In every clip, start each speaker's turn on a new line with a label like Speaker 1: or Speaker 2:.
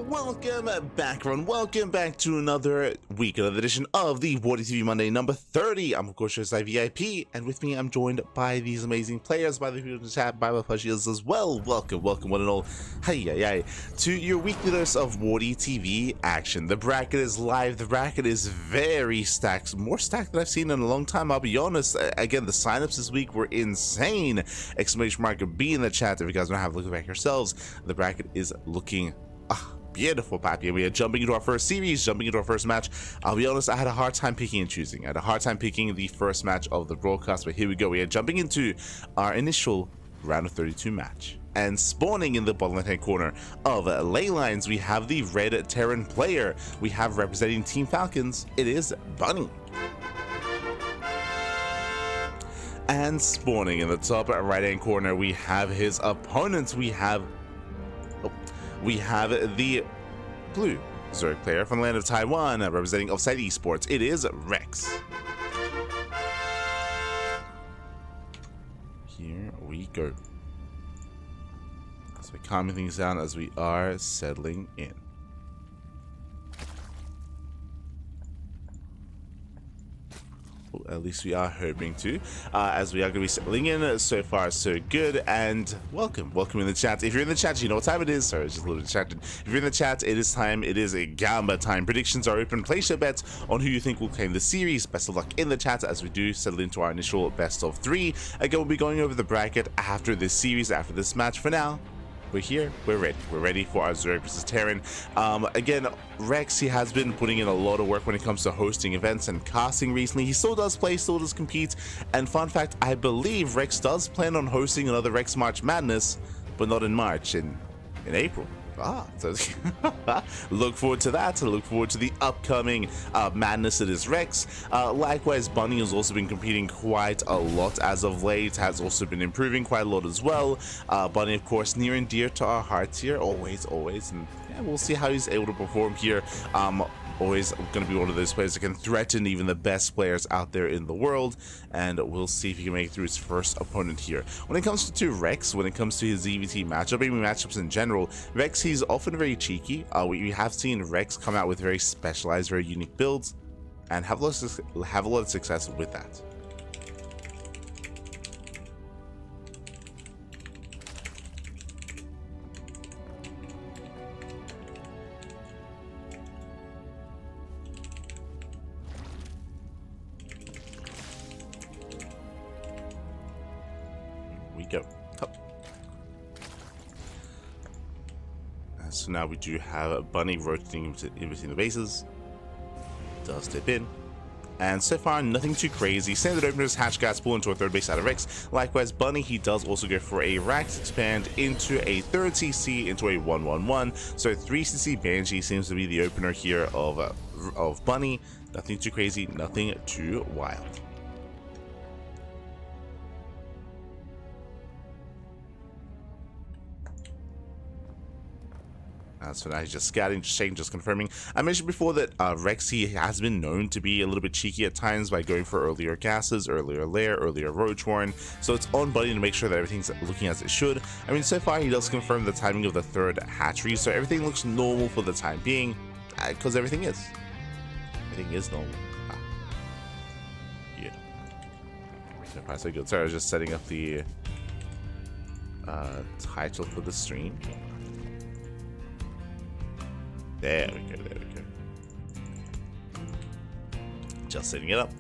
Speaker 1: welcome back, everyone. Welcome back to another week, another edition of the WardiTV Monday number 30. I'm of course your VIP, and with me I'm joined by these amazing players, by the people in the chat, by my plushies as well. Welcome one and all, hey, to your weekly dose of WardiTV action. The bracket is live. The bracket is very stacked, more stacked than I've seen in a long time. I'll be honest. Again, the signups this week were insane. Exclamation mark B in the chat if you guys want to have a look back yourselves. The bracket is looking beautiful, Pappy. We are jumping into our first series, jumping into our first match. I'll be honest, I had a hard time picking and choosing. I had a hard time picking the first match of the broadcast, but here we go. We are jumping into our initial round of 32 match. And spawning in the bottom left hand corner of ley lines, we have the red Terran player. We have representing Team Falcons, it is Bunny. And spawning in the top right hand corner, we have his opponents. We have the blue Zerg player from the land of Taiwan, representing Offside Esports. It is Rex. Here we go. So we're calming things down as we are settling in. At least we are hoping to, as we are going to be settling in. So far so good, and welcome in the chat. If you're in the chat, you know what time it is. Sorry, it's just a little distracted. If you're in the chat, it is time. It is a Gamba time. Predictions are open. Place your bets on who you think will claim the series. Best of luck in the chat as we do settle into our initial best of 3. Again, we'll be going over the bracket after this series, after this match. For now, we're here, we're ready for our Zerg versus Terran. Again, Rex, he has been putting in a lot of work when it comes to hosting events and casting recently. He still does play, still does compete, and fun fact, I believe Rex does plan on hosting another Rex March Madness, but not in March, in April. So look forward to that. Look forward to the upcoming madness that is Rex. Likewise, Bunny has also been competing quite a lot as of late, has also been improving quite a lot as well. Bunny, of course, near and dear to our hearts here, always, and yeah, we'll see how he's able to perform here. Always going to be one of those players that can threaten even the best players out there in the world, and we'll see if he can make it through his first opponent here. When it comes to Rex, when it comes to his EVT matchup, maybe matchups in general, Rex, he's often very cheeky. We have seen Rex come out with very specialized, very unique builds, and have a lot of success with that. Go. So now we do have a Bunny rotating in between the bases. Does dip in. And so far, nothing too crazy. Standard openers, hatch guys pull into a third base out of Rex. Likewise, Bunny, he does also go for a Rax expand into a third CC into a 1-1-1. So 3CC Banshee seems to be the opener here of Bunny. Nothing too crazy, nothing too wild. So now he's just scouting, just checking, just confirming. I mentioned before that Rex, he has been known to be a little bit cheeky at times by going for earlier gases, earlier lair, earlier roachhorn. So it's on Bunny to make sure that everything's looking as it should. I mean, so far he does confirm the timing of the third hatchery, so everything looks normal for the time being, because everything is normal. Yeah. So far so good. Sorry, I was just setting up the title for the stream. There we go. Just setting it up.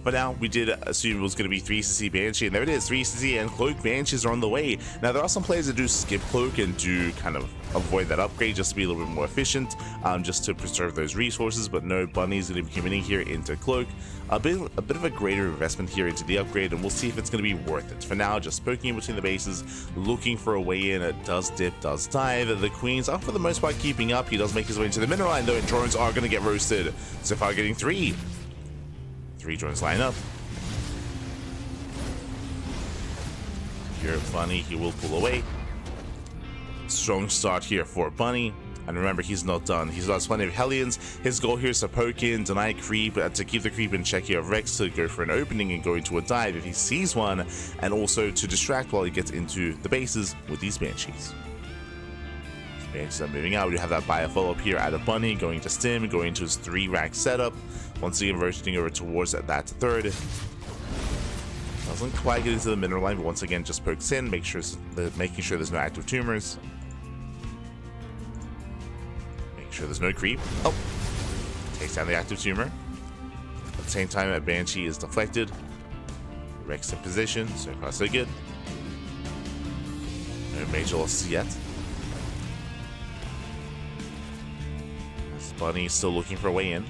Speaker 1: But now, we did assume it was going to be 3CC Banshee, and there it is, 3CC and Cloak Banshees are on the way. Now, there are some players that do skip Cloak and do kind of avoid that upgrade just to be a little bit more efficient, just to preserve those resources, but no, Bunny's going to be committing here into Cloak. A bit of a greater investment here into the upgrade, and we'll see if it's going to be worth it. For now, just poking in between the bases, looking for a way in. It does dip, does dive. The Queens are for the most part keeping up. He does make his way into the middle line, though, and drones are going to get roasted. So far, getting 3 drones line up. Here, Bunny, he will pull away. Strong start here for Bunny. And remember, he's not done. He's lost plenty of Hellions. His goal here is to poke in, deny creep, to keep the creep in check here of Rex, to go for an opening and go into a dive if he sees one, and also to distract while he gets into the bases with these Banshees. Banshees are moving out. We have that bio follow-up here out of ByuN, going to Stim, going into his 3-rack setup. Once again, verging over towards that third. Doesn't quite get into the mineral line, but once again, just pokes in, making sure there's no active tumors. Make sure there's no creep. Oh! Takes down the active tumor. At the same time, a Banshee is deflected. Rex in position, so far so good. No major losses yet. ByuN still looking for a way in.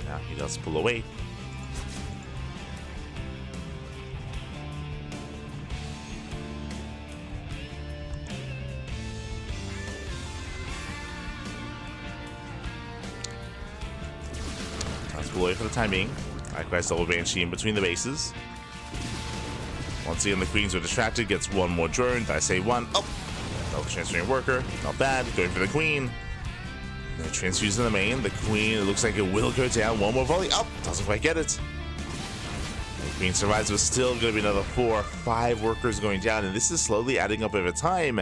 Speaker 1: Now he does pull away. Let's pull away for the time being. Likewise, double Banshee in between the bases. Once again, the queens are distracted, gets one more drone. Did I say one? Oh! Another transferring worker. Not bad. Going for the queen. No transfuse in the main. The queen, it looks like it will go down. One more volley. Oh! Doesn't quite get it. The queen survives, but still going to be another 4 or 5 workers going down. And this is slowly adding up over time.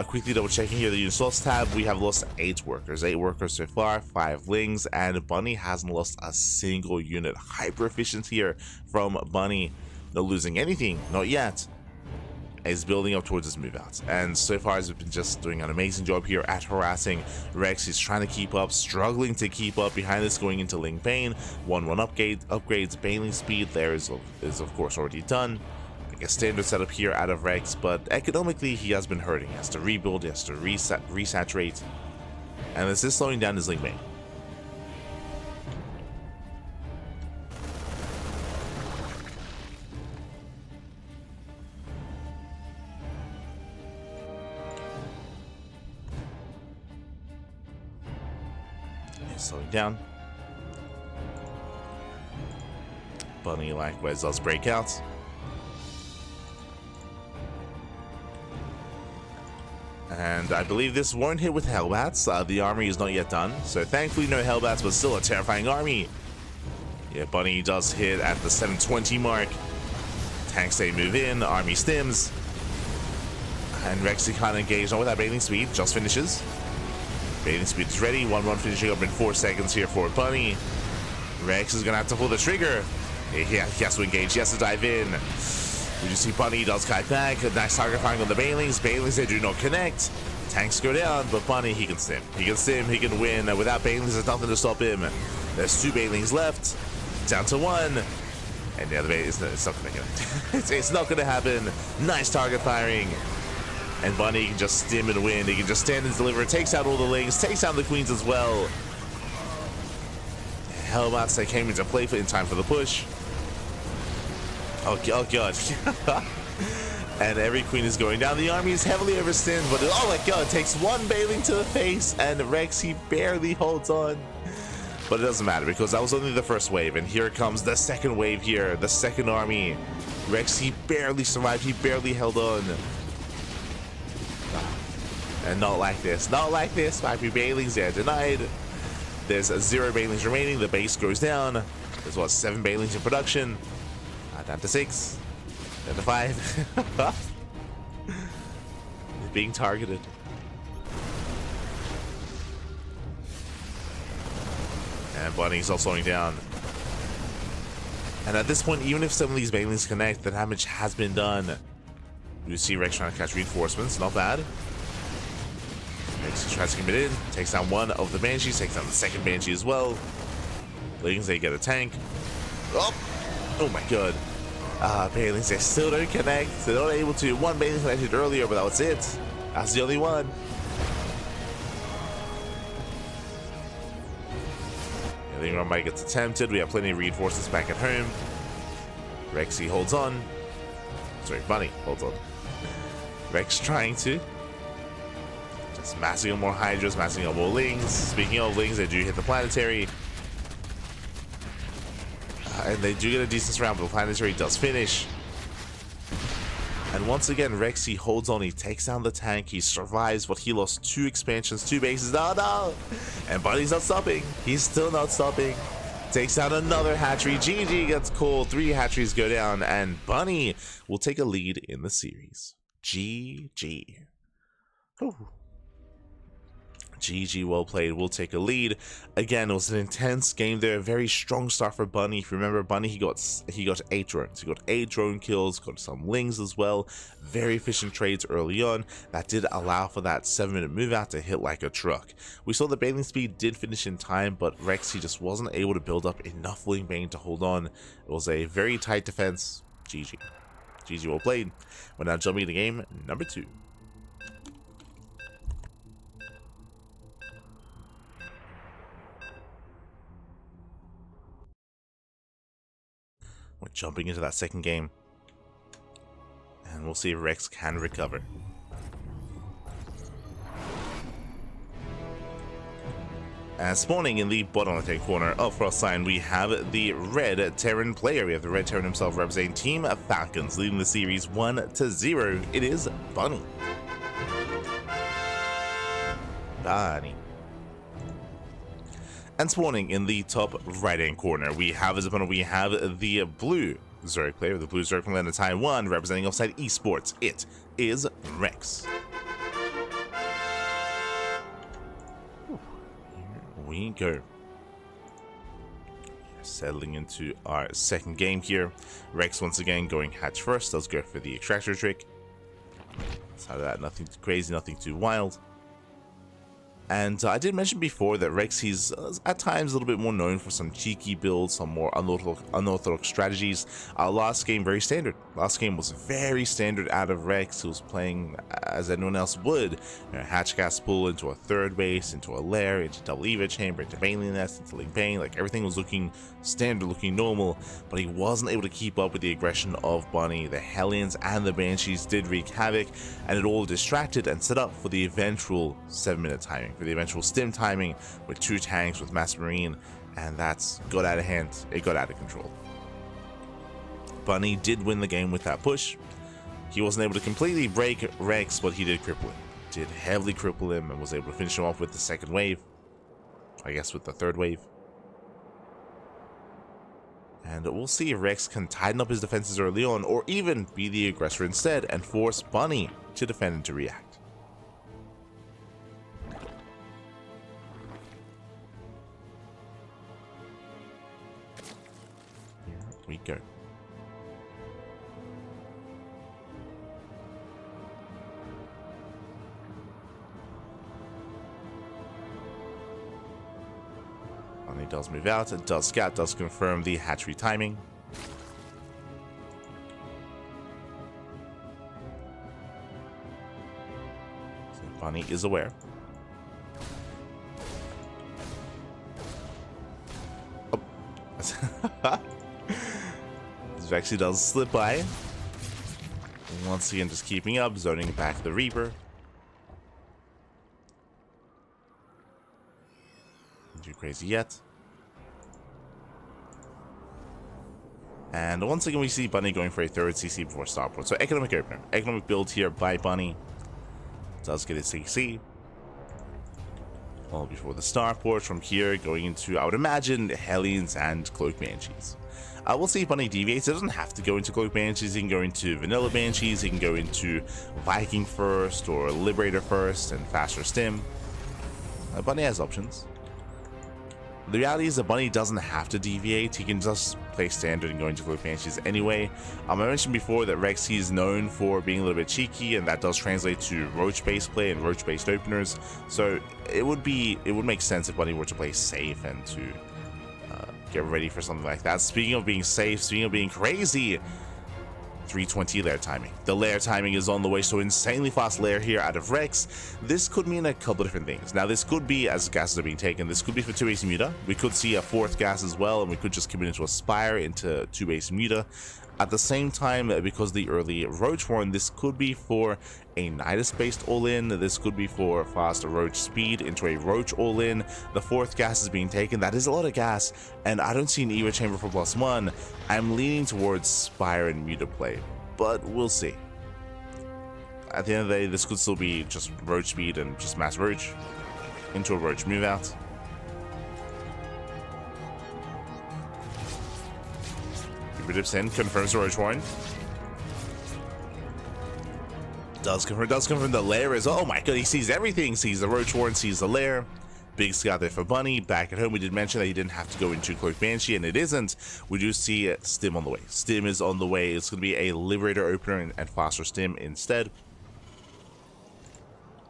Speaker 1: Quickly double checking here the units lost tab. We have lost 8 workers. 8 workers so far, 5 lings. And ByuN hasn't lost a single unit. Hyper efficient here from ByuN. Not losing anything, not yet. Is building up towards his move out, and so far has been just doing an amazing job here at harassing Rex. He's trying to keep up, struggling to keep up. Behind this, going into Ling Bane, 1-1 upgrades. Baneling speed there is of course already done. Like a standard setup here out of Rex, but economically he has been hurting. He has to rebuild, he has to resaturate, and this is slowing down his Ling Bane. Slowing down. ByuN likewise does break out. And I believe this won't hit with Hellbats. The army is not yet done, so thankfully no Hellbats, but still a terrifying army. Yeah, ByuN does hit at the 720 mark. Tanks they move in, army stims. And Rexy can't engage, not with that bathing speed, just finishes. Bathing speed is ready. 1-1 finishing up in 4 seconds here for ByuN. Rex is gonna have to pull the trigger. He has to engage. He has to dive in. We just see ByuN does kite back. A nice target firing on the Banelings. Banelings, they do not connect. Tanks go down, but ByuN, he can stim. He can stim. He can win. Without Banelings, there's nothing to stop him. There's 2 Banelings left. Down to 1. And the other Banelings, it's not gonna connect. It's not gonna happen. Nice target firing. And ByuN can just stim and win. He can just stand and deliver. Takes out all the lings. Takes out the queens as well. Hellbats, they came into play in time for the push. Oh god. And every queen is going down. The army is heavily overstimmed, but oh my god, it takes 1 bailing to the face, and Rex, he barely holds on. But it doesn't matter, because that was only the first wave, and here comes the second wave here. The second army. Rex, he barely survived. He barely held on. And not like this. Not like this. 5 Banelings, they are denied. There's 0 Banelings remaining. The base goes down. There's what, 7 Banelings in production. Down to 6. Down to 5. They're being targeted. And ByuN's all slowing down. And at this point, even if some of these Banelings connect, the damage has been done. You see Rex trying to catch reinforcements. Not bad. Rex tries to commit in. Takes down 1 of the Banshees. Takes down the second Banshee as well. Lings, they get a tank. Oh my god. Banelings, they still don't connect. They're not able to. 1 Baneling connected earlier, but that was it. That's the only one. The ring run might gets attempted. We have plenty of reinforcements back at home. Rexy holds on. Sorry, ByuN holds on. Rex trying to. Just massing on more Hydras, massing on more Lings. Speaking of Lings, they do hit the planetary. And they do get a decent round, but the planetary does finish. And once again, Rexy holds on. He takes down the tank. He survives, but he lost 2 expansions, 2 bases. No! And ByuN's not stopping. He's still not stopping. takes out another hatchery. GG gets called. 3 hatcheries go down, and ByuN will take a lead in the series. GG. Whew. GG, well played. We'll take a lead. Again, it was an intense game there. Very strong start for ByuN. If you remember, ByuN, he got 8 drones. He got 8 drone kills, got some lings as well. Very efficient trades early on. That did allow for that 7-minute move out to hit like a truck. We saw the bailing speed did finish in time, but Rex, he just wasn't able to build up enough wing bane to hold on. It was a very tight defense. GG. GG, well played. We're now jumping into game number 2. We're jumping into that second game, and we'll see if Rex can recover. And spawning in the bottom left-hand corner of Frost Sign, we have the red Terran player. We have the red Terran himself representing Team Falcons, leading the series 1-0. It is ByuN. And spawning in the top right-hand corner, we have as opponent, we have the blue Zerg player, the blue Zerg from Atlanta Taiwan, representing Offside Esports. It is Rex. Here we go. Settling into our second game here. Rex once again going hatch first. Does go for the extractor trick. Outside of that, nothing too crazy, nothing too wild. And I did mention before that Rex, he's at times a little bit more known for some cheeky builds, some more unorthodox strategies. Last game, very standard. Last game was very standard out of Rex, who was playing as anyone else would. You know, hatch gas pull into a third base, into a lair, into double Eva chamber, into Baneling Nest, into Ling Bane. Like, everything was looking standard, looking normal, but he wasn't able to keep up with the aggression of ByuN. The Hellions and the Banshees did wreak havoc, and it all distracted and set up for the eventual 7-minute timing. For the eventual stim timing with 2 tanks with Mass Marine, and that's got out of hand. It got out of control. ByuN did win the game with that push. He wasn't able to completely break Rex, but he did cripple him. Did heavily cripple him and was able to finish him off with the second wave. I guess with the third wave. And we'll see if Rex can tighten up his defenses early on, or even be the aggressor instead and force ByuN to defend and to react. We go. And he does move out, it does scout, does confirm the hatchery timing. So ByuN is aware. Oh. This actually does slip by. Once again, just keeping up, zoning back the Reaper. Not too crazy yet. And once again, we see ByuN going for a third CC before starport. So economic opener, economic build here by ByuN. Does get his CC. All before the starport. From here, going into, I would imagine, Hellions and Cloak Banshees. We'll see if ByuN deviates. It doesn't have to go into Cloak Banshees. He can go into Vanilla Banshees. He can go into Viking first or Liberator first and faster stim. ByuN has options. The reality is that ByuN doesn't have to deviate. He can just play standard and go into Cloak Banshees anyway. I mentioned before that Rex, he's known for being a little bit cheeky, and that does translate to Roach-based play and Roach-based openers. So it would make sense if ByuN were to play safe and to get ready for something like that. Speaking of being safe, speaking of being crazy, 320 lair timing. The lair timing is on the way, so insanely fast lair here out of Rex. This could mean a couple of different things. Now, this could be, as gases are being taken, this could be for 2 base Muta. We could see a 4th gas as well, and we could just commit into a Spire into 2 base Muta. At the same time, because the early Roach Warren, this could be for a Nidus-based all-in. This could be for fast Roach speed into a Roach all-in. The 4th gas is being taken. That is a lot of gas, and I don't see an Eva chamber for +1. I'm leaning towards Spire and Muta play, but we'll see. At the end of the day, this could still be just Roach speed and just mass Roach into a Roach move out. Bit SHIN confirms Roach Warren. Does confirm the lair as well. Oh my god, he sees everything. Sees the Roach Warren, sees the lair. Big scout there for Bunny. Back at home, we did mention that he didn't have to go into Cloak Banshee, and it isn't. We do see Stim on the way. Stim is on the way. It's going to be a Liberator opener and faster Stim instead.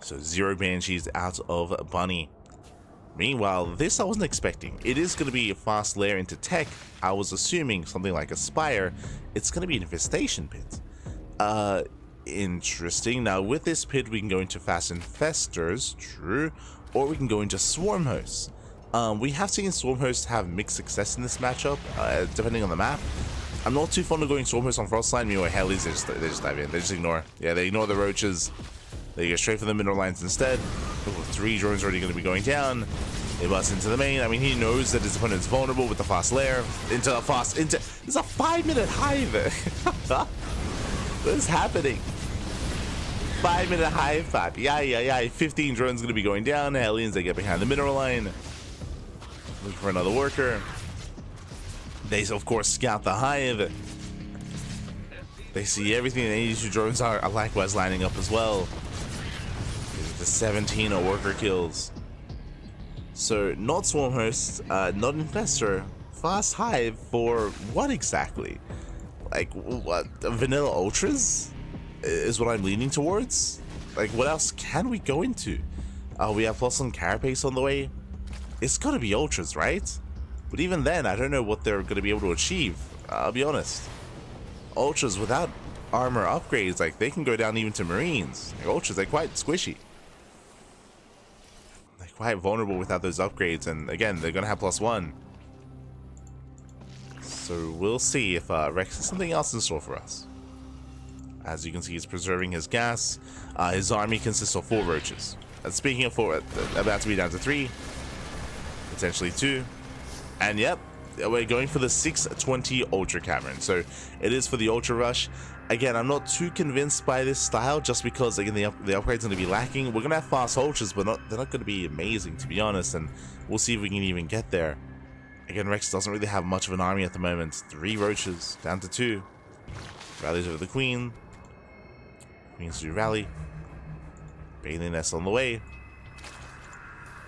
Speaker 1: So 0 Banshees out of Bunny. Meanwhile, this I wasn't expecting. It is going to be a fast lair into tech. I was assuming something like a Spire. It's going to be an Infestation Pit. Interesting. Now, with this pit, we can go into Fast Infestors, true, or we can go into Swarm Hosts. We have seen Swarm Hosts have mixed success in this matchup, depending on the map. I'm not too fond of going Swarm Hosts on Frostline. Meanwhile, Hellies, they just dive in. They just ignore. Yeah, they ignore the roaches. They go straight for the mineral lines instead. Ooh, 3 drones already going to be going down. They bust into the main. I mean, he knows that his opponent's vulnerable with the fast lair. There's a 5-minute hive. What is happening? 5-minute hive pop. Yeah. 15 drones going to be going down. Hellions, they get behind the mineral line. Looking for another worker. They, of course, scout the hive. They see everything. The 82 drones are likewise lining up as well. The 17 are worker kills. So, not Swarm Host, not Infestor. Fast hive for what exactly? Like, what? Vanilla Ultras? Is what I'm leaning towards. Like, what else can we go into? We have plus on Carapace on the way. It's gotta be Ultras, right? But even then, I don't know what they're gonna be able to achieve. I'll be honest. Ultras without armor upgrades, like, they can go down even to Marines. Like, Ultras, they're quite squishy. They're quite vulnerable without those upgrades, and again, they're gonna have +1. So we'll see if Rex has something else in store for us. As you can see, he's preserving his gas. His army consists of 4 roaches. And speaking of 4, about to be down to 3. Potentially 2. And yep, we're going for the 620 Ultra Cavern. So it is for the Ultra Rush. Again, I'm not too convinced by this style just because, again, the upgrade's going to be lacking. We're going to have fast Ultras, but they're not going to be amazing, to be honest. And we'll see if we can even get there. Again, Rex doesn't really have much of an army at the moment. 3 roaches, down to 2. Rallies over the Queen. Queens do rally. Bailey Nest on the way.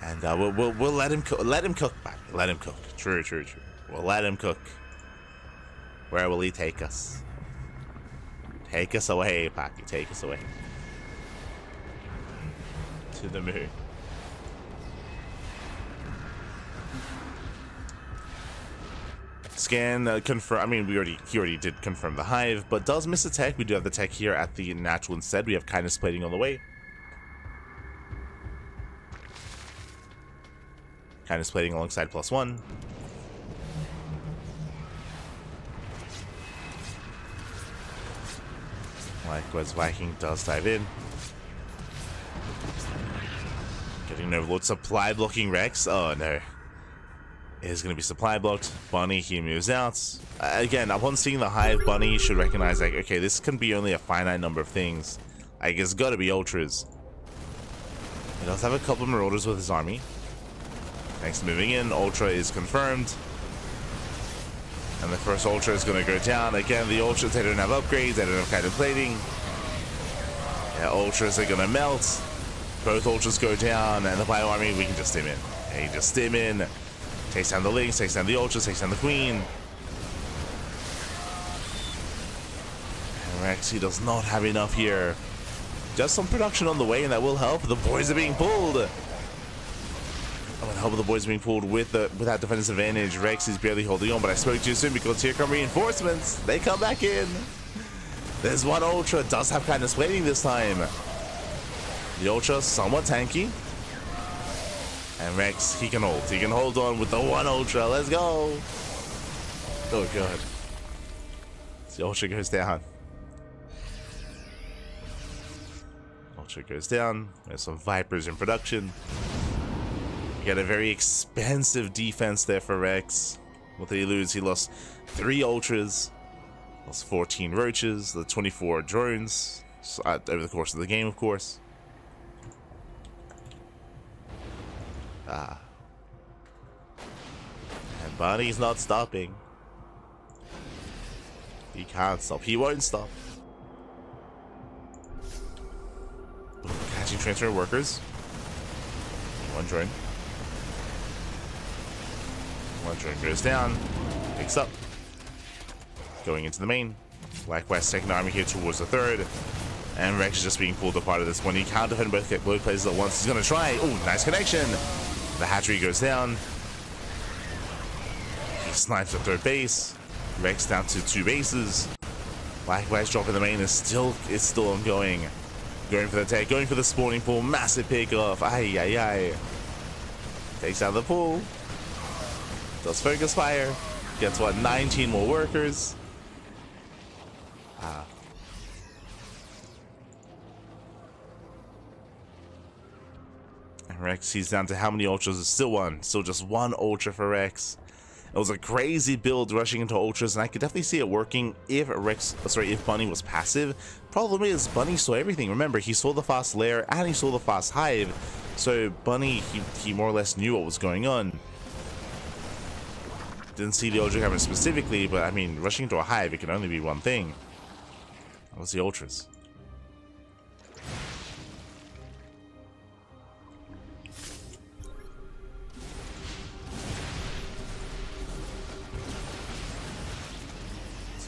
Speaker 1: And we'll let him cook. Let him cook, man. Let him cook. True. We'll let him cook. Where will he take us? Take us away, Packy. Take us away. To the moon. Scan, confirm. I mean, he already did confirm the hive, but does miss a tech. We do have the tech here at the natural instead. We have kindness plating on the way. Kindness plating alongside +1. Likewise, Viking does dive in. Getting an overload. Supply blocking Rex. Oh no. It is going to be supply blocked. Bunny, he moves out. Again, upon seeing the hive, Bunny should recognize, like, okay, this can be only a finite number of things. Like, it's got to be Ultras. He does have a couple of Marauders with his army. Next, moving in, Ultra is confirmed. And the first Ultra is going to go down. Again, the Ultras, they don't have upgrades, they don't have kind of plating. Yeah, Ultras are going to melt. Both Ultras go down, and the Bio Army, we can just stim in. Hey, just stim in. Takes down the Lynx, takes down the Ultras, takes down the Queen. And Rex, he does not have enough here. Just some production on the way, and that will help. The boys are being pulled. I would hope the boys are being pulled without defense advantage. Rex is barely holding on, but I spoke too soon because here come reinforcements. They come back in. There's one Ultra. Does have kindness plating this time. The Ultra somewhat tanky. And Rex, he can hold. He can hold on with the one Ultra. Let's go. Oh, God. The Ultra goes down. Ultra goes down. There's some Vipers in production. You got a very expensive defense there for Rex. What did he lose? He lost 3 Ultras. Lost 14 Roaches. The 24 drones. Over the course of the game, of course. And Bonnie's not stopping. He can't stop. He won't stop. Catching transfer workers. One drone. One drone goes down. Picks up. Going into the main. Likewise, second army here towards the third. And Rex is just being pulled apart of this one. He can't defend both places at once. He's going to try. Oh, nice connection. The hatchery goes down. He snipes the third base. Rex down to 2 bases. Likewise, dropping the main is still ongoing. Going for the tech, going for the spawning pool. Massive pickoff. Ay, ay, ay. Takes out the pool. Does focus fire. Gets what? 19 more workers. And Rex, he's down to how many ultras? It's still one. Still just 1 ultra for Rex. It was a crazy build rushing into ultras, and I could definitely see it working if if Bunny was passive. Problem is, Bunny saw everything. Remember, he saw the fast lair and he saw the fast hive. So Bunny, he more or less knew what was going on. Didn't see the ultra coming specifically, but I mean, rushing into a hive, it can only be one thing. That was the ultras.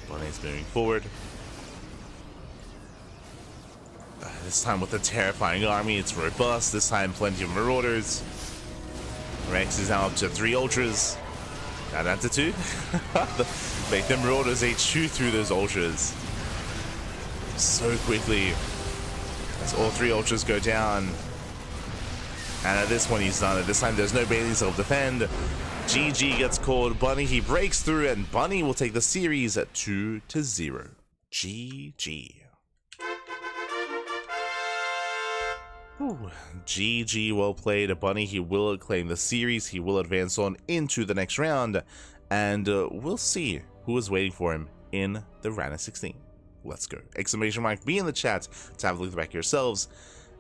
Speaker 1: Bunny's moving forward. This time with a terrifying army, it's robust. This time plenty of marauders. Rex is now up to 3 ultras. Now down to 2. Make them marauders, they chew through those ultras so quickly. As all 3 ultras go down. And at this one he's done it. This time there's no baiting self-defend. GG gets called. Bunny, he breaks through, and Bunny will take the series at 2-0. GG. Ooh, GG, well played. Bunny, he will claim the series. He will advance on into the next round, and we'll see who is waiting for him in the round of 16. Let's go. Exclamation mark, be in the chat to have a look at the back yourselves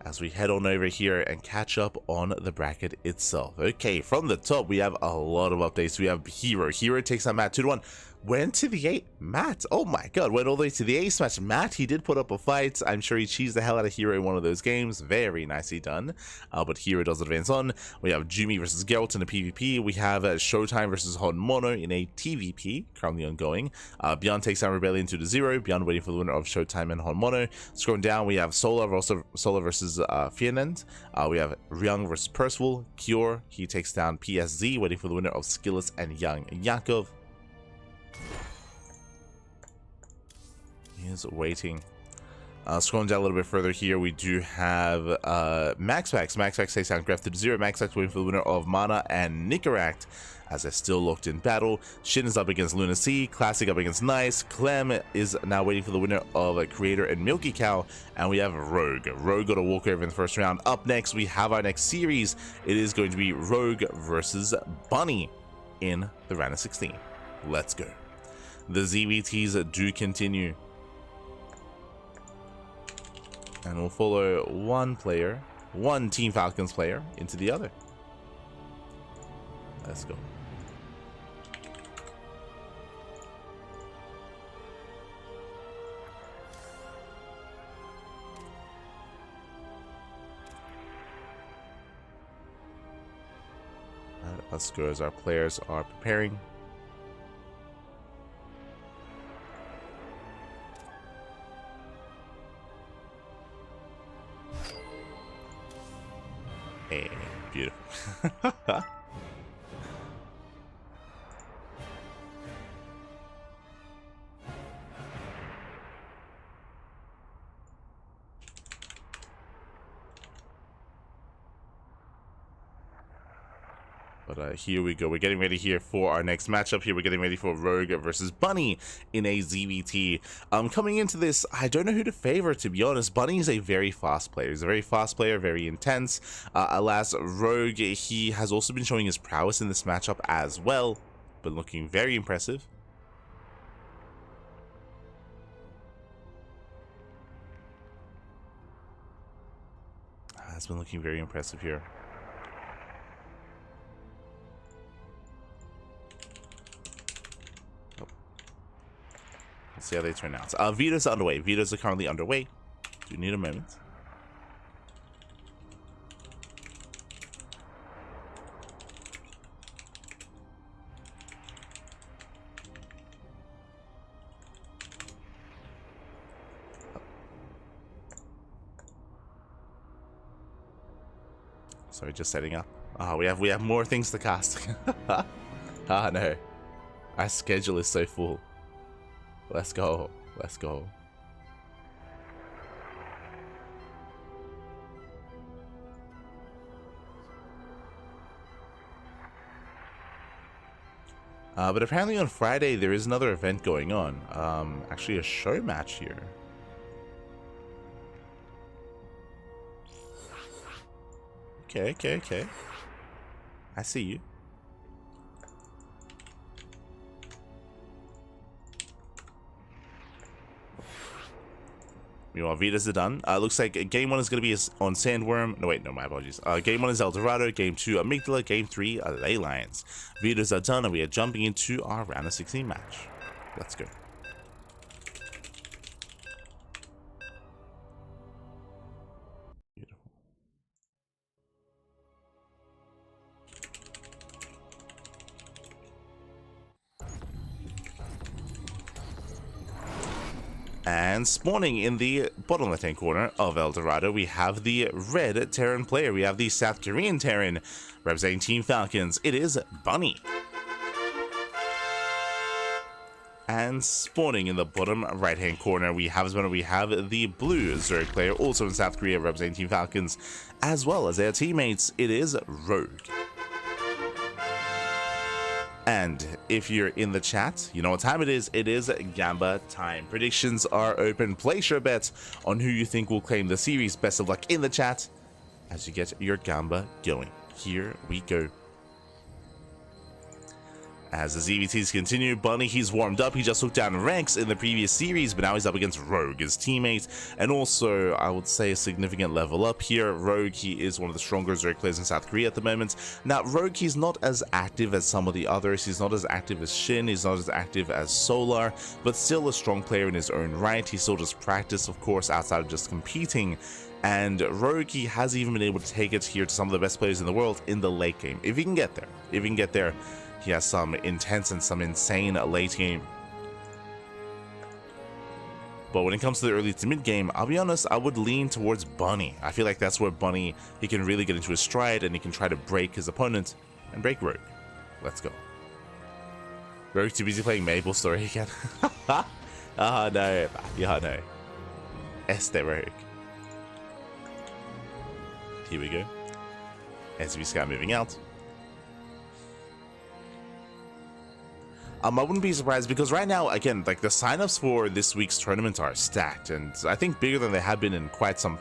Speaker 1: as we head on over here and catch up on the bracket itself. Okay, from the top, we have a lot of updates. We have herO. herO takes on Matt 2-1. Went to the 8. Matt, oh my god, went all the way to the ace match. Matt, he did put up a fight. I'm sure he cheesed the hell out of herO in one of those games. Very nicely done. But herO does advance on. We have Jumi versus Geralt in a PvP. We have Showtime versus Honmono in a TVP, currently ongoing. ByuN takes down Rebellion 2-0. ByuN waiting for the winner of Showtime and Honmono. Scrolling down, we have Solar versus Fianend. We have Ryung versus Percival. Cure, he takes down PSZ, waiting for the winner of Skillet and Young Yakov. He is waiting. Scrolling down a little bit further here, we do have MaxPax. MaxPax takes down Gref 2-0. MaxPax waiting for the winner of Mana and Nicaract, as they're still locked in battle. SHIN is up against Lunacy. Classic up against Nice. Clem is now waiting for the winner of Creator and Milky Cow. And we have Rogue. Rogue got a walkover in the first round. Up next, we have our next series. It is going to be Rogue versus Bunny in the round of 16. Let's go. The ZVTs do continue. And we'll follow one Team Falcons player into the other. Let's go. Let's go as our players are preparing. Hey, beautiful. But here we go. We're getting ready here for our next matchup. Here we're getting ready for Rogue versus Bunny in a ZVT. Coming into this, I don't know who to favor, to be honest. Bunny is a very fast player. He's a very fast player, very intense. Alas, Rogue, he has also been showing his prowess in this matchup as well, but looking very impressive. Has been looking very impressive here. Let's see how they turn out. Vetoes are underway. Vetoes are currently underway. Do need a moment. Sorry, just setting up. Oh, we have more things to cast. Ah, no. Our schedule is so full. Let's go. Let's go. But apparently on Friday there is another event going on. Actually a show match here. Okay. I see you. Meanwhile, Vitas are done. Looks like game 1 is going to be on Sandworm. No, wait, no, my apologies. Game 1 is El Dorado. Game 2, Amygdala. Game 3, Ley Lions. Vitas are done, and we are jumping into our round of 16 match. Let's go. And spawning in the bottom left-hand corner of El Dorado, we have the red Terran player. We have the South Korean Terran representing Team Falcons. It is Bunny. And spawning in the bottom right-hand corner, we have the blue Zerg player, also in South Korea, representing Team Falcons, as well as their teammates. It is Rogue. And if you're in the chat, you know what time it is. It is Gamba time. Predictions are open. Place your bets on who you think will claim the series. Best of luck in the chat as you get your Gamba going. Here we go. As the ZVTs continue, Bunny, he's warmed up. He just took down Rex in the previous series, but now he's up against Rogue, his teammate, and also, I would say, a significant level up here. Rogue, he is one of the stronger Zerg players in South Korea at the moment. Now, Rogue, he's not as active as some of the others. He's not as active as SHIN. He's not as active as Solar, but still a strong player in his own right. He still does practice, of course, outside of just competing. And Rogue, he has even been able to take it here to some of the best players in the world in the late game. If he can get there. He has some intense and some insane late game. But when it comes to the early to mid game, I'll be honest, I would lean towards Bunny. I feel like that's where Bunny, he can really get into his stride and he can try to break his opponent and break Rogue. Let's go. Rogue too busy playing Maple Story again. Oh no. Yeah, no. Este Rogue. Here we go. SV Scout moving out. I wouldn't be surprised because right now, again, like the signups for this week's tournament are stacked, and I think bigger than they have been in quite some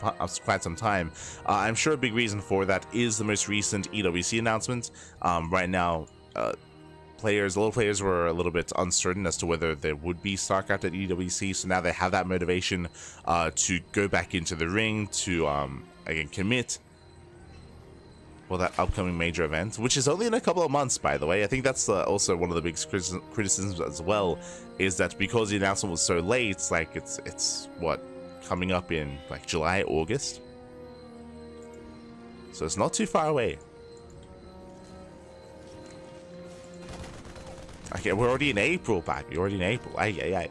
Speaker 1: time. I'm sure a big reason for that is the most recent EWC announcement. Right now, a lot of players were a little bit uncertain as to whether there would be StarCraft at EWC, so now they have that motivation to go back into the ring to again commit. Well, that upcoming major event, which is only in a couple of months, by the way. I think that's also one of the big criticisms as well, is that because the announcement was so late, like it's what, coming up in like July, August? So it's not too far away. Okay, we're already in April, baby. We're already in April. Aye.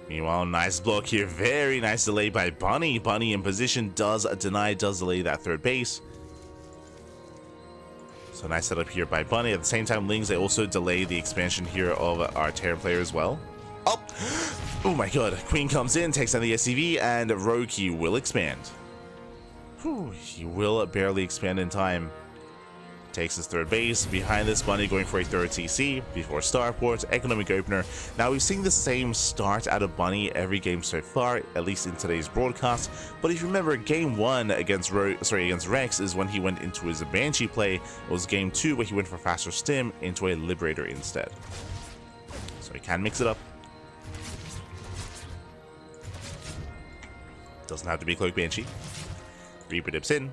Speaker 1: Meanwhile, nice block here. Very nice delay by Bunny. Bunny in position does delay that third base. So nice setup here by Bunny. At the same time, Lings, they also delay the expansion here of our Terran player as well. Oh my god. Queen comes in, takes down the SCV, and Rogue, he will expand. Whew, he will barely expand in time. Takes his third base. Behind this, Bunny going for a third TC before Starport, economic opener. Now we've seen the same start out of Bunny every game so far, at least in today's broadcast. But if you remember, game 1 against Rex is when he went into his Banshee play. It was game 2 where he went for faster stim into a Liberator instead. So he can mix it up. Doesn't have to be Cloak Banshee. Reaper dips in,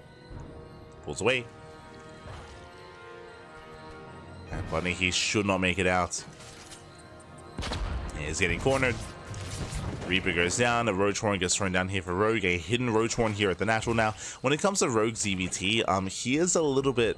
Speaker 1: pulls away. And Bunny, he should not make it out. He's getting cornered. Reaper goes down. A Roach Horn gets thrown down here for Rogue. A hidden Roach Horn here at the natural. Now, when it comes to Rogue's EVT, he is a little bit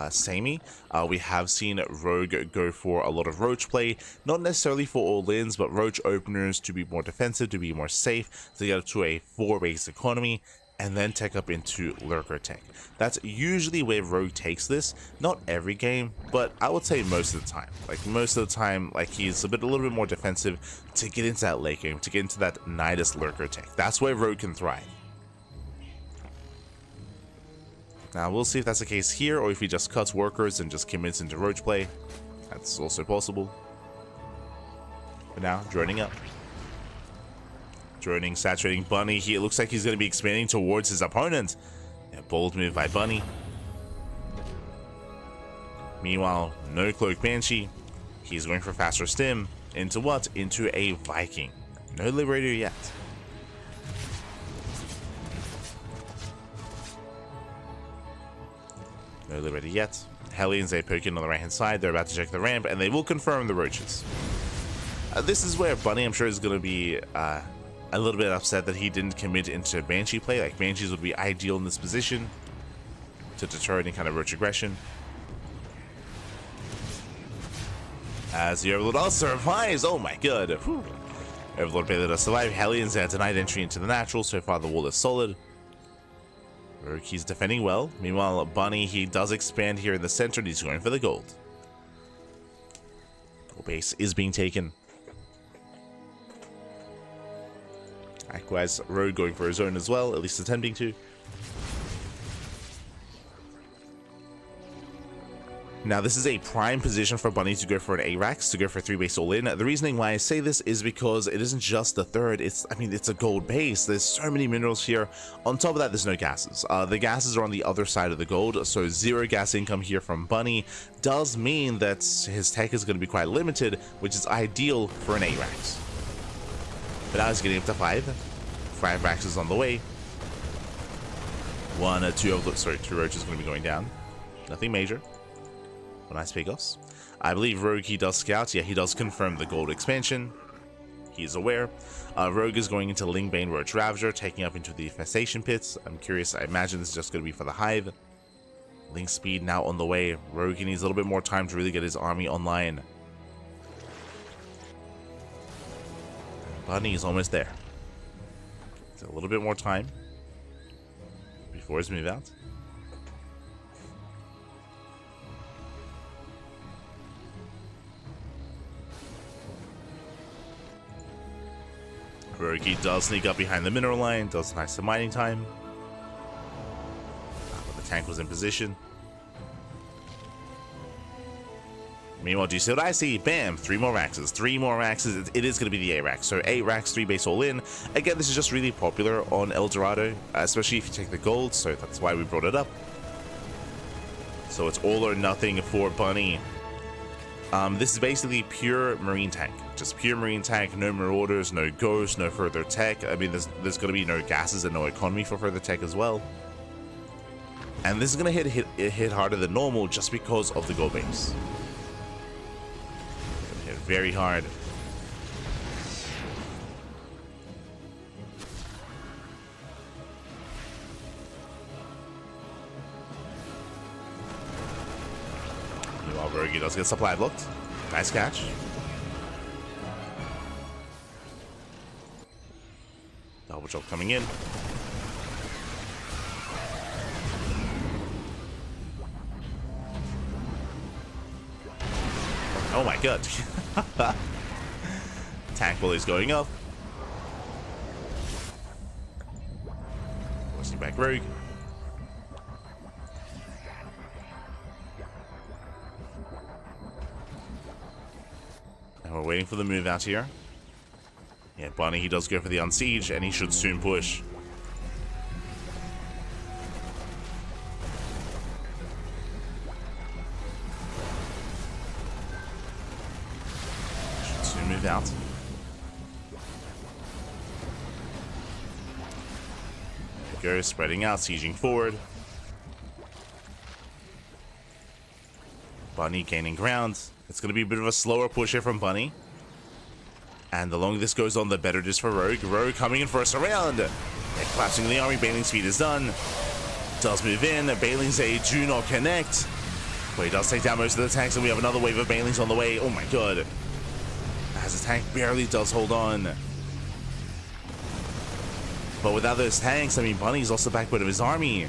Speaker 1: samey. We have seen Rogue go for a lot of Roach play, not necessarily for all-ins, but Roach openers to be more defensive, to be more safe, to get up to a 4-base economy, and then tech up into Lurker tech. That's usually where Rogue takes this. Not every game, but I would say most of the time. Like most of the time, like he's a little bit more defensive to get into that late game, to get into that Nidus Lurker tech. That's where Rogue can thrive. Now we'll see if that's the case here, or if he just cuts workers and just commits into Roach play. That's also possible. But now, droning up. Droning, saturating Bunny. It looks like he's going to be expanding towards his opponent. Yeah, bold move by Bunny. Meanwhile, no Cloak Banshee. He's going for faster stim. Into what? Into a Viking. No Liberator yet. No Liberator yet. Hellions, they poke in on the right hand side. They're about to check the ramp, and they will confirm the Roaches. This is where Bunny, I'm sure, is going to be a little bit upset that he didn't commit into Banshee play. Like, Banshees would be ideal in this position to deter any kind of Roach aggression. As the Overlord also survives. Oh my god. Whew. Overlord Baylor does survive. Hellions are denied entry into the natural. So far, the wall is solid. Rogue, he's defending well. Meanwhile, Bunny, he does expand here in the center, and he's going for the gold. Gold base is being taken. Likewise, Rogue going for his own as well, at least attempting to. Now, this is a prime position for Bunny to go for an ARAX, to go for a 3-base all-in. The reasoning why I say this is because it isn't just the third, it's a gold base. There's so many minerals here. On top of that, there's no gases. The gases are on the other side of the gold, so 0 gas income here from Bunny does mean that his tech is going to be quite limited, which is ideal for an ARAX. But now he's getting up to 5. 5 Raxes on the way. 2 Roaches going to be going down. Nothing major. A nice Pegos. I believe Rogue, he does scout. Yeah, he does confirm the gold expansion. He is aware. Rogue is going into Lingbane Roach Ravager, taking up into the Infestation Pits. I'm curious. I imagine this is just going to be for the Hive. Link speed now on the way. Rogue needs a little bit more time to really get his army online. Bunny is almost there. It's a little bit more time before his move out. Rogue does sneak up behind the mineral line, does nice some mining time. But the tank was in position. Meanwhile, do you see what I see? Bam! 3 more Raxes. 3 more Raxes. It is going to be the ARAX. So 8 Rax, 3 base all in. Again, this is just really popular on El Dorado, especially if you take the gold. So that's why we brought it up. So it's all or nothing for Bunny. This is basically pure marine tank. Just pure marine tank. No marauders, no ghosts, no further tech. I mean, there's going to be no gases and no economy for further tech as well. And this is going to hit harder than normal just because of the gold base. Very hard. Meanwhile, Rogue does get supply blocked. Nice catch. Double jump coming in. Oh my god. Tank bullies going up. Forcing back Rogue. And we're waiting for the move out here. Yeah, Bunny, he does go for the unsiege, and he should soon push. Move out. There we go, spreading out, sieging forward. Bunny gaining ground. It's going to be a bit of a slower push here from Bunny. And the longer this goes on, the better it is for Rogue. Rogue coming in for a surround. They're collapsing the army. Bailing's speed is done. Does move in. Bailing's a do not connect. But he does take down most of the tanks, and we have another wave of Bailings on the way. Oh my god. As the tank barely does hold on. But without those tanks, I mean, Bunny's lost the backbone of his army.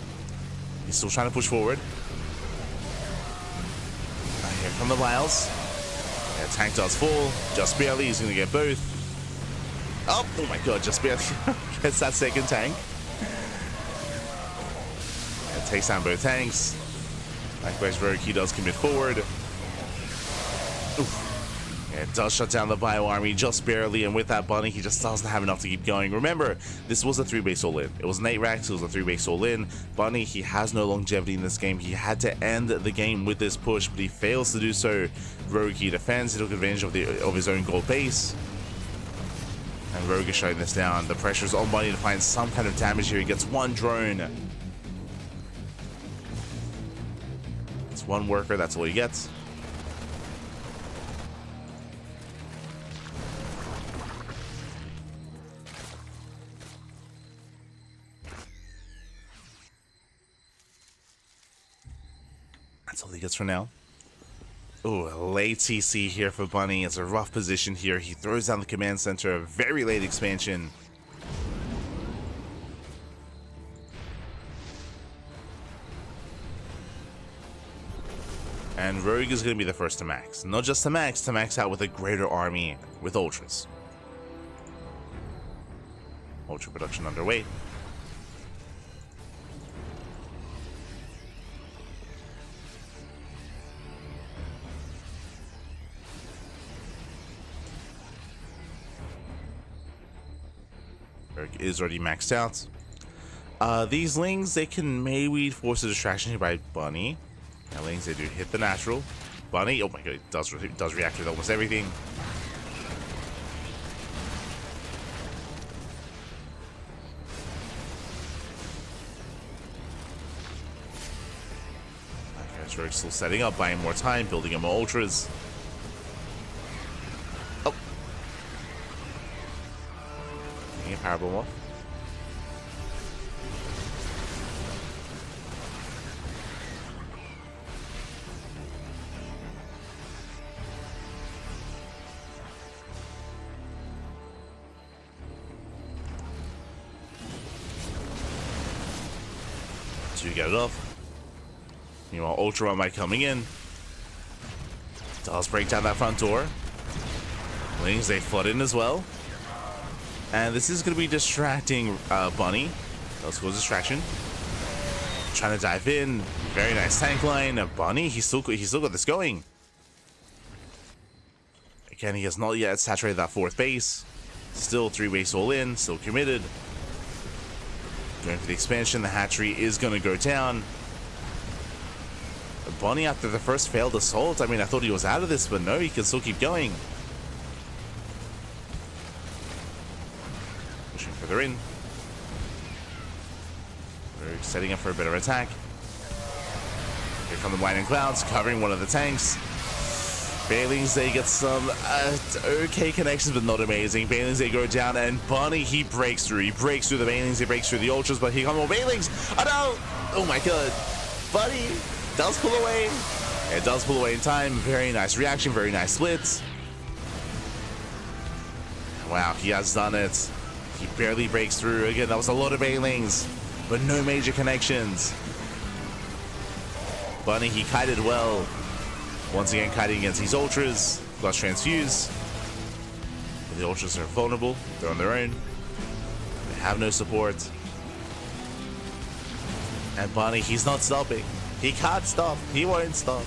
Speaker 1: He's still trying to push forward. Here come the Lyles. Yeah, tank does fall. Just barely. He's going to get both. Oh my god, just barely gets that second tank. Yeah, takes down both tanks. Likewise, Rogue, he does commit forward. Oof. Yeah, it does shut down the Bio army just barely, and with that Bunny, he just doesn't have enough to keep going. Remember, this was a 3-base all-in. It was an 8 racks, it was a 3-base all-in. Bunny, he has no longevity in this game. He had to end the game with this push, but he fails to do so. Rogue, he defends, he took advantage of his own gold base. And Rogue is shutting this down. The pressure is on Bunny to find some kind of damage here. He gets one drone. It's one worker, that's all he gets. That's all he gets for now. Oh, a late CC here for Bunny. It's a rough position here. He throws down the command center. A very late expansion. And Rogue is going to be the first to max. Not just to max out with a greater army with Ultras. Ultra production underway. Is already maxed out. These Lings, they can maybe force a distraction here by Bunny. Now Lings, they do hit the natural. Bunny, oh my god, it does react with almost everything. Okay, Rogue's still setting up, buying more time, building up more Ultras. A powerbomb off. So you get it off. Meanwhile, Ultra might coming in. Does break down that front door. Lings, they flood in as well. And this is going to be distracting Bunny. Let's go distraction. Trying to dive in. Very nice tank line. Bunny, he's still got this going. Again, he has not yet saturated that 4th base. Still 3-base all in. Still committed. Going for the expansion. The hatchery is going to go down. Bunny, after the first failed assault, I mean, I thought he was out of this, but no, he can still keep going. Further in. We're setting up for a better attack. Here come the Whining Clouds, covering one of the tanks. Bailings, they get some okay connections, but not amazing. Bailings, they go down, and Bunny, he breaks through. He breaks through the Bailings, he breaks through the Ultras, but here come more Bailings. Oh no! Oh my god. Bunny does pull away. It does pull away in time. Very nice reaction, very nice splits. Wow, he has done it. He barely breaks through. Again, that was a lot of Bailings, but no major connections. Bunny, he kited well. Once again, kiting against these Ultras. Plus transfuse. But the Ultras are vulnerable. They're on their own. They have no support. And Bunny, he's not stopping. He can't stop. He won't stop.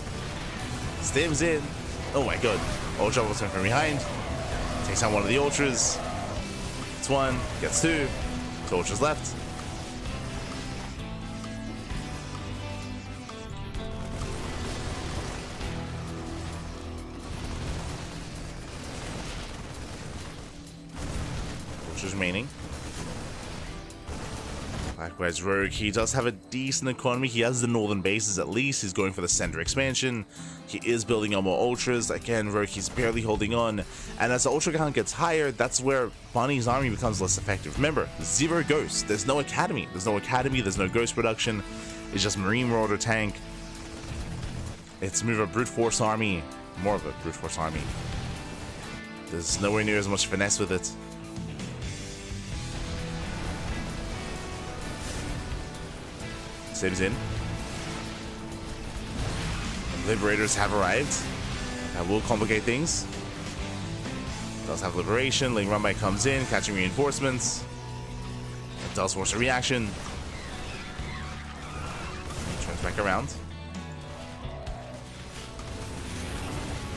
Speaker 1: Stims in. Oh my god. Ultra will turn from behind. Takes out one of the Ultras. Gets 1. Gets 2. 2 Ultras left. Ultras remaining. Likewise, Rogue, he does have a decent economy. He has the northern bases at least. He's going for the center expansion. He is building on more ultras. Again, Rogue, he's barely holding on. And as the ultra count gets higher, that's where Bunny's army becomes less effective. Remember, 0 ghosts. There's no academy. There's no ghost production. It's just Marine Marauder tank. It's more of a brute force army. There's nowhere near as much finesse with it. Saves in. Liberators have arrived. That will complicate things. Does have liberation. Ling Runby comes in, catching reinforcements. It does force a reaction. Turns back around.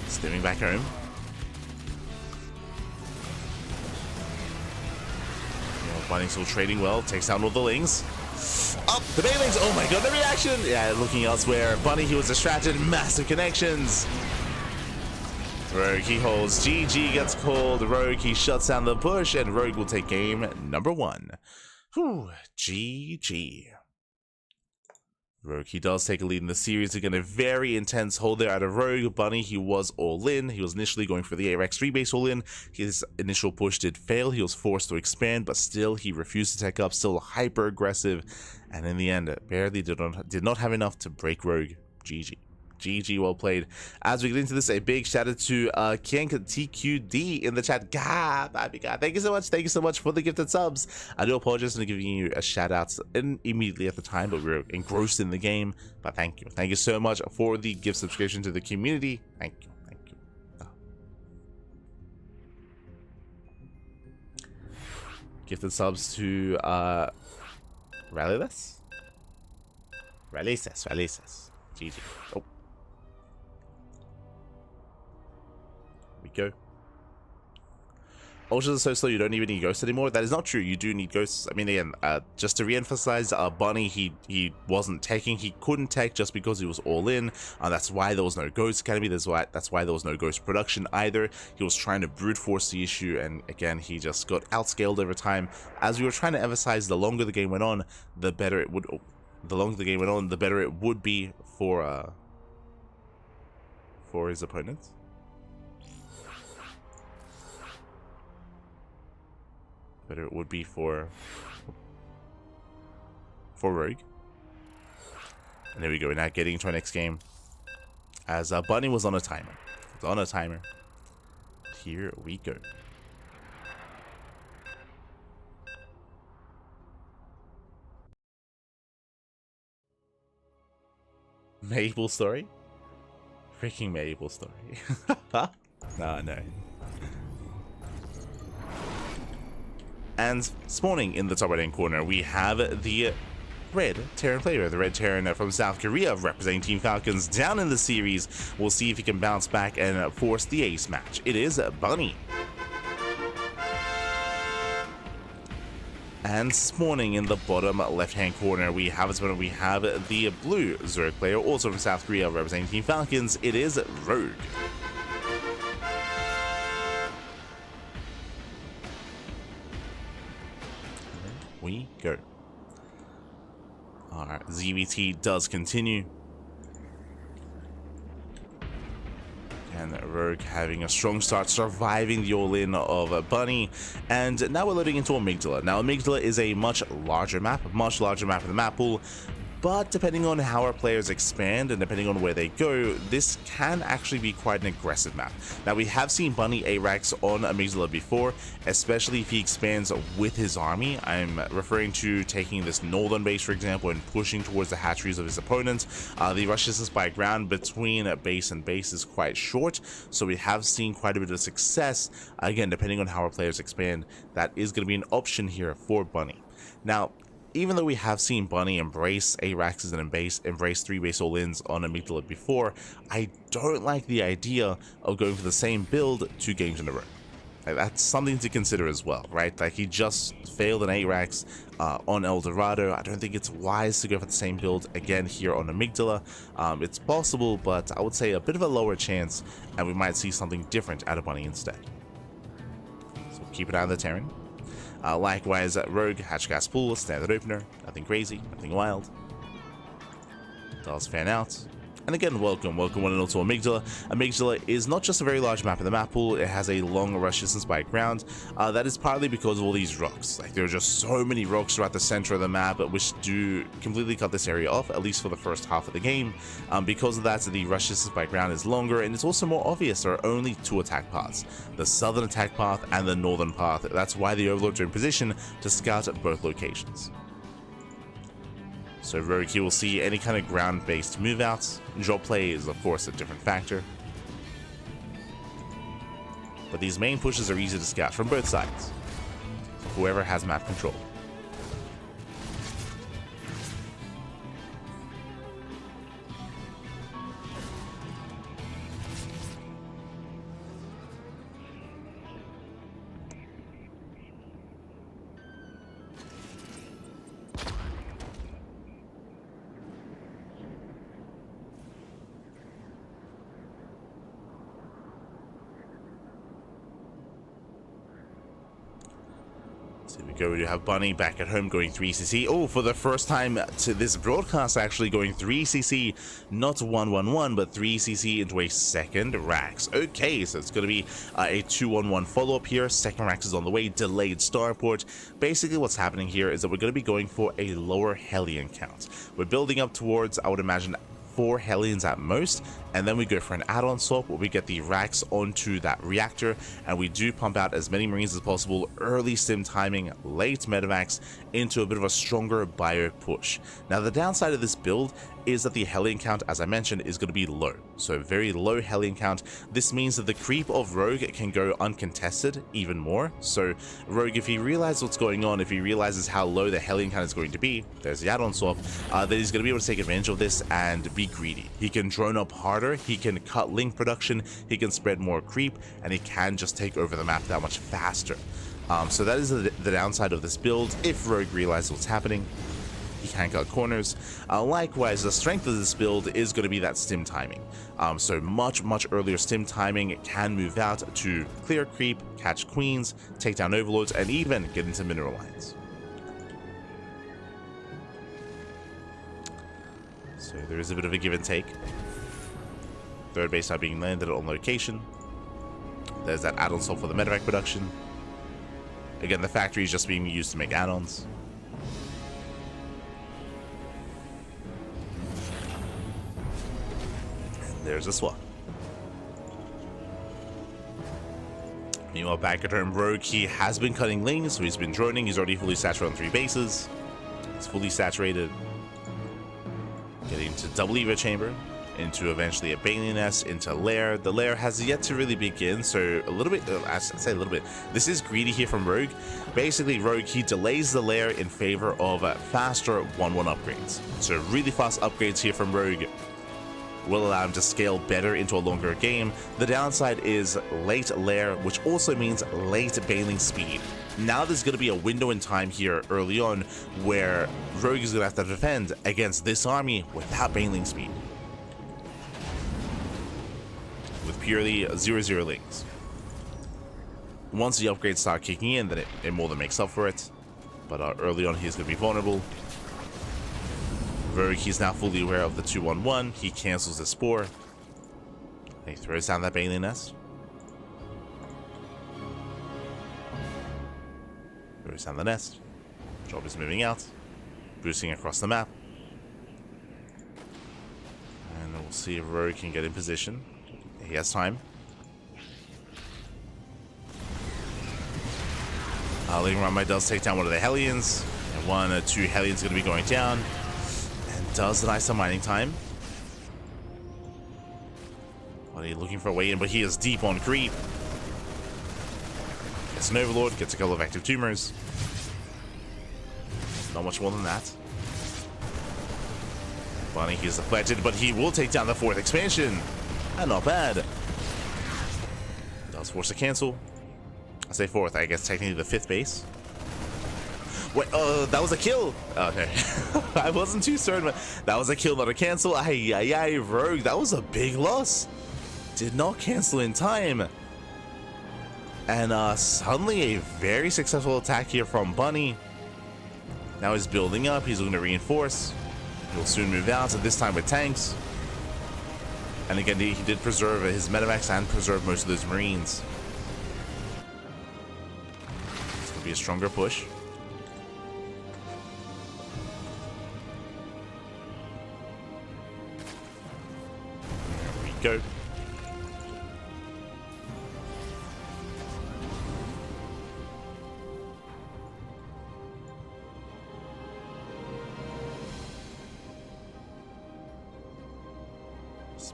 Speaker 1: Steaming back home. Bunny's still trading well. Takes down all the Lings. Up the Bailings. Oh my god, the reaction. Yeah, looking elsewhere. Bunny, he was distracted. Massive connections. Rogue, he holds. GG gets called. Rogue, he shuts down the push, and Rogue will take game number 1. Whew, GG. Rogue, he does take a lead in the series. Again, a very intense hold there out of Rogue. Bunny, he was all in. He was initially going for the ARX 3 base all in. His initial push did fail. He was forced to expand, but still he refused to take up, still hyper aggressive. And in the end, barely did not have enough to break Rogue. GG. GG, well played. As we get into this, a big shout out to TQD in the chat. God, thank you so much. Thank you so much for the gifted subs. I do apologize for giving you a shout out immediately at the time, but we were engrossed in the game. But thank you. Thank you so much for the gift subscription to the community. Thank you. Thank you. Gifted subs to Rallyles. GG. Oh. We go. Ultras are so slow you don't even need ghosts anymore. That is not true. You do need ghosts. I mean, again, just to re-emphasize, Bunny, he wasn't taking. He couldn't take just because he was all in. That's why there was no Ghost Academy. That's why there was no Ghost production either. He was trying to brute force the issue, and again, he just got outscaled over time. As we were trying to emphasize, the longer the game went on, the better it would. The longer the game went on, the better it would be for his opponents. Better it would be for Rogue. And there we go. We're now getting into our next game. As Bunny was on a timer. Here we go. Maple story? Freaking Maple story. No. And spawning in the top right-hand corner, we have the red Terran player, the red Terran from South Korea, representing Team Falcons down in the series. We'll see if he can bounce back and force the ace match. It is Bunny. And spawning in the bottom left-hand corner, we have the blue Zerg player, also from South Korea, representing Team Falcons. It is Rogue. We go. Alright, ZVT does continue. And Rogue having a strong start, surviving the all-in of Bunny. And now we're loading into Amygdala. Now, Amygdala is a much larger map in the map pool. But depending on how our players expand and depending on where they go, this can actually be quite an aggressive map. Now, we have seen Bunny ARAX on Amygdala before, especially if he expands with his army. I'm referring to taking this northern base, for example, and pushing towards the hatcheries of his opponents. The rush distance by ground between base and base is quite short, so we have seen quite a bit of success. Again, depending on how our players expand, that is going to be an option here for Bunny. Now, even though we have seen Bunny embrace ARAXs and embrace 3 base all-ins on Amygdala before, I don't like the idea of going for the same build 2 games in a row. Like, that's something to consider as well, right? Like, he just failed an ARAX on El Dorado. I don't think it's wise to go for the same build again here on Amygdala. It's possible, but I would say a bit of a lower chance, and we might see something different out of Bunny instead. So keep an eye on the Terran. Likewise, Rogue, hatch gas pool, standard opener, nothing crazy, nothing wild. Does fan out. And again, welcome one and all to Amygdala. Amygdala is not just a very large map in the map pool, it has a long rush distance by ground. That is partly because of all these rocks. Like, there are just so many rocks throughout the center of the map, which do completely cut this area off, at least for the first half of the game. Because of that, the rush distance by ground is longer, and it's also more obvious. There are only two attack paths, the southern attack path and the northern path. That's why the Overlords are in position to scout at both locations. So Rogue here will see any kind of ground-based move-outs. Drop play is, of course, a different factor. But these main pushes are easy to scout from both sides, so whoever has map control. So here we go, we have Bunny back at home going 3cc. Oh, for the first time to this broadcast, actually going 3cc, not 111, but 3cc into a second Rax. Okay, so it's going to be a 2-1-1 follow-up here. Second Rax is on the way, delayed starport. Basically, what's happening here is that we're going to be going for a lower Hellion count. We're building up towards, I would imagine, 4 Hellions at most, and then we go for an add-on swap where we get the Rax onto that reactor, and we do pump out as many Marines as possible, early sim timing, late medevacs, into a bit of a stronger bio push. Now, the downside of this build is that the Hellion count, as I mentioned, is going to be low. So very low Hellion count. This means that the creep of Rogue can go uncontested even more. So Rogue, if he realizes what's going on, if he realizes how low the Hellion count is going to be, there's the add-on swap, then he's going to be able to take advantage of this and be greedy. He can drone up harder, he can cut link production, he can spread more creep, and he can just take over the map that much faster. So that is the downside of this build. If Rogue realizes what's happening, he can cut corners. Likewise, the strength of this build is going to be that stim timing. So much earlier stim timing. It can move out to clear creep, catch queens, take down overlords, and even get into mineral lines. So there is a bit of a give and take. Third base now being landed on location. There's that add-on swap for the medevac production. Again, the factory is just being used to make add-ons. There's a swap. Meanwhile, back at home, Rogue, he has been cutting lanes, so he's been droning. He's already fully saturated on 3 bases. He's fully saturated. Getting into double Evo chamber, into eventually a Bailey nest, into lair. The lair has yet to really begin, so a little bit, I say a little bit, this is greedy here from Rogue. Basically, Rogue, he delays the lair in favor of faster 1-1 upgrades. So really fast upgrades here from Rogue will allow him to scale better into a longer game. The downside is late lair, which also means late bailing speed. Now there's going to be a window in time here early on where Rogue is going to have to defend against this army without bailing speed, with purely 0-0 links. Once the upgrades start kicking in, then it more than makes up for it. But early on, he's going to be vulnerable. Rogue, he's now fully aware of the 2-1-1. He cancels the spore. He throws down that Bailey nest. Throws down the nest. Job is moving out, boosting across the map. And we'll see if Rogue can get in position. He has time. Ling Ramai does take down one of the Hellions. And 1 or 2 Hellions going to be going down. Does deny some mining time. Well, he's looking for a way in, but he is deep on creep. Gets an overlord, gets a couple of active tumors. Not much more than that. Bunny, he's deflected, but he will take down the 4th expansion. And not bad. Does force a cancel. I say 4th, I guess technically the 5th base. Wait, that was a kill. Okay. I wasn't too certain, but that was a kill, not a cancel. Ay, Rogue, that was a big loss. Did not cancel in time. And suddenly a very successful attack here from Bunny. Now he's building up. He's looking to reinforce. He'll soon move out, and this time with tanks. And again, he did preserve his medevacs and preserve most of those Marines. It's going to be a stronger push. There we go.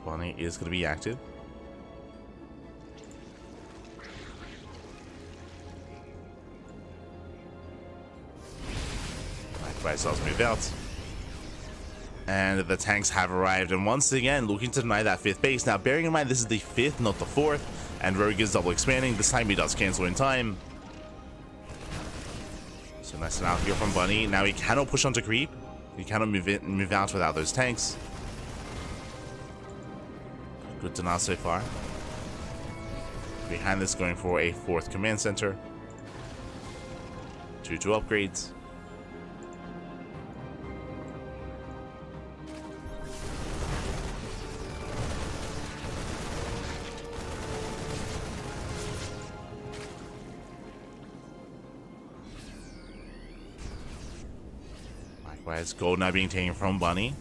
Speaker 1: Bunny is going to be active. Likewise, I'll move out. And the tanks have arrived, and once again looking to deny that 5th base. Now bearing in mind this is the 5th, not the 4th, and Rogue is double expanding. This time he does cancel in time. So nice and out here from Bunny. Now he cannot push onto creep. He cannot move out without those tanks. Good to know so far. Behind this, going for a 4th command center. 2 upgrades. Likewise, gold now being taken from Bunny.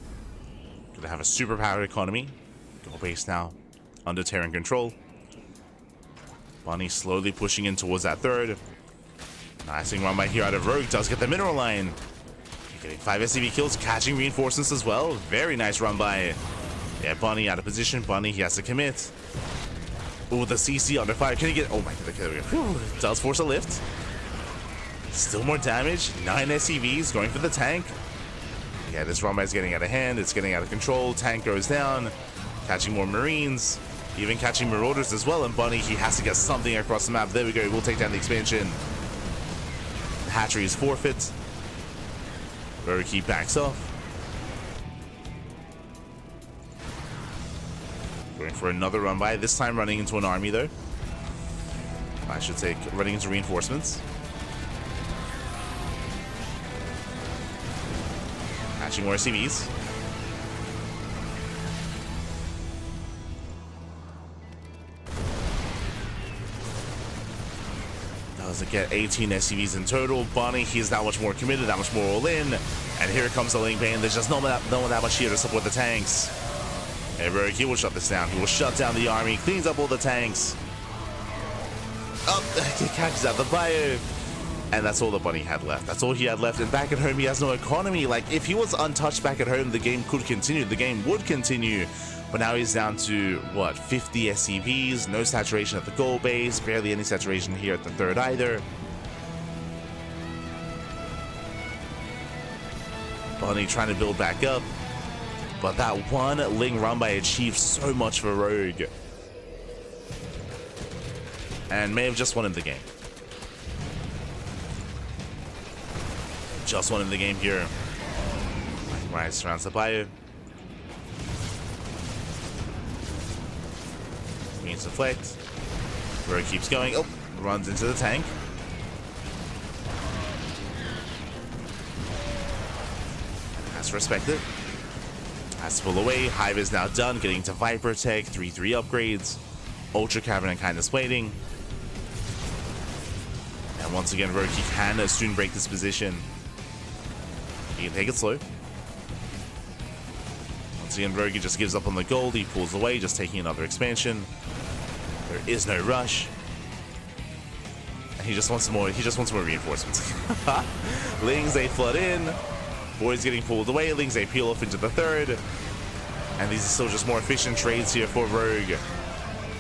Speaker 1: Gonna have a superpowered economy. Gold base now under Terran control. Bunny slowly pushing in towards that 3rd. Nice run by here out of Rogue. Does get the mineral line. Getting 5 SCV kills, catching reinforcements as well. Very nice run by. Yeah, Bunny out of position. Bunny, he has to commit. Oh, the CC under fire. Can he get? Oh my god, there we go. Does force a lift. Still more damage. 9 SCVs going for the tank. Yeah, this run by is getting out of hand. It's getting out of control. Tank goes down. Catching more Marines, even catching Marauders as well, and Bunny, he has to get something across the map. There we go, we'll take down the expansion. The hatchery is forfeit. Rogue backs off. Going for another run by, this time running into an army though. I should say running into reinforcements. Catching more CVs. Does it get 18 SCVs in total? Bunny, he's that much more committed, that much more all in. And here comes the link bane. There's just no one that much here to support the tanks. Hey, Rogue, he will shut this down. He will shut down the army, cleans up all the tanks. Oh, he catches out the ByuN. And that's all the Bunny had left. That's all he had left. And back at home, he has no economy. Like, if he was untouched back at home, the game could continue. The game would continue. But now he's down to, what, 50 SCVs, no saturation at the goal base, barely any saturation here at the 3rd either. Bunny trying to build back up. But that one Ling run by achieved so much for Rogue. And may have just won him the game. Just won him the game here. Right, surrounds the ByuN. Means deflect. Rogue keeps going. Oh, runs into the tank. Has to respect it. Has to pull away. Hive is now done. Getting to Viper Tech. 3-3 upgrades. Ultra Cavern and Kindness Plating. And once again, Rogue can soon break this position. He can take it slow. Once again, Rogue just gives up on the gold. He pulls away, just taking another expansion. There is no rush. And he just wants more. He just wants more reinforcements. Lings, they flood in. Boys getting pulled away. Lings, they peel off into the 3rd. And these are still just more efficient trades here for Rogue.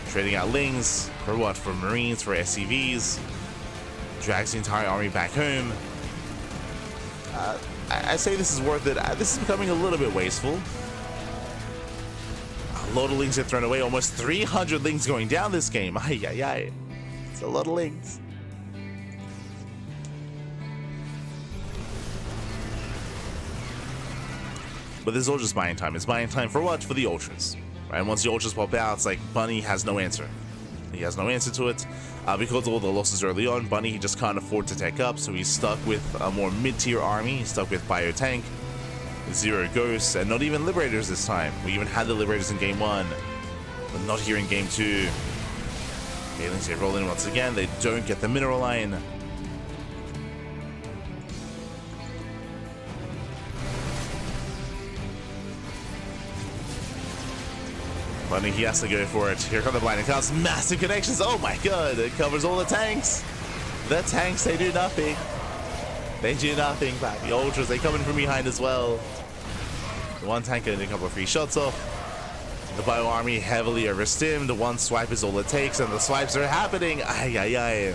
Speaker 1: Trading out Lings for what? For Marines, for SCVs. Drags the entire army back home. I say this is worth it. This is becoming a little bit wasteful. A lot of Lings get thrown away. Almost 300 Lings going down this game. Ay, ay, ay. It's a lot of Lings. But this is all just buying time. It's buying time for what? For the Ultras. Right? Once the Ultras pop out, it's like Bunny has no answer. He has no answer to it. Because of all the losses early on, Bunny he just can't afford to tech up, so he's stuck with a more mid-tier army. He's stuck with Bio Tank, Zero Ghosts, and not even Liberators this time. We even had the Liberators in Game 1, but not here in Game 2. Aliens, they roll in once again. They don't get the mineral line. Bunny, he has to go for it. Here come the blinding clouds. Massive connections. Oh my god. It covers all the tanks. The tanks, they do nothing. They do nothing. But the ultras, they come in from behind as well. The one tank getting a couple of free shots off. The bio army heavily overstimmed. One swipe is all it takes, and the swipes are happening. Ay, ay, ay.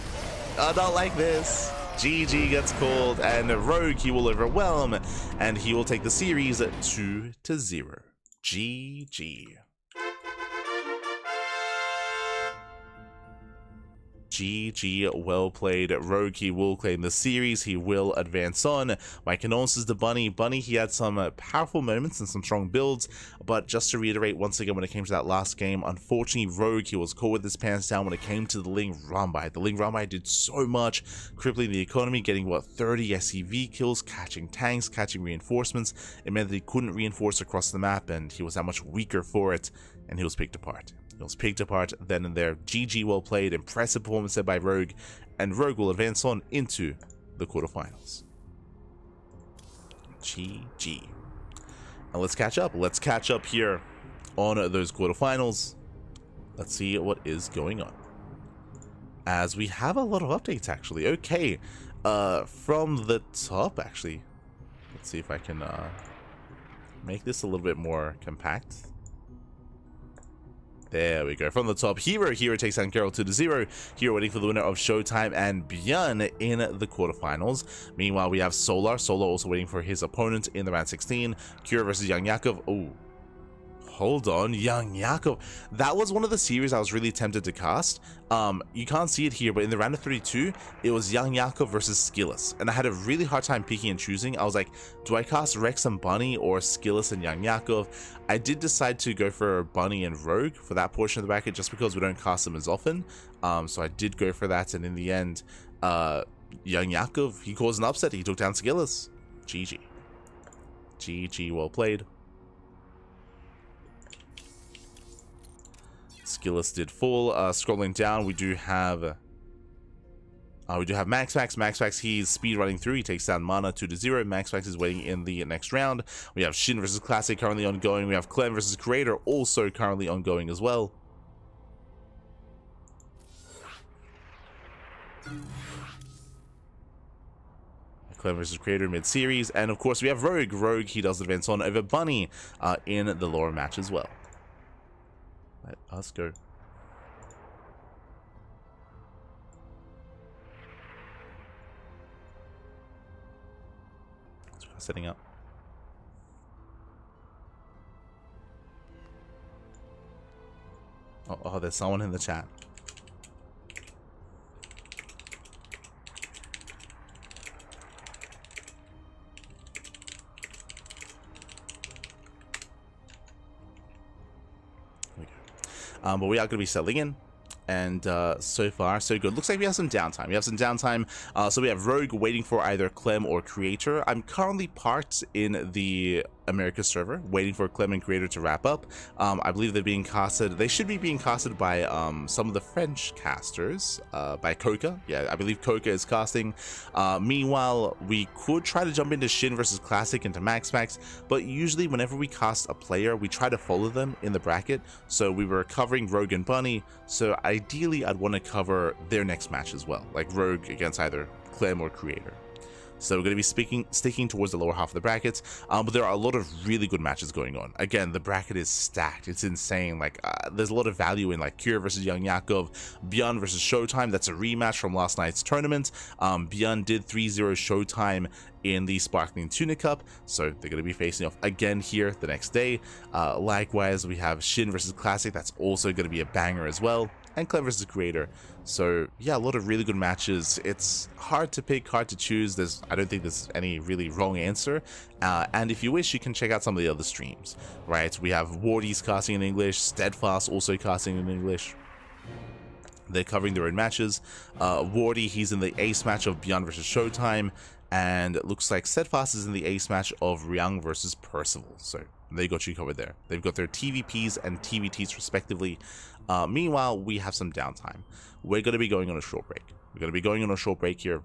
Speaker 1: Not like this. GG gets called, and Rogue, he will overwhelm, and he will take the series 2-0. GG. GG, well played. Rogue, he will claim the series. He will advance on. My condolences to Bunny. Bunny, he had some powerful moments and some strong builds, but just to reiterate once again, when it came to that last game, unfortunately, Rogue, he was caught with his pants down when it came to the Ling Rambai. The Ling Rambai did so much, crippling the economy, getting, what, 30 SCV kills, catching tanks, catching reinforcements. It meant that he couldn't reinforce across the map, and he was that much weaker for it, and he was picked apart. It was picked apart then and there. GG, well played. Impressive performance there by Rogue, and Rogue will advance on into the quarterfinals. GG. And let's catch up. Let's catch up here on those quarterfinals. Let's see what is going on, as we have a lot of updates actually. Okay, from the top actually, let's see if I can make this a little bit more compact. There we go. From the top, herO takes down herO 2-0. herO waiting for the winner of Showtime and ByuN in the quarterfinals. Meanwhile, we have Solar also waiting for his opponent in the round 16. Kira versus Young Yakov. Oh, hold on. Young Yakov. That was one of the series I was really tempted to cast. You can't see it here, but in the round of 32, it was Young Yakov versus Skillus, and I had a really hard time picking and choosing. I was like, do I cast Rex and Bunny or Skillus and Young Yakov? I did decide to go for Bunny and Rogue for that portion of the bracket, just because we don't cast them as often. So I did go for that, and in the end, Young Yakov, he caused an upset. He took down Skillus. GG. GG, well played. Skillus did fall. Scrolling down, we do have MaxPax. MaxPax, he's speed running through. He takes down Mana 2-0. MaxPax is waiting in the next round. We have SHIN versus Classic currently ongoing. We have Clem versus Creator also currently ongoing as well. Clem versus Creator mid-series, and of course we have Rogue. Rogue, he does advance on over Bunny in the lower match as well. Let us go. Setting up. Oh, there's someone in the chat. But we are going to be settling in, and so far so good. Looks like we have some downtime. So we have Rogue waiting for either Clem or Creator. I'm currently parked in the America server waiting for Clem and Creator to wrap up. I believe they're being casted. They should be being casted by some of the French casters, by Coca. Yeah, I believe Coca is casting. Meanwhile, we could try to jump into SHIN versus Classic into MaxPax, but usually whenever we cast a player, we try to follow them in the bracket. So we were covering Rogue and Bunny, so ideally I'd want to cover their next match as well, like Rogue against either Clem or Creator. So we're going to be sticking towards the lower half of the brackets, but there are a lot of really good matches going on. Again, the bracket is stacked. It's insane. Like, there's a lot of value in like Kira versus Young Yakov, ByuN versus Showtime. That's a rematch from last night's tournament. ByuN did 3-0 Showtime in the Sparkling Tuna Cup, so they're going to be facing off again here the next day. Likewise, we have SHIN versus Classic. That's also going to be a banger as well. And Clem versus Creator. So yeah, a lot of really good matches. It's hard to pick, hard to choose. I don't think there's any really wrong answer. And if you wish, you can check out some of the other streams, right? We have Wardy's casting in English, Steadfast also casting in English. They're covering their own matches. Wardy, he's in the ace match of ByuN versus Showtime, and it looks like Steadfast is in the ace match of Ryung versus Percival. So they got you covered there. They've got their TVPs and TVTs respectively. Meanwhile, we have some downtime. We're going to be going on a short break. We're going to be going on a short break here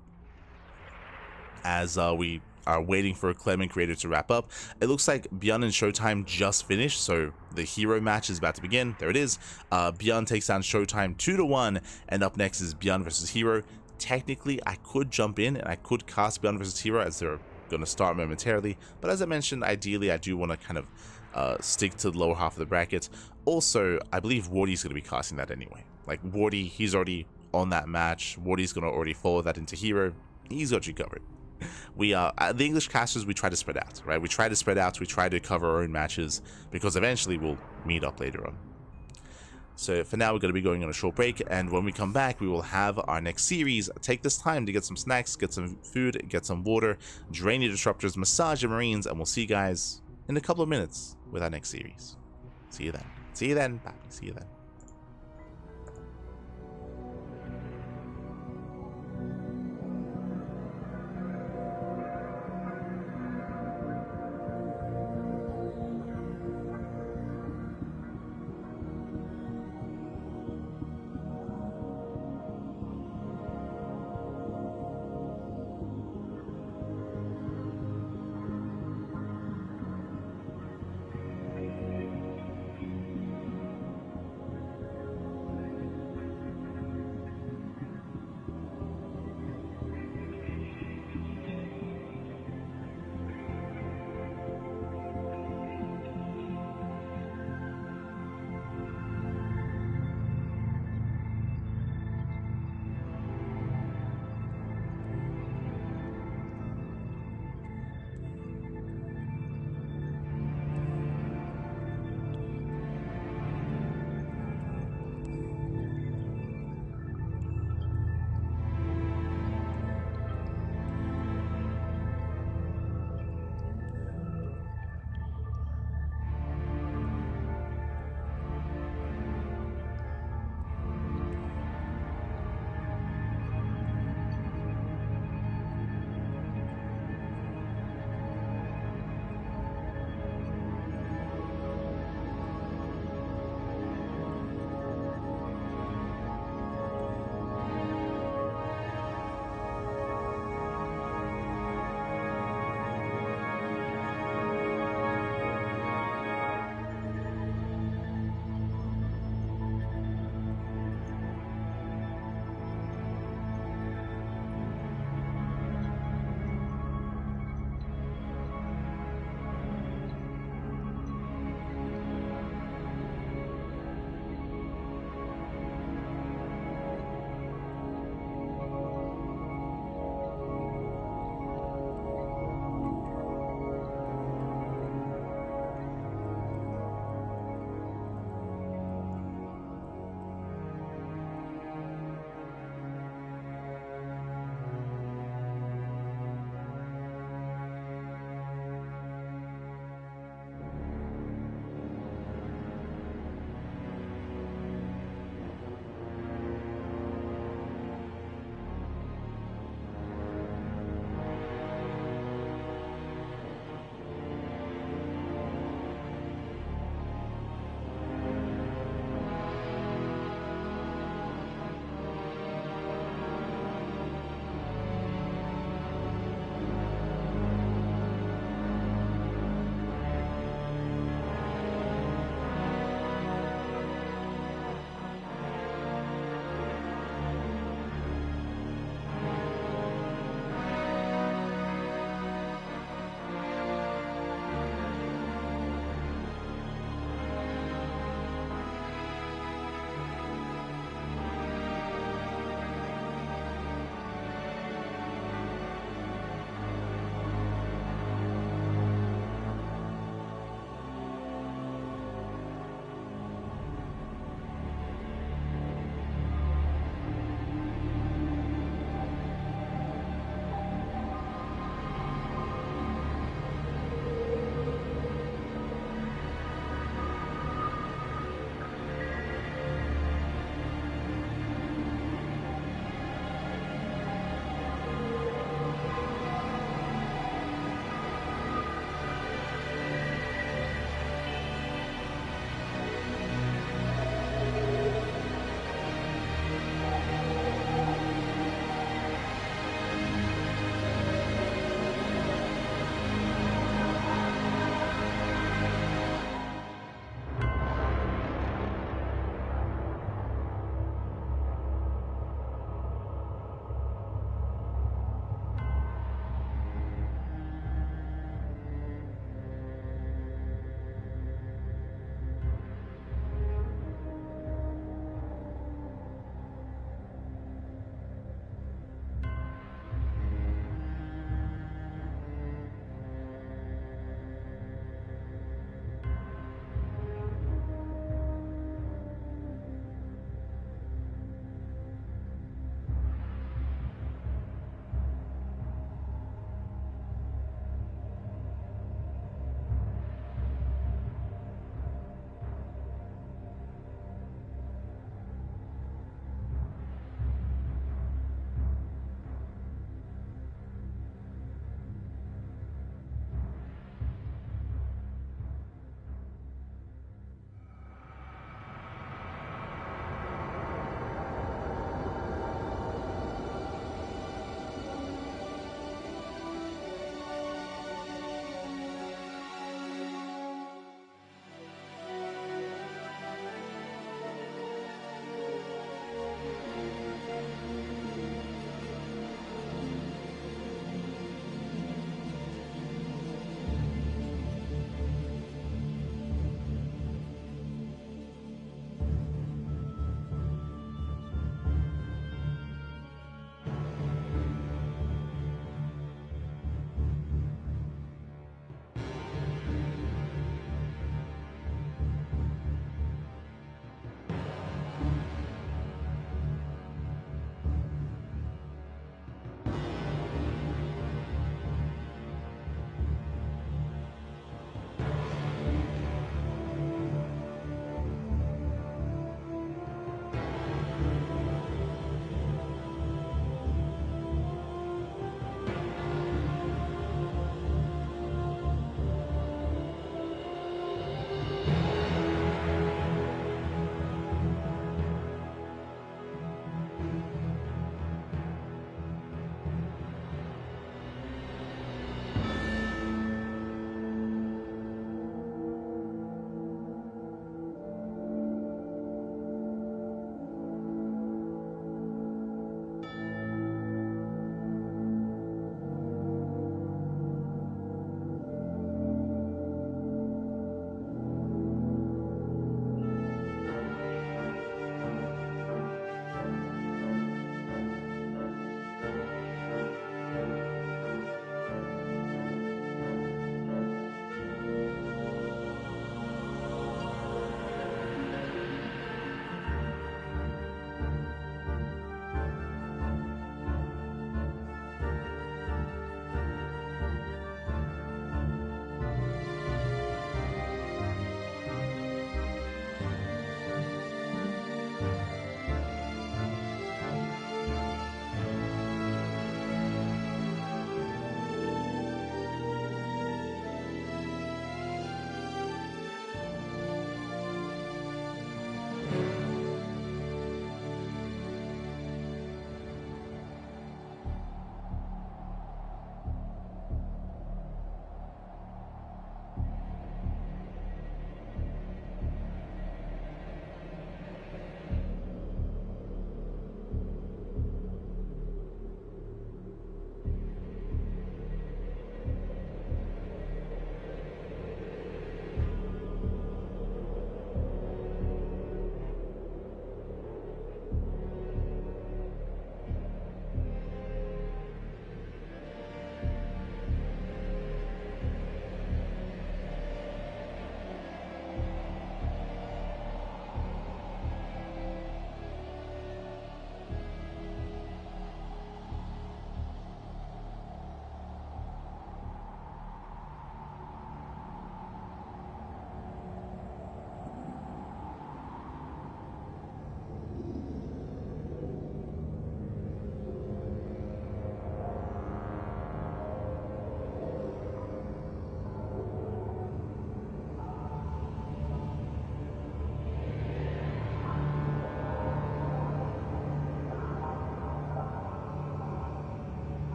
Speaker 1: as we are waiting for Clem and Creator to wrap up. It looks like ByuN and Showtime just finished, so the herO match is about to begin. There it is. ByuN takes down Showtime 2-1, and up next is ByuN versus herO. Technically, I could jump in and I could cast ByuN versus herO as they're going to start momentarily, but as I mentioned, ideally I do want to kind of stick to the lower half of the bracket. Also, I believe Wardy's going to be casting that anyway. Like, Wardy, he's already on that match. Wardy's going to already follow that into herO. He's got you covered. We the English casters, we try to spread out, right? We try to spread out, we try to cover our own matches, because eventually we'll meet up later on. So for now, we're going to be going on a short break, and when we come back, we will have our next series. Take this time to get some snacks, get some food, get some water, drain your disruptors, massage your marines, and we'll see you guys in a couple of minutes with our next series. See you then. See you then. Bye. See you then.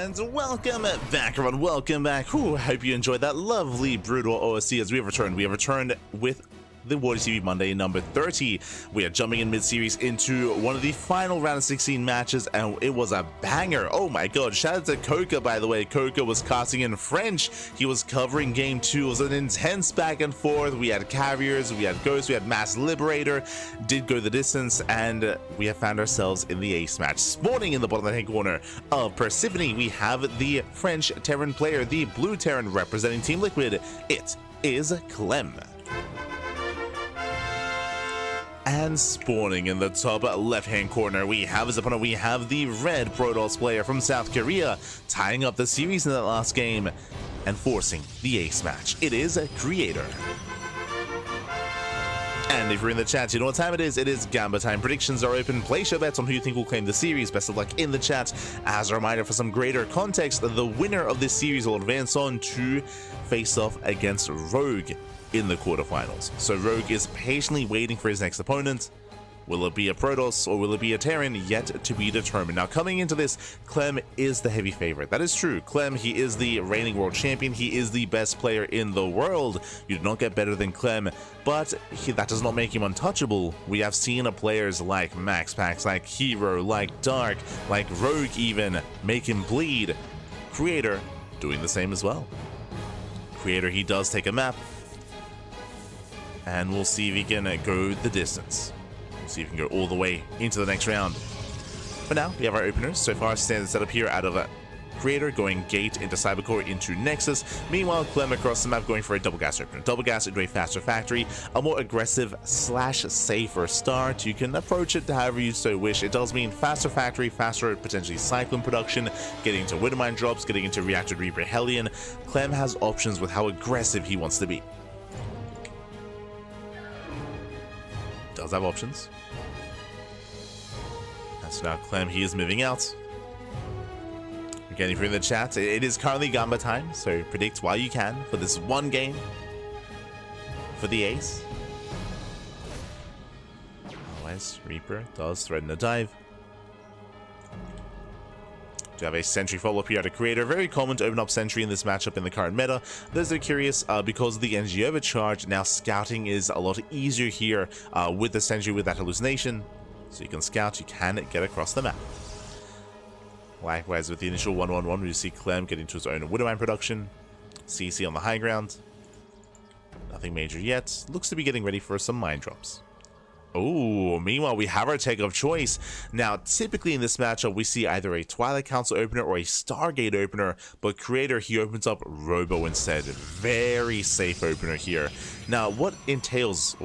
Speaker 1: and welcome back, everyone. Welcome back. Whew, hope you enjoyed that lovely brutal OSC as we have returned. We have returned with the WardiTV Monday number 30. We are jumping in mid-series into one of the final round of 16 matches, and it was a banger. Oh my god, shout out to Coca, by the way. Coca was casting in French. He was covering game 2. It was an intense back and forth. We had carriers, we had ghosts, we had mass liberator, did go the distance, and we have found ourselves in the ace match. Spawning in the bottom right-hand corner of Persephone, we have the French Terran player, the blue Terran representing Team Liquid. It is Clem. And spawning in the top left-hand corner, we have as opponent, we have the red Protoss player from South Korea, tying up the series in that last game and forcing the ace match. It is Creator. And if you're in the chat, you know what time it is. It is Gamba time. Predictions are open. Place your bets on who you think will claim the series. Best of luck in the chat. As a reminder, for some greater context, the winner of this series will advance on to face off against Rogue in the quarterfinals. So Rogue is patiently waiting for his next opponent. Will it be a Protoss or will it be a Terran? Yet to be determined. Now, coming into this, Clem is the heavy favorite. That is true. Clem, he is the reigning world champion. He is the best player in the world. You do not get better than Clem, but that does not make him untouchable. We have seen players like MaxPax, like herO, like Dark, like Rogue even, make him bleed. Creator doing the same as well. Creator, he does take a map, and we'll see if he can go the distance. We'll see if he can go all the way into the next round. For now, we have our openers. So far, standard setup here out of Creator, going Gate into Cybercore into Nexus. Meanwhile, Clem across the map going for a double gas opener. Double gas into a faster factory, a more aggressive / safer start. You can approach it however you so wish. It does mean faster factory, faster potentially cyclone production, getting into Widowmine drops, getting into Reactor Reaper Hellion. Clem has options with how aggressive he wants to be. Does have options. That's now Clem, he is moving out. Again, if you're in the chat, it is currently Gamba time, so predict while you can for this one game for the ace. Otherwise, Reaper does threaten a dive. To have a Sentry follow-up here at a Creator. Very common to open up Sentry in this matchup in the current meta. Those that are curious, because of the energy overcharge, now scouting is a lot easier here with the Sentry with that hallucination. So you can scout, you can get across the map. Likewise with the initial 1-1-1, we see Clem get into his own Widowmine production. CC on the high ground. Nothing major yet. Looks to be getting ready for some mine drops. Oh, meanwhile, we have our tech of choice. Now, typically in this matchup, we see either a Twilight Council opener or a Stargate opener, but Creator, he opens up Robo instead. Very safe opener here. Now, what does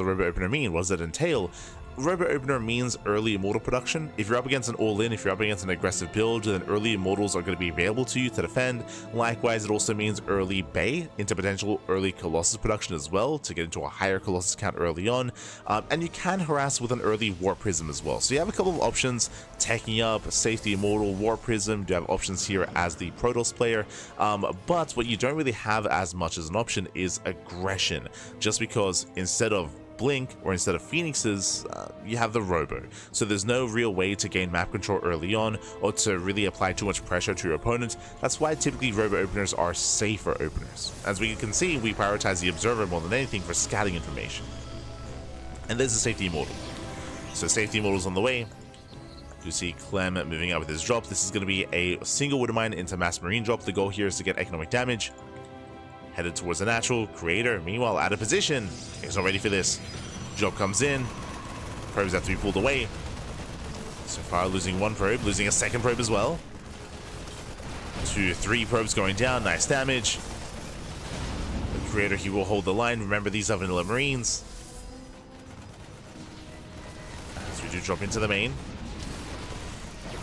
Speaker 1: a Robo opener mean? What does it entail? Robo opener means early immortal production. If you're up against an all-in, if you're up against an aggressive build, then early immortals are going to be available to you to defend. Likewise, it also means early Bay into potential early Colossus production as well, to get into a higher Colossus count early on. And you can harass with an early Warp Prism as well. So you have a couple of options, teching up, Safety Immortal, Warp Prism. You have options here as the Protoss player. But what you don't really have as much as an option is aggression, just because instead of Blink or instead of Phoenixes, you have the Robo. So there's no real way to gain map control early on or to really apply too much pressure to your opponent. That's why typically Robo openers are safer openers. As we can see, we prioritize the Observer more than anything for scouting information. And there's the Safety Immortal. So Safety Immortal's on the way. You see Clem moving out with his drops. This is going to be a single Widowmine into Mass Marine drop. The goal here is to get economic damage. Headed towards the natural. Creator, meanwhile, out of position. He's not ready for this. Job comes in. Probes have to be pulled away. So far, losing one probe, losing a second probe as well. 2, 3 probes going down. Nice damage. The Creator, he will hold the line. Remember, these are vanilla Marines. As we do drop into the main.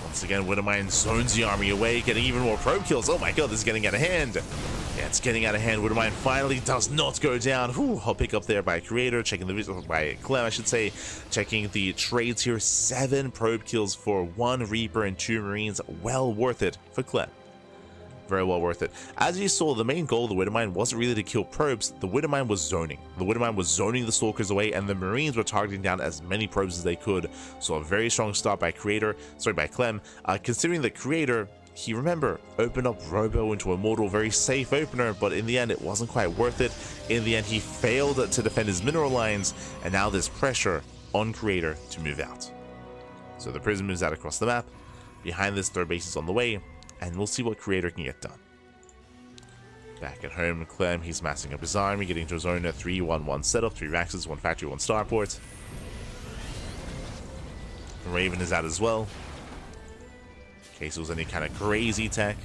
Speaker 1: Once again, Widowmine zones the army away, getting even more probe kills. Oh my god, this is getting out of hand. Yeah, it's getting out of hand. Widowmine finally does not go down. Whew, I'll pick up there by Creator, checking the by Clem, I should say. Checking the trades here. 7 probe kills for 1 Reaper and 2 Marines. Well worth it for Clem. Very well worth it. As you saw, the main goal of the Widowmine wasn't really to kill probes. The Widowmine was zoning. The Widowmine was zoning the Stalkers away, and the Marines were targeting down as many probes as they could. So a very strong start by Clem. Considering the Creator, he, remember, opened up Robo into Immortal, very safe opener, but in the end it wasn't quite worth it. In the end he failed to defend his mineral lines, and now there's pressure on Creator to move out. So the Prism moves out across the map. Behind this, third base is on the way, and we'll see what Creator can get done. Back at home, Clem, he's massing up his army, getting to his own 3-1-1 setup, 3 Raxes, 1 Factory, 1 Starport. Raven is out as well, in case there was any kind of crazy tech.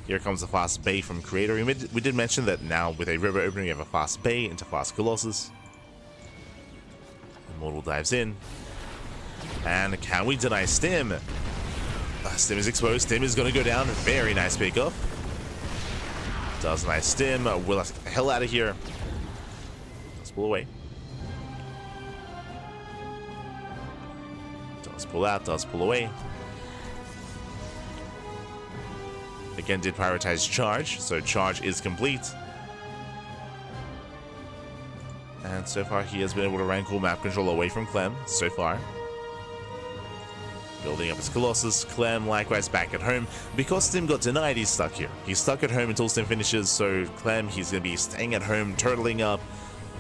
Speaker 1: Here comes the fast Bay from Creator. We did mention that now with a river opening, you have a fast Bay into fast Colossus. Immortal dives in. And can we deny Stim? Stim is exposed. Stim is going to go down. Very nice pickup. Does nice Stim. Will us get the hell out of here. Let's pull away. Does pull out. Does pull away. Again, did prioritize charge. So charge is complete. And so far, he has been able to rankle map control away from Clem. So far. Building up his Colossus. Clem likewise back at home. Because Stim got denied, he's stuck here. He's stuck at home until Stim finishes, so Clem, he's going to be staying at home, turtling up,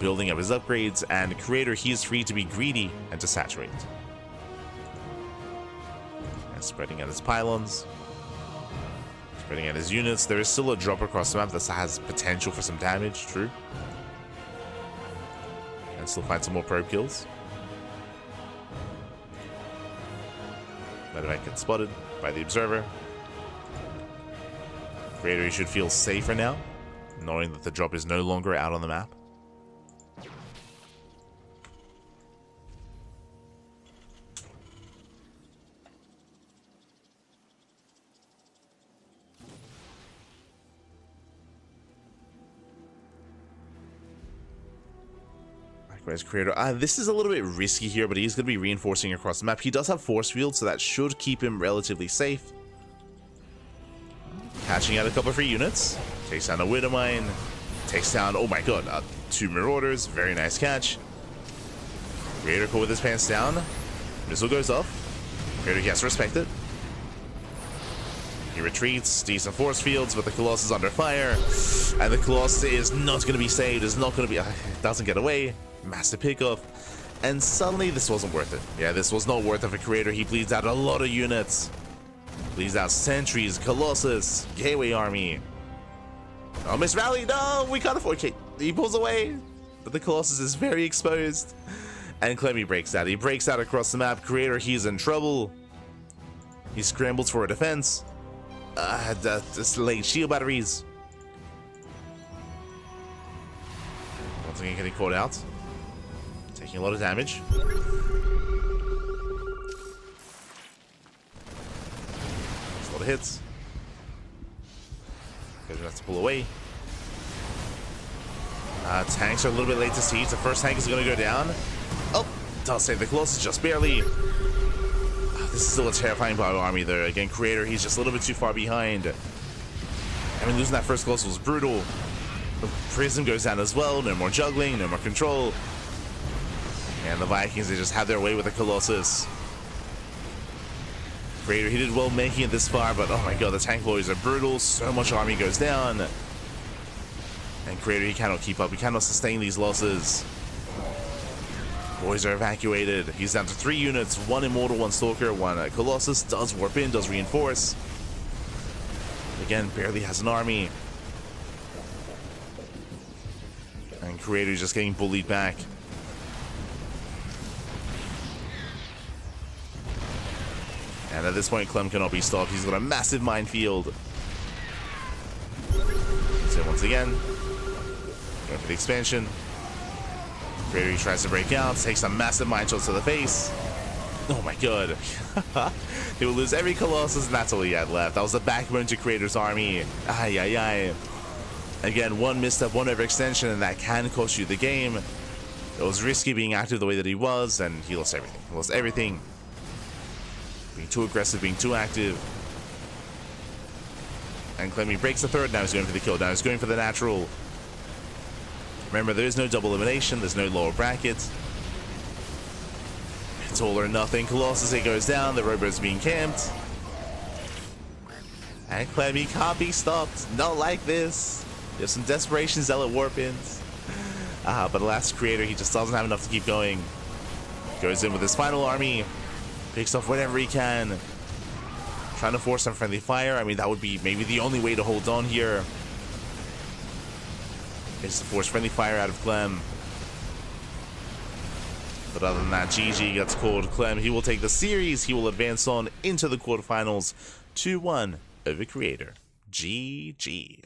Speaker 1: building up his upgrades, and Creator, he is free to be greedy and to saturate. And spreading out his pylons. Spreading out his units. There is still a drop across the map that has potential for some damage, true. And still find some more probe kills. That event gets spotted by the observer. Creator, he should feel safer now, knowing that the drop is no longer out on the map. Likewise, Creator. This is a little bit risky here, but he's going to be reinforcing across the map. He does have force field, so that should keep him relatively safe. Catching out a couple of free units. Takes down a Widowmine. Takes down, oh my god, 2 Marauders. Very nice catch. Creator caught with his pants down. Missile goes off. Creator, he has to respect it. He retreats, decent force fields, but the Colossus is under fire. And the Colossus is not going to be saved. It's not going to be, it doesn't get away. Massive pickup. And suddenly this wasn't worth it. Yeah, this was not worth it for Creator. He bleeds out a lot of units. Bleeds out Sentries, Colossus, Gateway Army. Oh, Miss Rally, no, we can't afford. Okay, he pulls away. But the Colossus is very exposed. And Clem breaks out. He breaks out across the map. Creator, he's in trouble. He scrambles for a defense. This late shield batteries. Once again, getting caught out. Taking a lot of damage. A lot of hits. Gonna have to pull away. Tanks are a little bit late to siege. The first tank is going to go down. Oh, does save the Colossus just barely. This is still a terrifying ByuN army though. Again, Creator, he's just a little bit too far behind. I mean, losing that first Colossus was brutal. The Prism goes down as well. No more juggling, no more control. And the Vikings, they just had their way with the Colossus. Creator, he did well making it this far, but oh my god, the tank boys are brutal. So much army goes down. And Creator, he cannot keep up. He cannot sustain these losses. Boys are evacuated. He's down to 3 units. 1 Immortal, 1 Stalker, 1 Colossus. Does warp in, does reinforce. Again, barely has an army. And Creator's just getting bullied back. And at this point, Clem cannot be stopped. He's got a massive minefield. So once again, going for the expansion. Creator tries to break out, takes a massive mine shot to the face. Oh my god. He will lose every Colossus, and that's all he had left. That was the backbone to Creator's army. Ay, ay, ay. Again, one misstep, one overextension, and that can cost you the game. It was risky being active the way that he was, and he lost everything. He lost everything. Being too aggressive, being too active. And Clem breaks the third, now he's going for the kill. Now he's going for the natural. Remember, there is no double elimination, there's no lower bracket. It's all or nothing. Colossus, it goes down, the Robo's being camped. And Clem, he can't be stopped. Not like this. There's some Desperation Zealot Warpins. But alas, Creator, he just doesn't have enough to keep going. Goes in with his final army. Picks off whatever he can. Trying to force some friendly fire. I mean, that would be maybe the only way to hold on here. Is to force friendly fire out of Clem. But other than that, GG gets called. Clem, he will take the series. He will advance on into the quarterfinals. 2-1 over Creator. GG.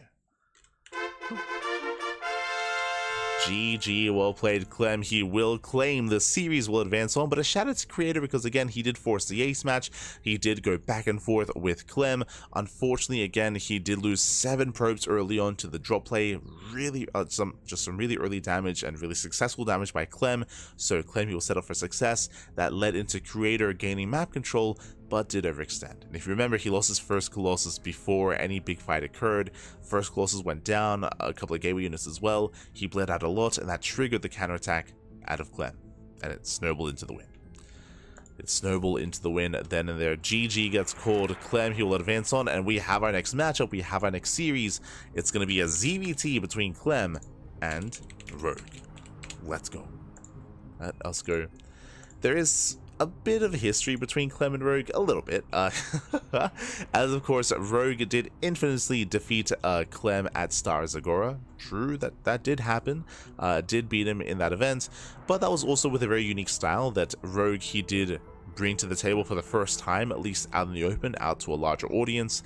Speaker 1: GG, well played, Clem. He will claim the series, will advance on, but a shout out to Creator because again he did force the ace match. He did go back and forth with Clem. Unfortunately, again he did lose 7 probes early on to the drop play. Really some really early damage and really successful damage by Clem. So Clem, he will set up for success. That led into Creator gaining map control, but did overextend. And if you remember, he lost his first Colossus before any big fight occurred. First Colossus went down, a couple of gateway units as well. He bled out a lot, and that triggered the counterattack out of Clem. And it snowballed into the win. It snowballed into the win then and there. GG gets called. Clem, he will advance on, and we have our next matchup. We have our next series. It's going to be a ZVT between Clem and Rogue. Let's go. Let us go. There is a bit of history between Clem and Rogue, a little bit, as of course Rogue did infamously defeat Clem at Star Zagora. True, that did happen, did beat him in that event, but that was also with a very unique style that Rogue, he did bring to the table for the first time, at least out in the open, out to a larger audience.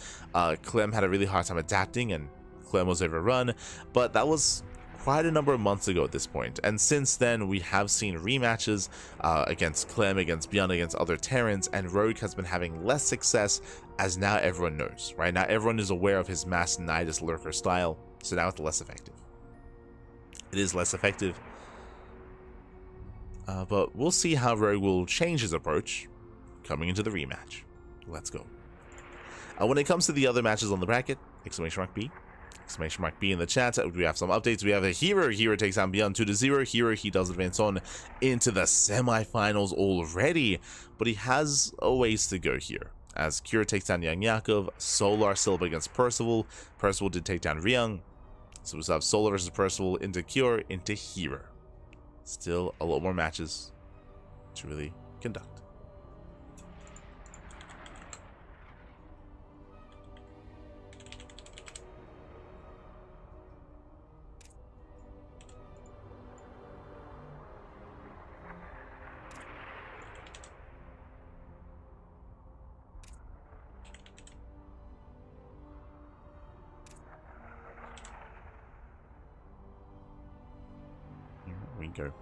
Speaker 1: Clem had a really hard time adapting and Clem was overrun, but that was quite a number of months ago at this point, and since then we have seen rematches against Clem, against ByuN, against other Terrans, and Rogue has been having less success, as now everyone knows, right? Now everyone is aware of his Mass Nidus Lurker style, so now it's less effective. It is less effective, but we'll see how Rogue will change his approach coming into the rematch. Let's go. When it comes to the other matches on the bracket, !B. Exclamation mark B in the chat. We have some updates. We have a herO. herO takes down ByuN 2-0. herO, he does advance on into the semifinals already, but he has a ways to go here. As Kira takes down Young Yakov, Solar Silva against Percival. Percival did take down Ryung. So we have Solar versus Percival into Cure into herO. Still a lot more matches to really conduct. We go.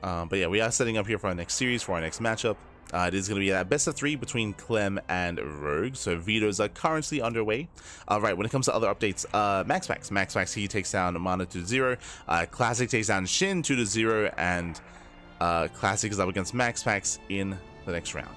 Speaker 1: But yeah, we are setting up here for our next series, for our next matchup. It is going to be a best of 3 between Clem and Rogue, so vetoes are currently underway. Right, when it comes to other updates, MaxPax, he takes down Mana 2-0, Classic takes down SHIN 2-0, and Classic is up against MaxPax in the next round.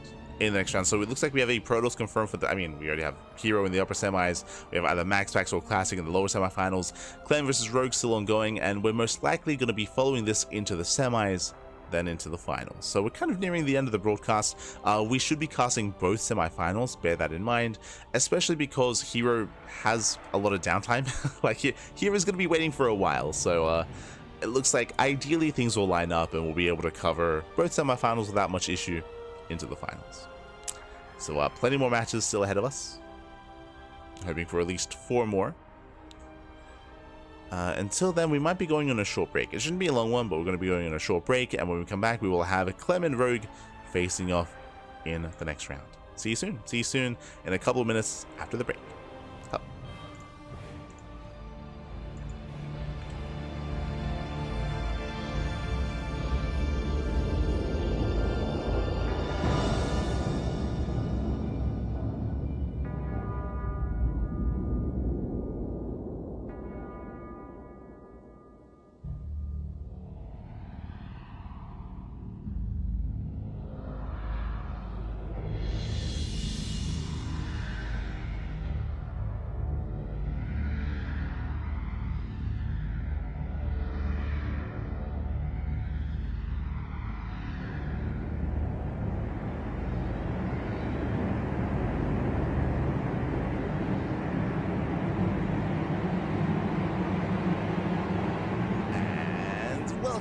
Speaker 1: So it looks like we have a Protoss confirmed for the, I mean, we already have herO in the upper semis, we have either MaxPax or Classic in the lower semifinals, Clem versus Rogue still ongoing, and we're most likely going to be following this into the semis, then into the finals. So we're kind of nearing the end of the broadcast. We should be casting both semifinals, bear that in mind, especially because herO has a lot of downtime. Like herO's going to be waiting for a while, so it looks like ideally things will line up and we'll be able to cover both semifinals without much issue into the finals. So plenty more matches still ahead of us, hoping for at least 4 more. Until then, we might be going on a short break. It shouldn't be a long one, but we're going to be going on a short break, and when we come back, we will have Clem and Rogue facing off in the next round. See you soon. See you soon in a couple of minutes after the break.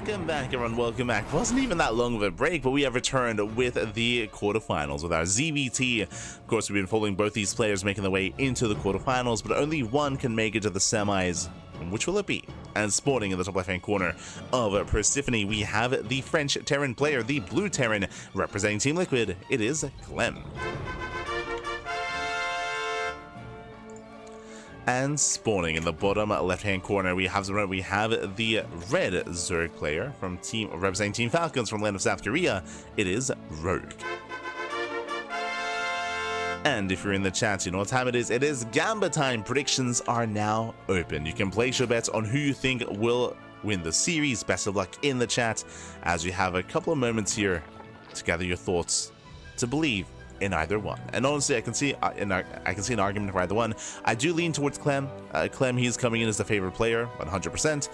Speaker 1: Welcome back, everyone. Welcome back. Wasn't even that long of a break, but we have returned with the quarterfinals with our ZVT. Of course, we've been following both these players making their way into the quarterfinals, but only one can make it to the semis. And which will it be? And sporting in the top left-hand corner of Persephone, we have the French Terran player, the blue Terran, representing Team Liquid. It is Clem. And spawning in the bottom left-hand corner, we have the red Zerg player from representing Team Falcons from land of South Korea. It is Rogue. And if you're in the chat, you know what time it is. It is Gamba time. Predictions are now open. You can place your bets on who you think will win the series. Best of luck in the chat as we have a couple of moments here to gather your thoughts to believe in either one. And honestly, I can see an argument for either one. I do lean towards Clem. Clem, he's coming in as the favorite player, 100%.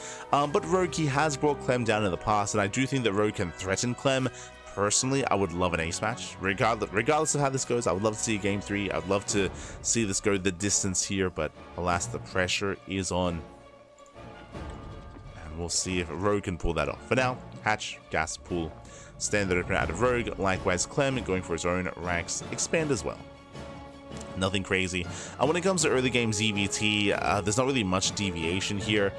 Speaker 1: But Rogue, he has brought Clem down in the past, and I do think that Rogue can threaten Clem. Personally, I would love an ace match. Regardless of how this goes, I would love to see a game 3. I would love to see this go the distance here, but alas, the pressure is on. And we'll see if Rogue can pull that off. For now, Hatch, Gas, Pool, standard opener out of Rogue. Likewise, Clem going for his own ranks, expand as well. Nothing crazy. When it comes to early game ZVT, there's not really much deviation here.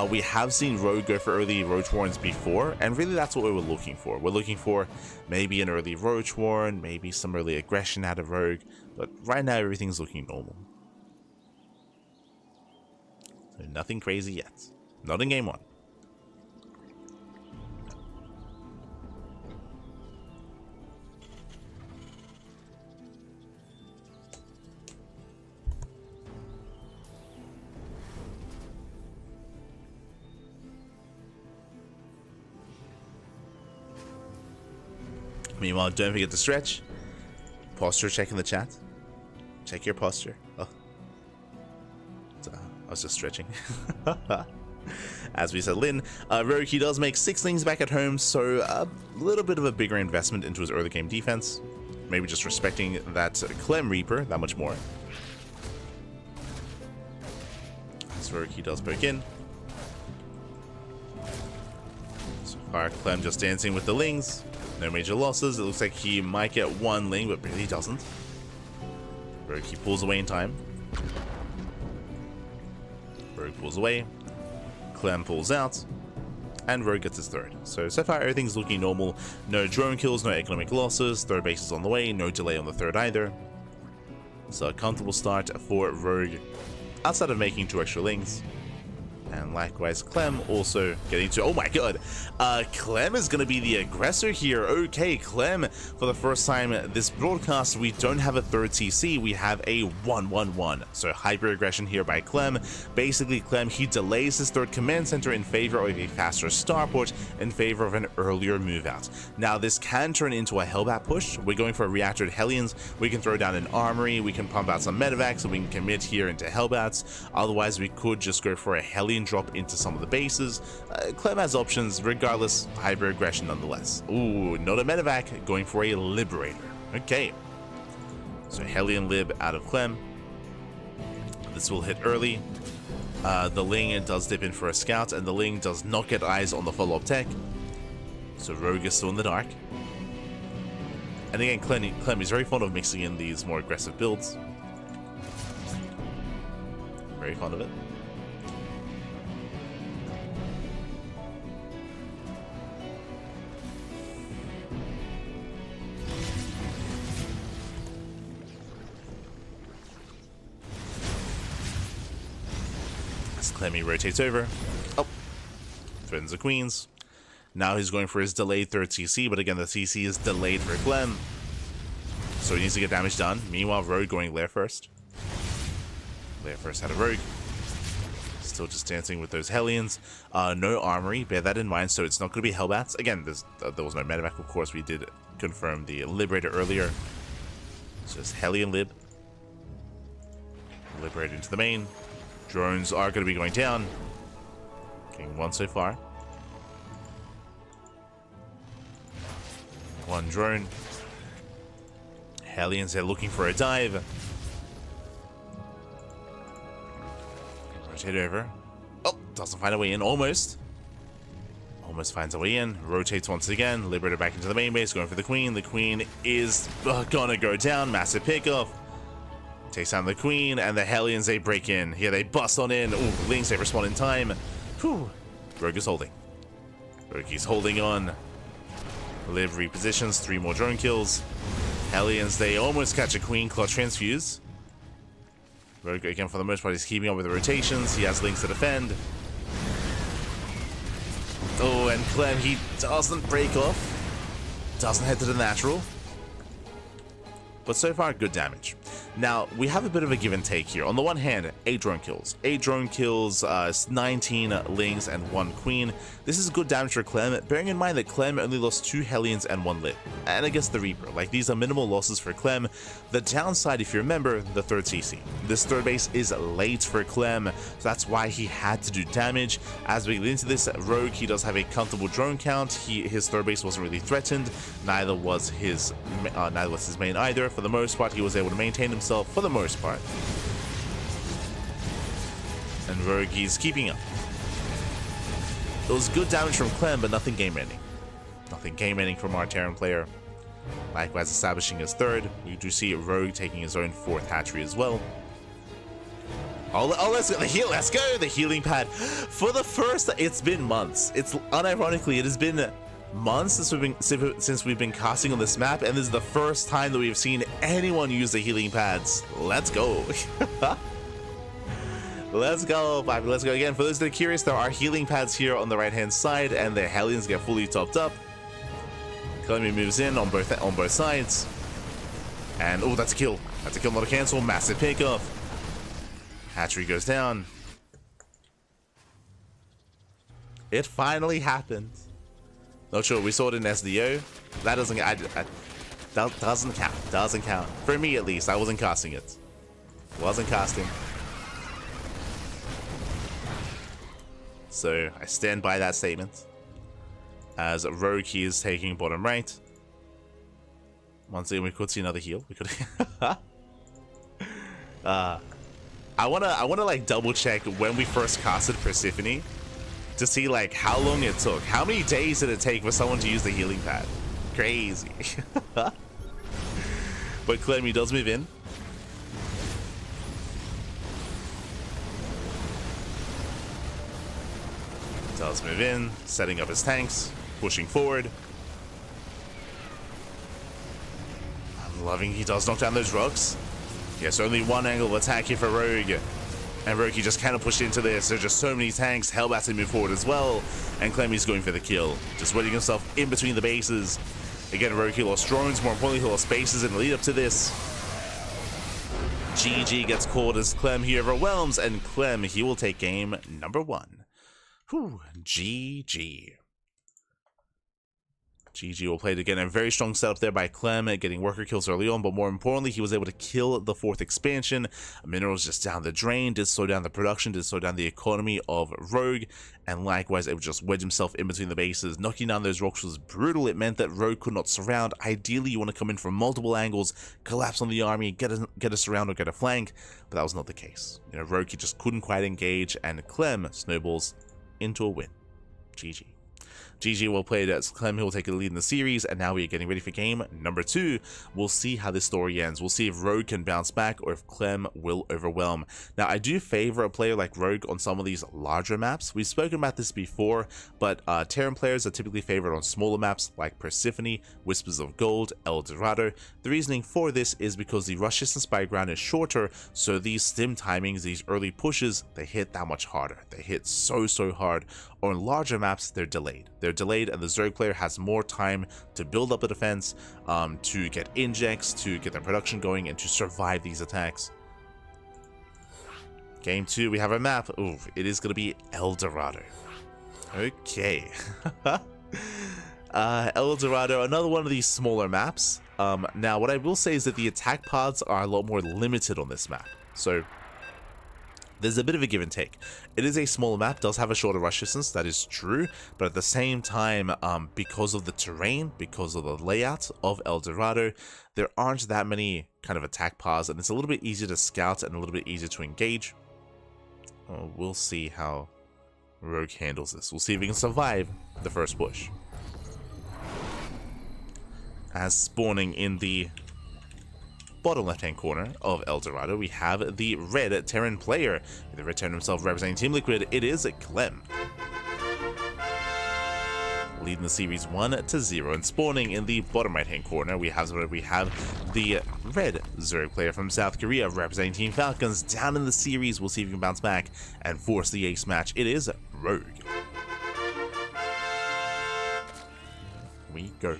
Speaker 1: We have seen Rogue go for early Roach Warrens before, and really that's what we were looking for. We're looking for maybe an early Roach Warren, maybe some early aggression out of Rogue, but right now everything's looking normal. So nothing crazy yet. Not in game 1. Meanwhile, don't forget to stretch. Posture check in the chat. Check your posture. Oh. I was just stretching. As we said, Lin, Rogue, he does make 6 things back at home, so a little bit of a bigger investment into his early game defense. Maybe just respecting that Clem Reaper that much more. As Rogue, he does poke in. So far, Clem just dancing with the Lings. No major losses. It looks like he might get 1 Ling, but really doesn't. Rogue, he pulls away in time. Rogue pulls away. Clem pulls out. And Rogue gets his 3rd. So far everything's looking normal. No drone kills, no economic losses. 3rd base is on the way. No delay on the 3rd either. So a comfortable start for Rogue. Outside of making 2 extra Lings. And likewise, Clem also getting to... Oh my god! Clem is going to be the aggressor here. Okay, Clem, for the first time this broadcast, we don't have a 3rd TC, we have a 1-1-1. So hyper aggression here by Clem. Basically, Clem, he delays his 3rd command center in favor of a faster starport, in favor of an earlier move out. Now, this can turn into a Hellbat push. We're going for reactored Hellions. We can throw down an armory. We can pump out some medevacs, so we can commit here into Hellbats. Otherwise, we could just go for a Hellion drop into some of the bases. Clem has options, regardless, hyper aggression nonetheless. Ooh, not a medevac, going for a Liberator. Okay. So Hellion Lib out of Clem. This will hit early. The Ling does dip in for a scout, and the Ling does not get eyes on the follow-up tech. So Rogue is still in the dark. And again, Clem is very fond of mixing in these more aggressive builds. Very fond of it. Clemmy rotates over. Oh, threatens the queens. Now he's going for his delayed 3rd CC, but again, the CC is delayed for Clem. So he needs to get damage done. Meanwhile, Rogue going Lair first. Lair first out of Rogue. Still just dancing with those Hellions. No armory, bear that in mind, so it's not going to be Hellbats. Again, there was no medevac, of course. We did confirm the Liberator earlier. It's just Hellion Lib. Liberator into the main. Drones are going to be going down. Getting 1 so far. 1 drone. Hellions, they're looking for a dive. Rotate over. Oh, doesn't find a way in. Almost Almost finds a way in, rotates once again, Liberator back into the main base, going for the Queen. The Queen is gonna go down, massive pickoff. Takes down the Queen, and the Hellions, they break in. Here they bust on in. Ooh, Lings, they respond in time. Whew. Rogue is holding. Rogue is holding on. Liv repositions, 3 more drone kills. Hellions, they almost catch a Queen, Claw Transfuse. Rogue, again, for the most part, is keeping up with the rotations. He has Lings to defend. Oh, and Clem, he doesn't break off. Doesn't head to the natural. But so far, good damage. Now, we have a bit of a give and take here. On the one hand, 8 drone kills. 8 drone kills, 19 Lings, and 1 Queen. This is good damage for Clem, bearing in mind that Clem only lost 2 Hellions and 1 Liv. And I guess the Reaper. Like, these are minimal losses for Clem. The downside, if you remember, the 3rd CC. This 3rd base is late for Clem, so that's why he had to do damage. As we get into this, Rogue, he does have a comfortable drone count. His 3rd base wasn't really threatened. Neither was his main either. For the most part, he was able to maintain himself for the most part. And Rogue, he's keeping up. It was good damage from Clem, but nothing game-ending. Nothing game-ending from our Terran player. Likewise, establishing his 3rd. We do see Rogue taking his own 4th hatchery as well. Oh, let's go. Let's go. The healing pad. For the first, it's been months. It's unironically, it has been months since we've been casting on this map, and this is the first time that we've seen anyone use the healing pads. Let's go. Let's go, Bobby. Let's go again. For those that are curious, there are healing pads here on the right-hand side, and the Hellions get fully topped up. Clem moves in on both sides, and oh, that's a kill. That's a kill, not a cancel. Massive pickoff. Hatchery goes down. It finally happened. Not sure, we saw it in SDO. That doesn't that doesn't count. Doesn't count. For me at least, I wasn't casting it. Wasn't casting. So I stand by that statement. As Rogue, he is taking bottom right. Once again, we could see another heal. We could I wanna like double check when we first casted Persephone, to see like how long it took. How many days did it take for someone to use the healing pad? Crazy. But Clem, he does move in. Does move in, setting up his tanks, pushing forward. I'm loving he does knock down those rocks. Yes, only one angle of attack here for Rogue. And Rogue, he just kind of pushed into this. There's just so many tanks. Hellbat to move forward as well. And Clem is going for the kill. Just wetting himself in between the bases. Again, Rogue, he lost drones. More importantly, he lost bases in the lead up to this. GG gets called as Clem he overwhelms. And Clem, he will take game number 1. Whew, GG. GG will play it again. A very strong setup there by Clem, getting worker kills early on, but more importantly, he was able to kill the 4th expansion. Minerals just down the drain, did slow down the production, did slow down the economy of Rogue, and likewise, able to just wedge himself in between the bases. Knocking down those rocks was brutal. It meant that Rogue could not surround. Ideally, you want to come in from multiple angles, collapse on the army, get a surround or get a flank, but that was not the case. You know, Rogue, he just couldn't quite engage, and Clem snowballs into a win. GG. GG will play it as Clem, who will take the lead in the series, and now we are getting ready for game number 2. We'll see how this story ends. We'll see if Rogue can bounce back or if Clem will overwhelm. Now, I do favor a player like Rogue on some of these larger maps. We've spoken about this before, but Terran players are typically favored on smaller maps like Persephone, Whispers of Gold, El Dorado. The reasoning for this is because the rush distance by ground is shorter, so these stim timings, these early pushes, they hit that much harder. They hit so hard. On larger maps, they're delayed. They're delayed, and the Zerg player has more time to build up a defense, to get injects, to get their production going, and to survive these attacks. Game 2, we have a map. Ooh, it is going to be El Dorado. Okay. El Dorado, another one of these smaller maps. Now, what I will say is that the attack paths are a lot more limited on this map. So there's a bit of a give and take. It is a smaller map, does have a shorter rush distance, that is true, but at the same time, because of the terrain, because of the layout of El Dorado, there aren't that many kind of attack paths, and it's a little bit easier to scout and a little bit easier to engage. We'll see how Rogue handles this. We'll see if he can survive the first push. As spawning in the bottom left-hand corner of El Dorado, we have the red Terran player. The red Terran himself representing Team Liquid, it is Clem. Leading the series 1-0, and spawning in the bottom right-hand corner, we have the red Zerg player from South Korea representing Team Falcons. Down in the series, we'll see if he can bounce back and force the ace match. It is Rogue. We go.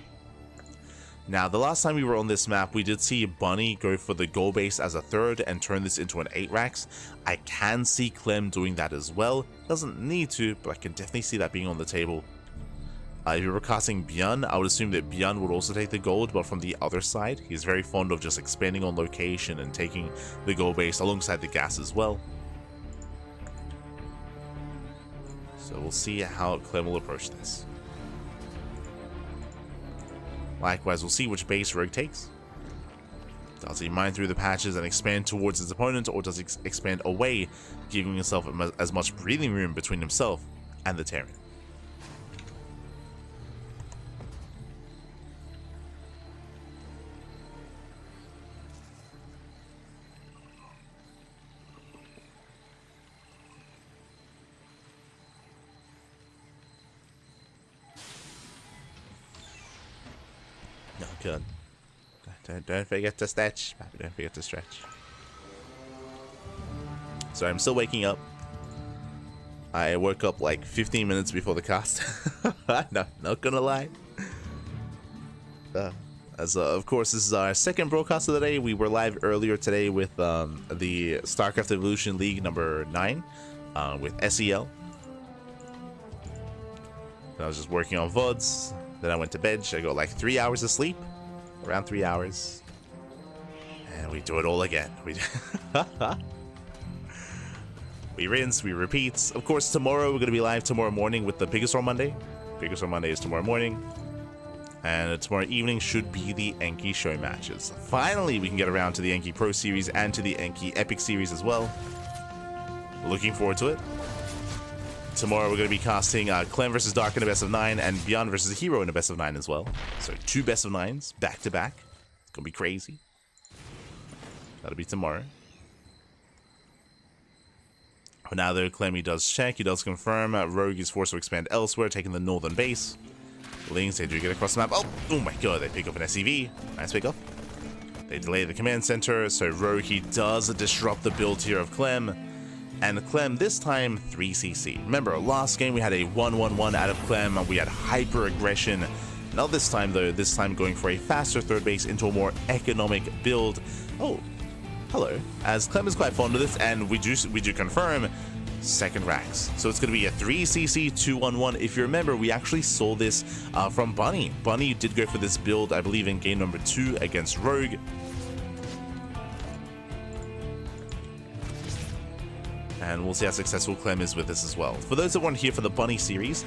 Speaker 1: Now, the last time we were on this map, we did see Bunny go for the goal base as a third and turn this into an 8 racks. I can see Clem doing that as well. Doesn't need to, but I can definitely see that being on the table. If you were casting ByuN, I would assume that ByuN would also take the gold, but from the other side. He's very fond of just expanding on location and taking the gold base alongside the gas as well. So we'll see how Clem will approach this. Likewise, we'll see which base Rogue takes. Does he mine through the patches and expand towards his opponent, or does he expand away, giving himself as much breathing room between himself and the Terran? No, good. Don't forget to stretch. Don't forget to stretch. So I'm still waking up. I woke up like 15 minutes before the cast. No, not gonna lie. Of course, this is our second broadcast of the day. We were live earlier today with the StarCraft Evolution League number 9 with SEL. I was just working on VODs. Then I went to bed. I got like 3 hours of sleep, around 3 hours, and we do it all again. We rinse, we repeat. Of course, tomorrow we're gonna be live tomorrow morning with the Biggest Roll Monday. Biggest Roll Monday is tomorrow morning, and tomorrow evening should be the Enki show matches. Finally, we can get around to the Enki Pro Series and to the Enki Epic Series as well. Looking forward to it. Tomorrow we're going to be casting Clem versus Dark in a best of 9 and ByuN versus herO in a best of 9 as well. So 2 best of 9s back to back. It's going to be crazy. That'll be tomorrow. For now though, Clem, he does check, he does confirm. Rogue is forced to expand elsewhere, taking the northern base. Lings, they do get across the map. Oh my god, they pick up an SEV. Nice pick up. They delay the command center, so Rogue, he does disrupt the build here of Clem. And Clem, this time, 3cc. Remember, last game we had a 1-1-1 out of Clem. We had hyper aggression. Not this time, though. This time going for a faster third base into a more economic build. Oh, hello. As Clem is quite fond of this, and we do confirm second racks. So it's going to be a 3cc 2-1-1. If you remember, we actually saw this from Bunny. Bunny did go for this build, I believe, in game number 2 against Rogue. And we'll see how successful Clem is with this as well. For those that weren't here for the Bunny series,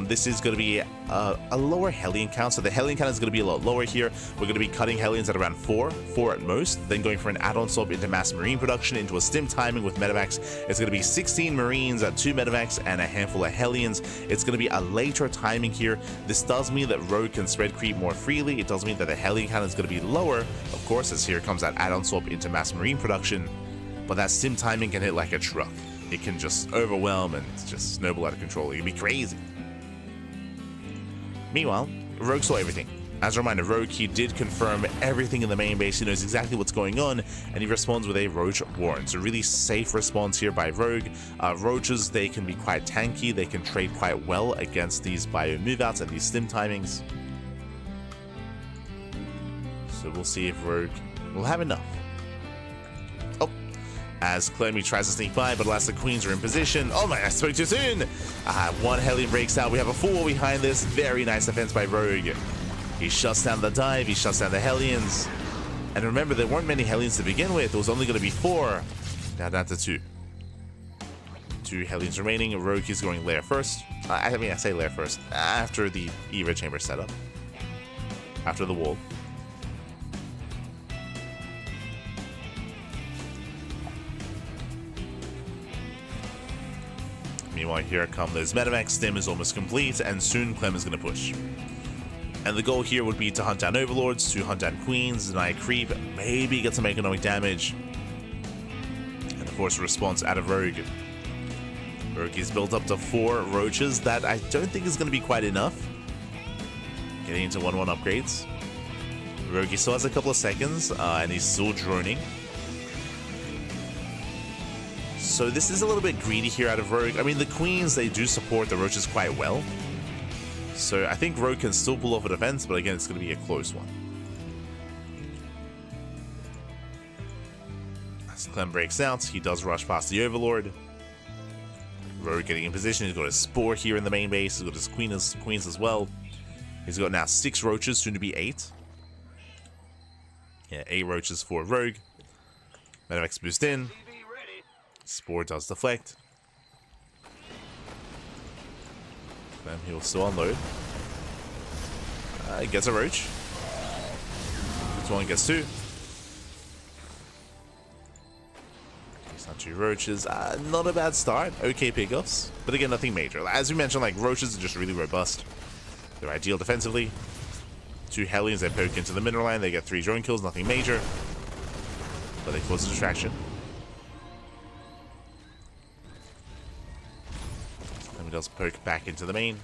Speaker 1: this is going to be a lower Hellion count. So the Hellion count is going to be a lot lower here. We're going to be cutting Hellions at around 4 at most. Then going for an add-on swap into mass Marine production, into a stim timing with medevacs. It's going to be 16 Marines, 2 medevacs, and a handful of Hellions. It's going to be a later timing here. This does mean that Rogue can spread creep more freely. It does mean that the Hellion count is going to be lower, of course, as here comes that add-on swap into mass Marine production. But that stim timing can hit like a truck. It can just overwhelm and just snowball out of control. It can be crazy. Meanwhile, Rogue saw everything. As a reminder, Rogue, he did confirm everything in the main base. He knows exactly what's going on, and he responds with a Roach Warren. So really safe response here by Rogue. Roaches, they can be quite tanky. They can trade quite well against these ByuN move-outs and these stim timings. So we'll see if Rogue will have enough. As Clem, he tries to sneak by, but alas, the Queens are in position. Oh my, I spoke too soon! One Hellion breaks out. We have a 4 behind this. Very nice defense by Rogue. He shuts down the dive. He shuts down the Hellions. And remember, there weren't many Hellions to begin with. There was only going to be 4. Now down to 2. 2 Hellions remaining. Rogue is going lair first. I mean, I say lair first. After the Eva chamber setup. After the wall. Meanwhile, here come those medevacs. Stim is almost complete, and soon Clem is going to push. And the goal here would be to hunt down overlords, to hunt down queens, deny creep, maybe get some economic damage, and force a response out of Rogue. Rogue is built up to 4 roaches. That I don't think is going to be quite enough. Getting into 1-1 upgrades. Rogue still has a couple of seconds, and he's still droning. So this is a little bit greedy here out of Rogue. I mean, the queens, they do support the roaches quite well. So I think Rogue can still pull off a defense, but again, it's going to be a close one. As Clem breaks out, he does rush past the Overlord. Rogue getting in position. He's got his Spore here in the main base. He's got his queens as well. He's got now 6 roaches, soon to be 8. Yeah, 8 roaches for Rogue. Medevacs boost in. Spore does deflect. Then he will still unload. He gets a roach. Gets 1, gets 2. It's not 2 roaches. Not a bad start. Okay pickoffs. But again, nothing major. As we mentioned, like, roaches are just really robust. They're ideal defensively. 2 Hellions, they poke into the mineral line. They get 3 drone kills. Nothing major. But they cause a distraction. Does poke back into the main.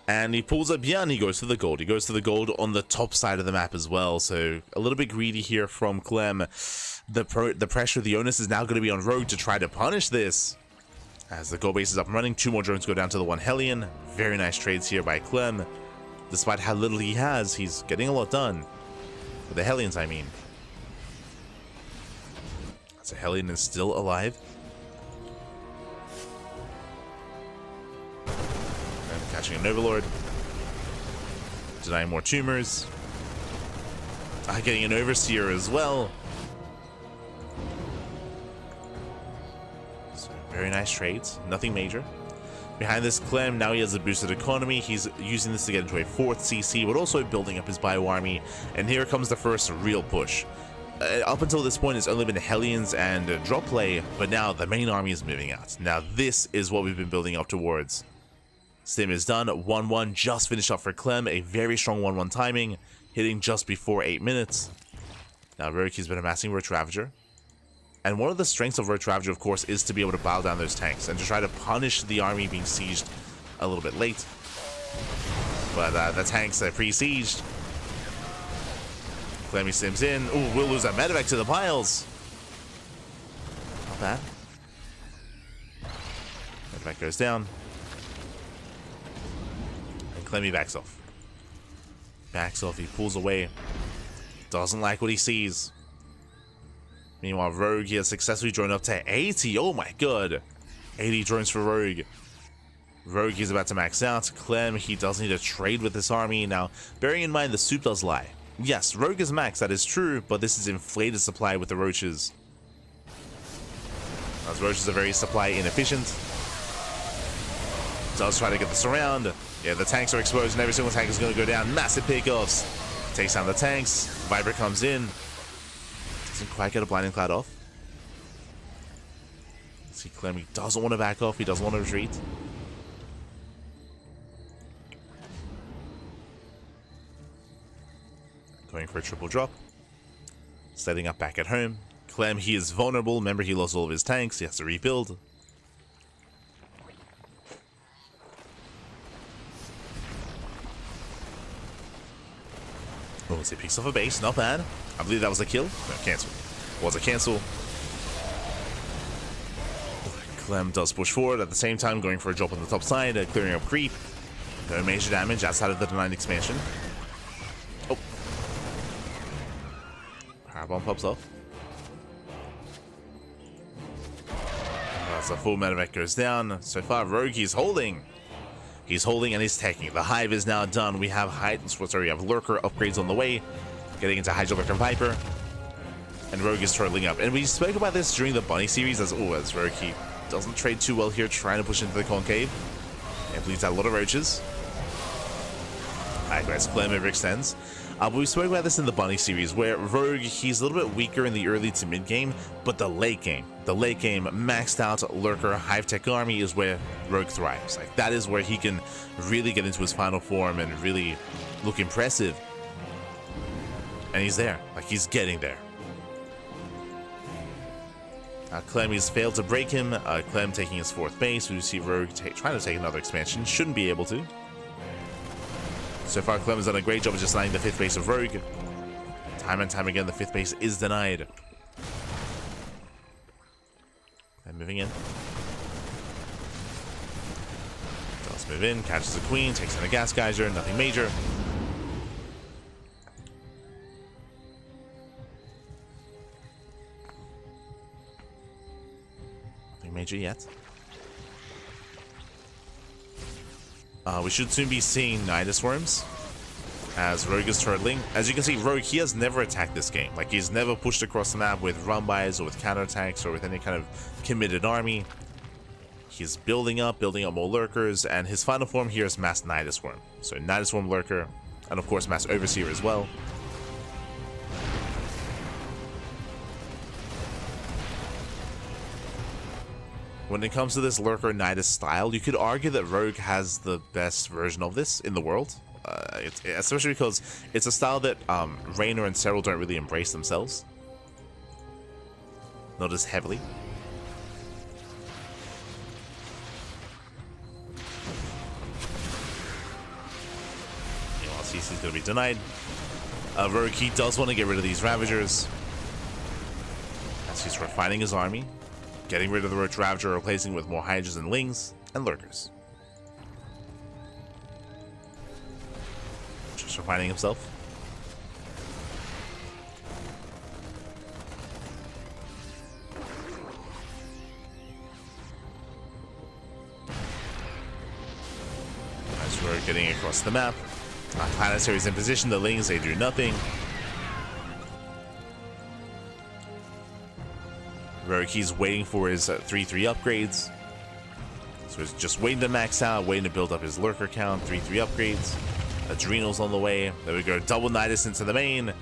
Speaker 1: And he pulls up ByuN. He goes for the gold. He goes to the gold on the top side of the map as well. So a little bit greedy here from Clem. The pressure, the onus is now going to be on Rogue to try to punish this. As the gold base is up and running, 2 more drones go down to the 1 Hellion. Very nice trades here by Clem. Despite how little he has, he's getting a lot done. With the Hellions, I mean. So Hellion is still alive. And catching an Overlord. Denying more tumors. Getting an Overseer as well. So very nice trades. Nothing major. Behind this Clem, now he has a boosted economy. He's using this to get into a 4th CC, but also building up his bio army. And here comes the first real push. Up until this point, it's only been Hellions and drop play, but now the main army is moving out. Now this is what we've been building up towards. Stim is done. 1-1 just finished off for Clem. A very strong 1-1 timing, hitting just before 8 minutes. Now Rogue has been amassing Roach Ravager. And one of the strengths of Roach Ravager, of course, is to be able to bow down those tanks and to try to punish the army being sieged a little bit late. But the tanks are pre-sieged. Clemmy sims in. Ooh, we'll lose that medevac to the piles. Not bad. Medevac goes down. And Clemmy backs off. Backs off, he pulls away. Doesn't like what he sees. Meanwhile, Rogue here successfully drawn up to 80. Oh my god. 80 drones for Rogue. Rogue is about to max out. Clem, he does need to trade with this army. Now, bearing in mind the soup does lie. Yes, Rogue is max, that is true, but this is inflated supply with the roaches. As roaches are very supply inefficient. Does try to get this around. Yeah, the tanks are exposed and every single tank is going to go down. Massive pickoffs. Takes down the tanks. Viper comes in. Doesn't quite get a blinding cloud off. See, Clem, he doesn't want to back off. He doesn't want to retreat. Going for a triple drop. Setting up back at home. Clem, he is vulnerable. Remember, he lost all of his tanks. He has to rebuild. Oh, so he picks off a base. Not bad. I believe that was a kill. No, cancel. Was a cancel. Clem does push forward. At the same time, going for a drop on the top side. Clearing up creep. No major damage outside of the denied expansion. Oh. Powerbomb pops off. As a full medevac goes down. So far, Rogue is holding. He's holding and he's taking. The hive is now done. We have we have lurker upgrades on the way. Getting into Hydrovector Viper. And Rogue is turtling up. And we spoke about this during the Bunny series as Rogue, he doesn't trade too well here, trying to push into the concave. And bleeds out a lot of roaches. Likewise, Clem overextends. But we spoke about this in the Bunny series, where Rogue, he's a little bit weaker in the early to mid game, but the late game, maxed out Lurker Hive Tech army is where Rogue thrives. Like, that is where he can really get into his final form and really look impressive. And he's there, like, he's getting there. Clem, he's failed to break him. Clem taking his 4th base. We see Rogue trying to take another expansion. Shouldn't be able to. So far, Clem has done a great job of just denying the 5th base of Rogue. Time and time again, the 5th base is denied. And moving in. Does move in, catches the queen, takes in a gas geyser, nothing major. Nothing major yet. We should soon be seeing Nidus Worms as Rogue is turtling. As you can see, Rogue, he has never attacked this game. Like, he's never pushed across the map with run-bys or with counterattacks or with any kind of committed army. He's building up more lurkers, and his final form here is Mass Nidus Worm. So Nidus Worm Lurker, and of course Mass Overseer as well. When it comes to this Lurker Nidus style, you could argue that Rogue has the best version of this in the world. Especially because it's a style that Raynor and herO don't really embrace themselves. Not as heavily. Meanwhile, CC's going to be denied. Rogue, he does want to get rid of these Ravagers, as he's refining his army. Getting rid of the Roach Ravager, replacing it with more Hydras and Lings and Lurkers. Just refining himself. As we're getting across the map, Planetary's in position, the Lings, they do nothing. Rogue, he's waiting for his 3-3 upgrades. So he's just waiting to max out, waiting to build up his lurker count. 3-3 upgrades. Adrenals on the way. There we go. Double Nidus into the main.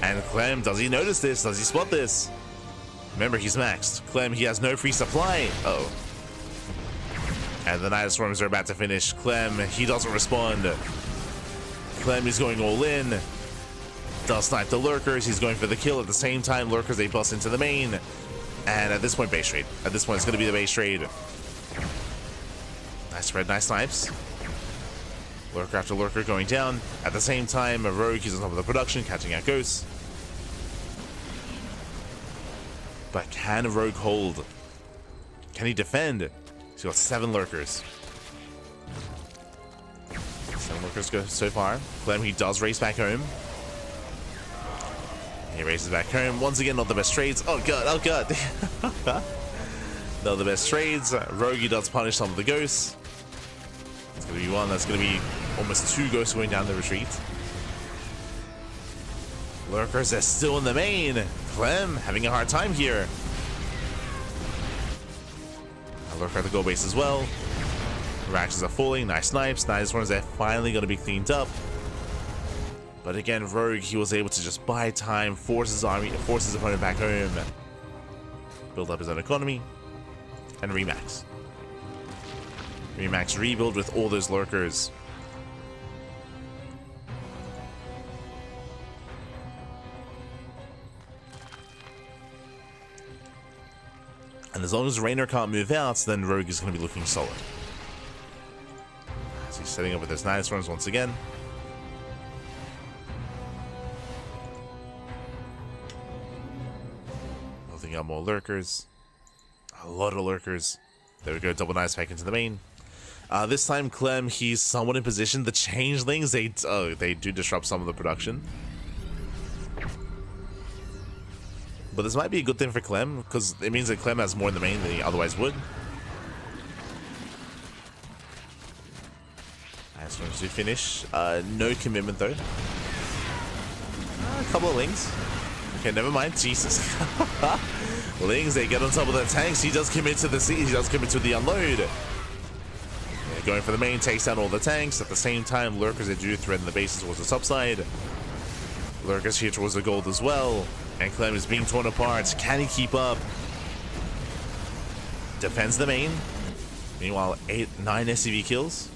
Speaker 1: And Clem, does he notice this? Does he spot this? Remember, he's maxed. Clem, he has no free supply. Uh oh. And the Nidus Worms are about to finish. Clem, he doesn't respond. Clem is going all in. Does snipe the Lurkers. He's going for the kill. At the same time, Lurkers, they bust into the main. And at this point, base trade. At this point, it's going to be the base trade. Nice spread, nice snipes. Lurker after Lurker going down. At the same time, Rogue, he's on top of the production, catching out Ghosts. But can Rogue hold? Can he defend? He's got 7 Lurkers. 7 Lurkers go so far. Clem, he does race back home. He races back home. Once again, not the best trades. Oh god, oh god. Not the best trades. Rogue does punish some of the ghosts. It's going to be one. That's going to be almost 2 ghosts going down the retreat. Lurkers are still in the main. Clem having a hard time here. Lurker at the goal base as well. Reactions are falling. Nice snipes. Nice ones. They're finally going to be cleaned up. But again, Rogue, he was able to just buy time, force his army, force his opponent back home, build up his own economy, and remax. Remax, rebuild with all those Lurkers. And as long as Raynor can't move out, then Rogue is going to be looking solid. As he's setting up with his Nidus Worms once again. Building up more Lurkers. A lot of Lurkers. There we go, double Nidus pack into the main. This time, Clem, he's somewhat in position. The Changelings, they do disrupt some of the production. But this might be a good thing for Clem, because it means that Clem has more in the main than he otherwise would. Nice one to finish. No commitment, though. A couple of Lings. Okay, never mind. Jesus. Lings, they get on top of the tanks. He does commit to the siege. He does commit to the unload. going for the main, takes down all the tanks. At the same time, lurkers they do threaten the bases towards the top side. Lurkers here towards the gold as well. And Clem is being torn apart. Can he keep up? Defends the main. Meanwhile, 9 SCV kills.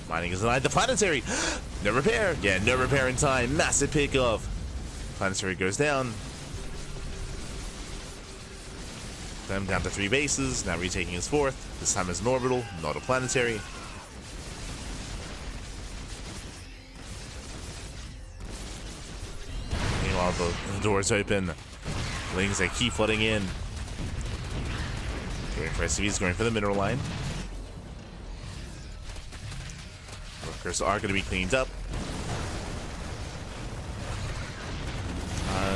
Speaker 1: Mining is denied. The planetary! No repair! Yeah, no repair in time. Massive pick-off. Planetary goes down. Clem down to 3 bases. Now retaking his 4th. This time as an orbital, not a planetary. Meanwhile, the doors open. Lings, they keep flooding in. Going for SCVs, going for the mineral line. Workers are going to be cleaned up.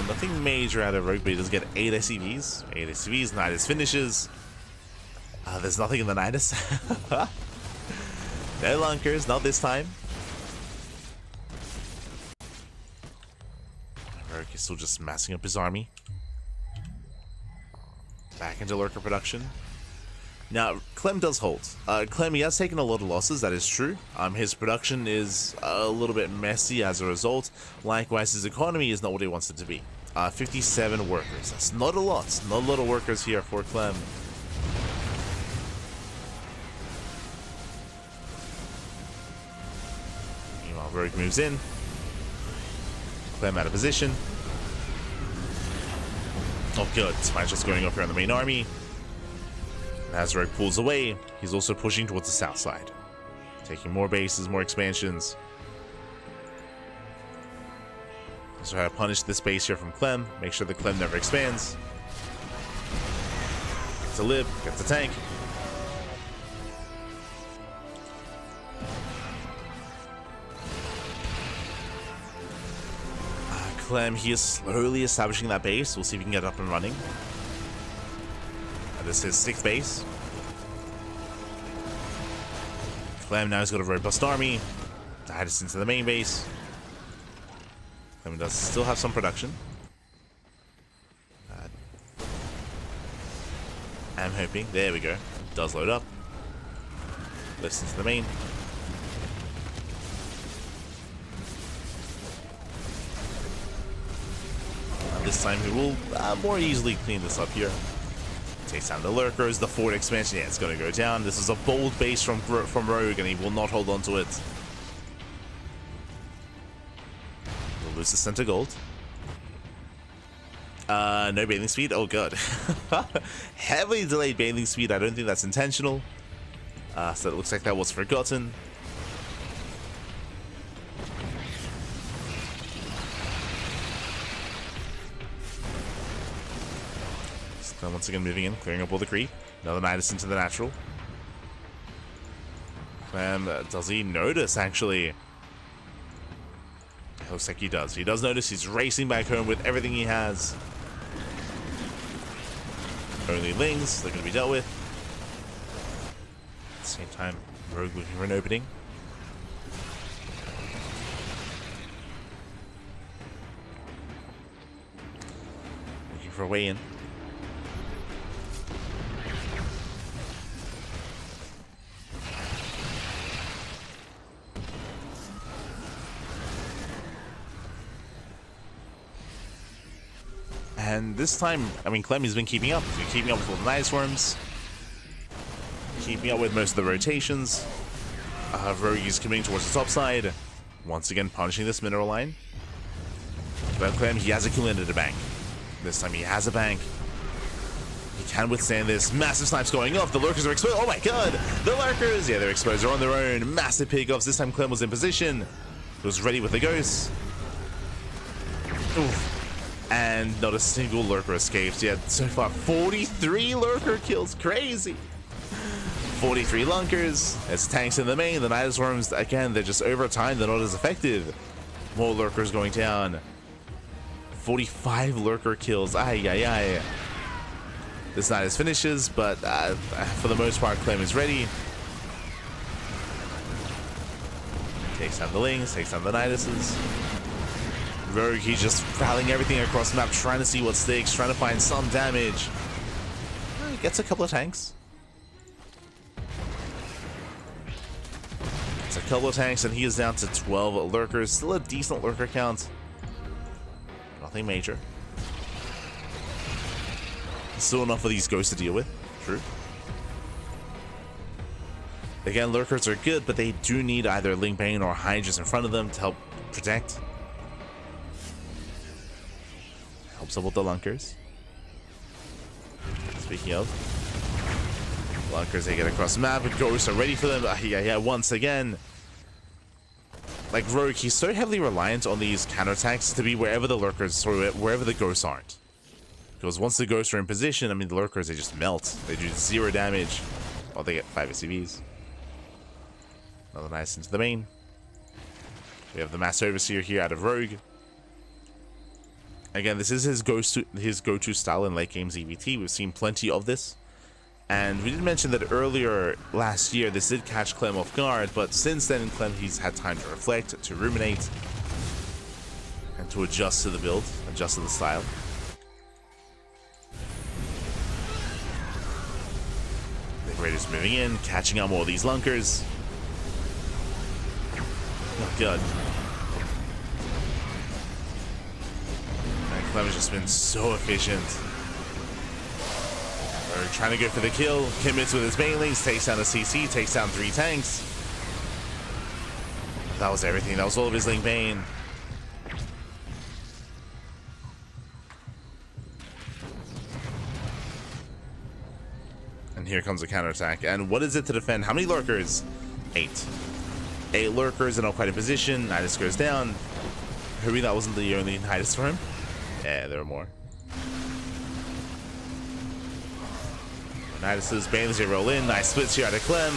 Speaker 1: Nothing major out of Rogue, but he does get 8 SCVs. 8 SCVs, Nidus finishes. There's nothing in the Nidus. No lunkers, not this time. Rogue is still just massing up his army. Back into lurker production. Now, Clem does hold. Clem, he has taken a lot of losses, that is true. His production is a little bit messy as a result. Likewise, his economy is not what he wants it to be. 57 workers. That's not a lot. Not a lot of workers here for Clem. Meanwhile, Rogue moves in. Clem out of position. Oh, good. Smash just going off here on the main army. As Rogue pulls away, he's also pushing towards the south side. Taking more bases, more expansions. So I punish this base here from Clem. Make sure that Clem never expands. Gets a lib, gets a tank. Clem, he is slowly establishing that base. We'll see if we can get up and running. This is 6th base. Clem now has got a robust army. Died us into the main base. Clem does still have some production. I'm hoping. There we go. Does load up. Lifts into the main. This time he will more easily clean this up here. Takes down the lurkers, the forward expansion, yeah, it's going to go down. This is a bold base from Rogue, and he will not hold on to it. We'll lose the center gold. No bathing speed? Oh, good. Heavily delayed bathing speed. I don't think that's intentional. So it looks like that was forgotten. Then once again moving in, clearing up all the creep. Another Nidus into the natural. And does he notice, actually? It looks like he does. He does notice. He's racing back home with everything he has. Only Lings, they're going to be dealt with. At the same time, Rogue looking for an opening. Looking for a way in. And this time, I mean, Clem has been keeping up. He's been keeping up with all the Nidus worms. Keeping up with most of the rotations. Rogue is coming towards the top side. Once again, punishing this mineral line. But Clem, he has a kill into the bank. This time he has a bank. He can withstand this. Massive snipes going off. The lurkers are exposed. Oh my god! The lurkers! Yeah, they're exposed. They're on their own. Massive pickoffs. This time Clem was in position. He was ready with the ghosts. Oof. And not a single lurker escapes yet. So far, 43 lurker kills. Crazy. 43 lunkers. It's tanks in the main. The Nidus worms, again, they're just over time. They're not as effective. More lurkers going down. 45 lurker kills. Ay, ay, ay. This Nidus finishes, but for the most part, Clem is ready. Takes down the Lings, takes down the Niduses. Rogue, he's just rallying everything across the map, trying to see what sticks, trying to find some damage. He gets a couple of tanks. couple of tanks, and he is down to 12 lurkers. Still a decent lurker count. Nothing major. Still enough for these ghosts to deal with. True. Again, lurkers are good, but they do need either Ling Bane or Hydras in front of them to help protect. Helps out with the lunkers. Speaking of lunkers, they get across the map. Ghosts are ready for them. Yeah, once again. Like Rogue, he's so heavily reliant on these counterattacks to be wherever the lurkers, or wherever the ghosts aren't. Because once the ghosts are in position, I mean, the lurkers, they just melt. They do 0 damage. Oh, they get 5 SCVs. Another nice into the main. We have the Mass Overseer here out of Rogue. Again, this is his go-to style in late game ZVT. We've seen plenty of this. And we did mention that earlier last year, this did catch Clem off guard, but since then, Clem, he's had time to reflect, to ruminate, and to adjust to the build, adjust to the style. The Raiders moving in, catching up more of these lunkers. Oh, God. And Clem has just been so efficient. We're trying to go for the kill. Commits with his banelings, takes down a CC, takes down 3 tanks. That was everything. That was all of his Ling Bane. And here comes a counterattack. And what is it to defend? How many lurkers? 8. 8 lurkers in all quite a position. Nidus goes down. Hoping that wasn't the only Nidus for him. Yeah, there are more. Nidus's Banelings, they roll in. Nice splits here out of Clem.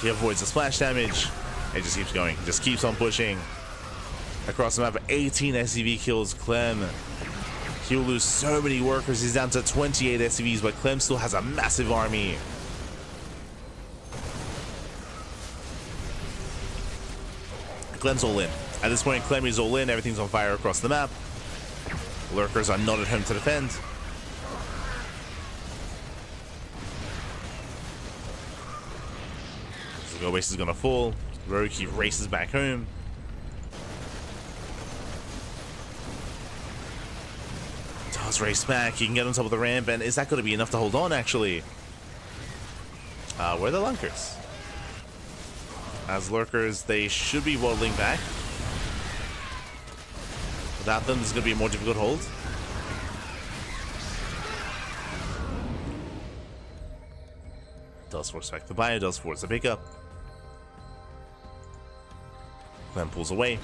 Speaker 1: He avoids the splash damage. It just keeps going. Just keeps on pushing. Across the map, 18 SCV kills. Clem. He'll lose so many workers. He's down to 28 SCVs, but Clem still has a massive army. Clem's all in. At this point, Clem is all in. Everything's on fire across the map. Lurkers are not at home to defend. The goal base is going to fall. Rogue, he races back home. Does race back. He can get on top of the ramp, and is that going to be enough to hold on, actually? Where are the lunkers? As lurkers, they should be waddling back. Without them, this is going to be a more difficult hold. Does force back the buy, does force the pickup. Clem pulls away.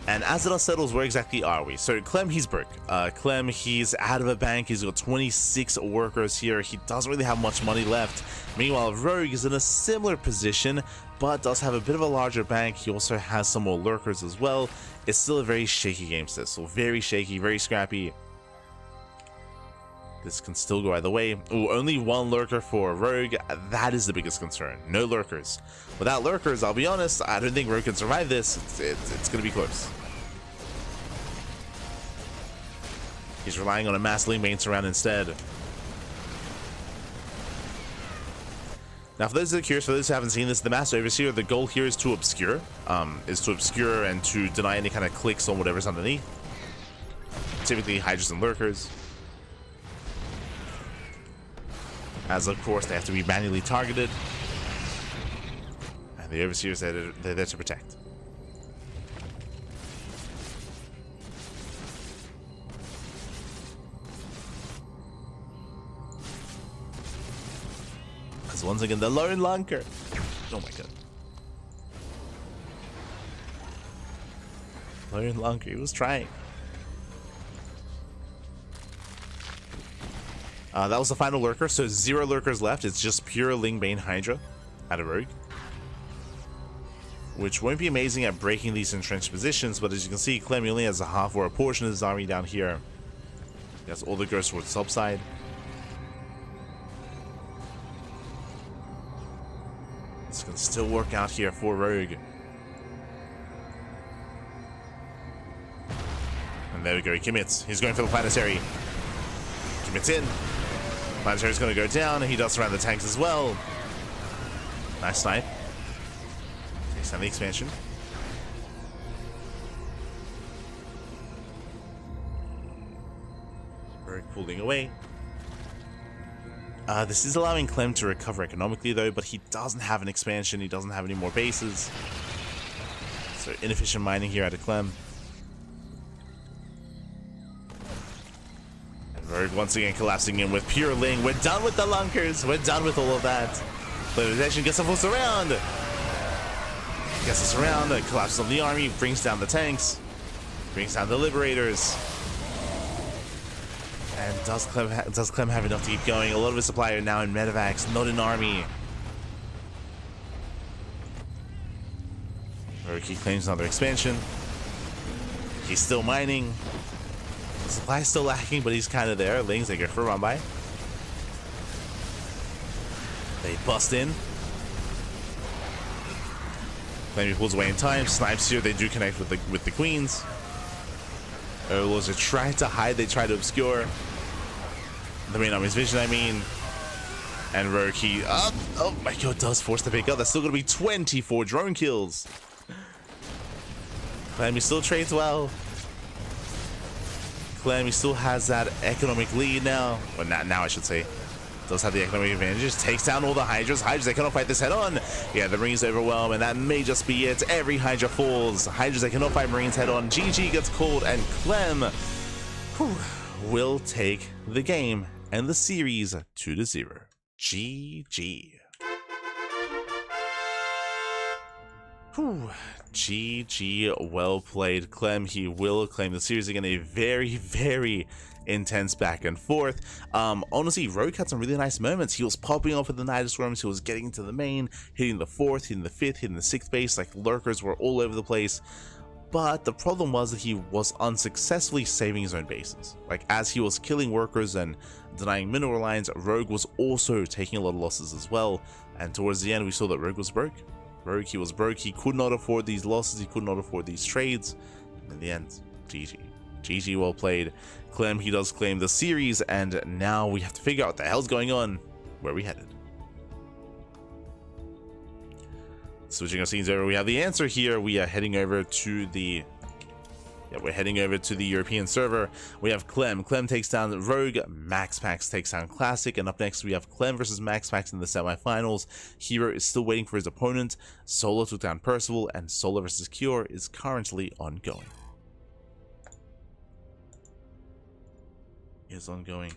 Speaker 1: And as it all settles, where exactly are we? So Clem, he's broke. Clem, he's out of a bank. He's got 26 workers here. He doesn't really have much money left. Meanwhile, Rogue is in a similar position, but does have a bit of a larger bank. He also has some more lurkers as well. It's still a very shaky game still. So very shaky, very scrappy. This can still go either way. Ooh, only 1 lurker for Rogue. That is the biggest concern. No lurkers. Without lurkers, I'll be honest, I don't think Rogue can survive this. It's going to be close. He's relying on a mass Ling Bane surround instead. Now, for those that are curious, for those who haven't seen this, the Mass Overseer, the goal here is to obscure. And to deny any kind of clicks on whatever's underneath. Typically, Hydras and lurkers. As of course, they have to be manually targeted. And the Overseers, they're there to protect. As once again, the lone lunker. Oh my god. Lone lunker, he was trying. That was the final lurker, so 0 lurkers left. It's just pure Ling Bane Hydra out of Rogue. Which won't be amazing at breaking these entrenched positions, but as you can see, Clem only has a half or a portion of his army down here. He has all the ghosts towards the top side. This can still work out here for Rogue. And there we go, he commits. He's going for the planetary. Commits in. Planetary's going to go down, and he does surround the tanks as well. Nice snipe. Takes down the expansion. Very pulling away. This is allowing Clem to recover economically though, but he doesn't have an expansion, he doesn't have any more bases. So inefficient mining here out of Clem. And Rogue once again collapsing in with pure Ling. We're done with the Lunkers, we're done with all of that. Protection gets a full surround. Gets us around, collapses on the army, brings down the tanks, brings down the Liberators. And does Clem have enough to keep going? A lot of his supply are now in medevacs, not in army. He claims another expansion. He's still mining. The supply is still lacking, but he's kind of there. Lings, they go for a run by. They bust in. Clem pulls away in time. Snipes here. They do connect with the queens. Overlords are trying to hide. They try to obscure the main army's vision, I mean. And Rogue, oh my god, does force the pick up. That's still going to be 24 drone kills. Clem still trades well. Clem still has that economic lead now. Well, now I should say. Does have the economic advantages. Takes down all the Hydras. Hydras, they cannot fight this head on. Yeah, the Marines overwhelm, and that may just be it. Every Hydra falls. Hydras, they cannot fight Marines head on. GG gets called, and Clem will take the game and the series 2-0. GG. GG, well played, Clem. He will claim the series again. A very, very intense back and forth. Honestly, Rogue had some really nice moments. He was popping off with the Night Swarms. He was getting into the main, hitting the 4th, hitting the 5th, hitting the 6th base. Like, lurkers were all over the place. But the problem was that he was unsuccessfully saving his own bases. Like, as he was killing workers and denying mineral lines, Rogue was also taking a lot of losses as well. And towards the end, we saw that Rogue was broke. He was broke. He could not afford these losses. He could not afford these trades. And in the end, GG. GG, well played. Clem, he does claim the series, and now we have to figure out what the hell's going on. Where are we headed? Switching our scenes over, we have the answer here. We are heading over to the European server. We have Clem. Clem takes down Rogue. MaxPax takes down Classic. And up next, we have Clem versus MaxPax in the semifinals. herO is still waiting for his opponent. Solo took down Percival, and Solo versus Cure is currently ongoing. Is ongoing.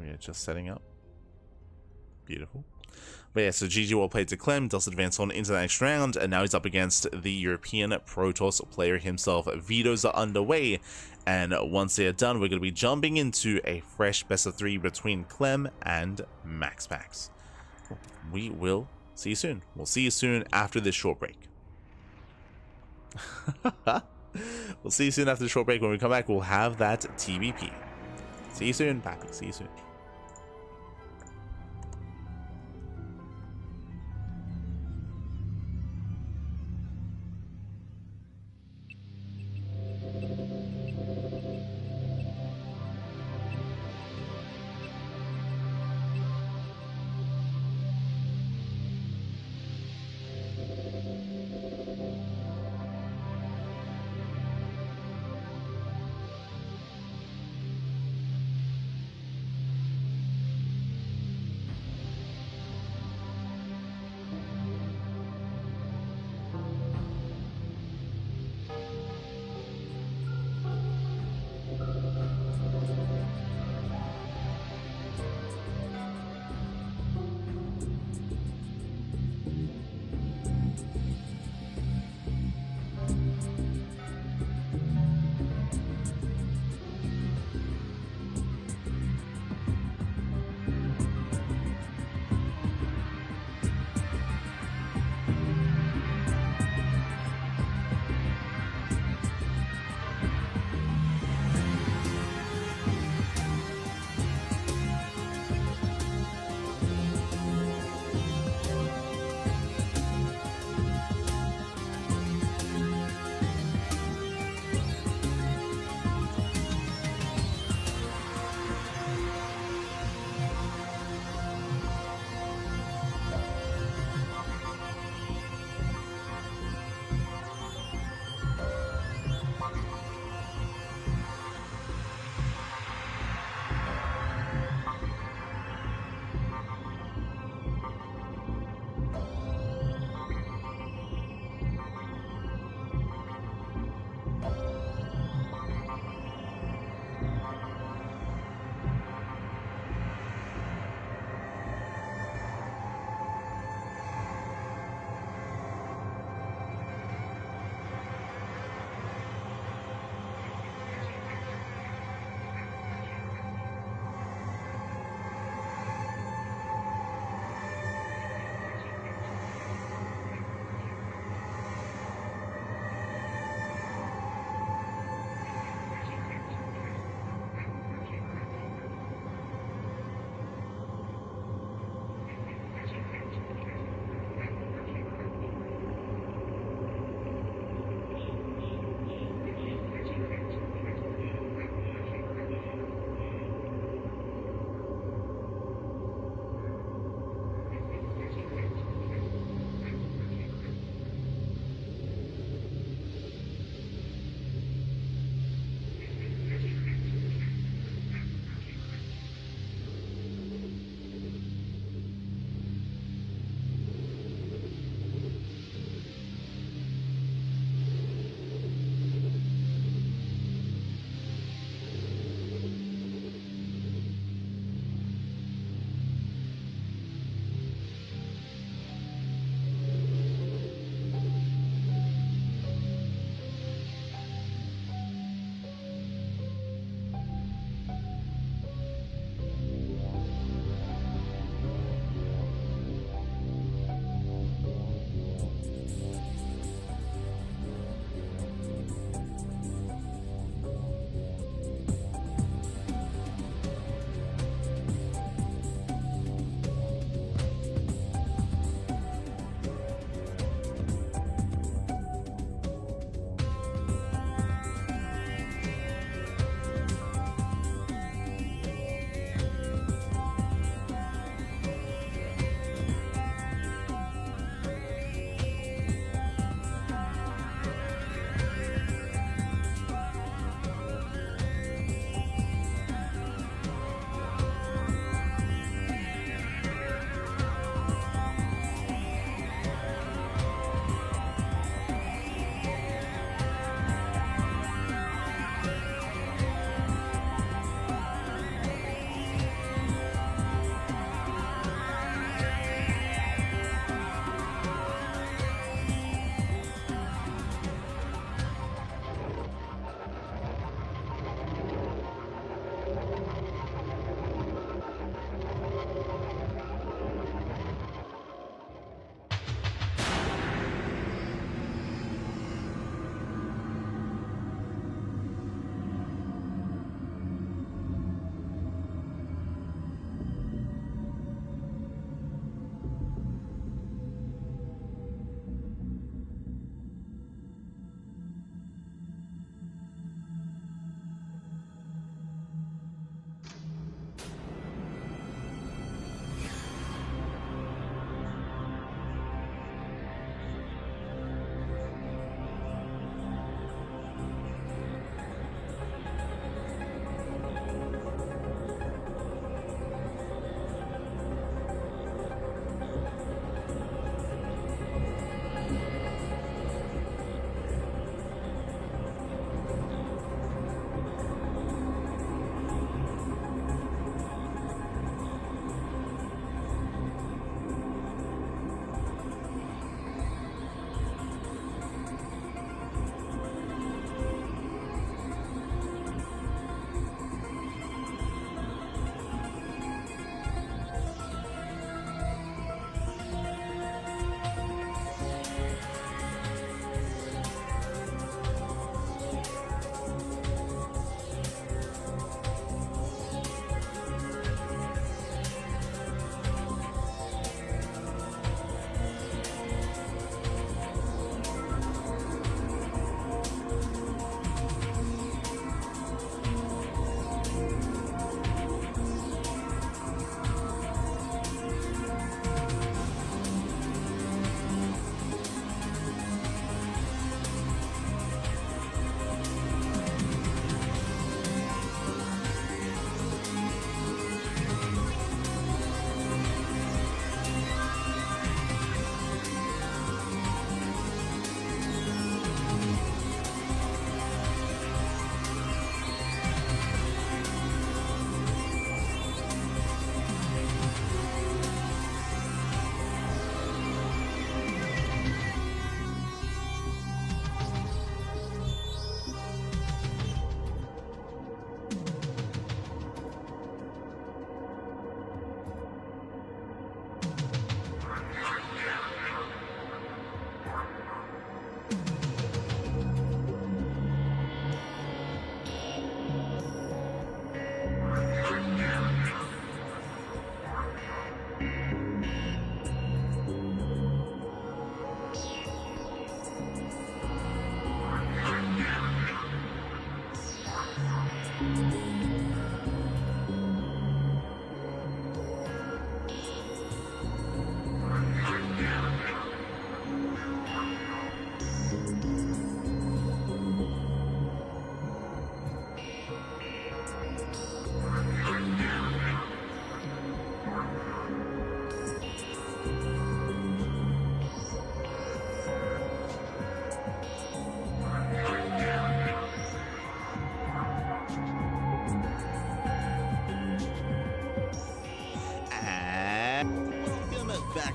Speaker 1: We are just setting up. Beautiful. But yeah, so GG well played to Clem, does advance on into the next round, and now he's up against the European Protoss player himself. Vetoes are underway, and once they are done, we're going to be jumping into a fresh best of 3 between Clem and MaxPax. We will see you soon. We'll see you soon after this short break. We'll see you soon after the short break. When we come back, we'll have that TBP. See you soon, Pappy. See you soon.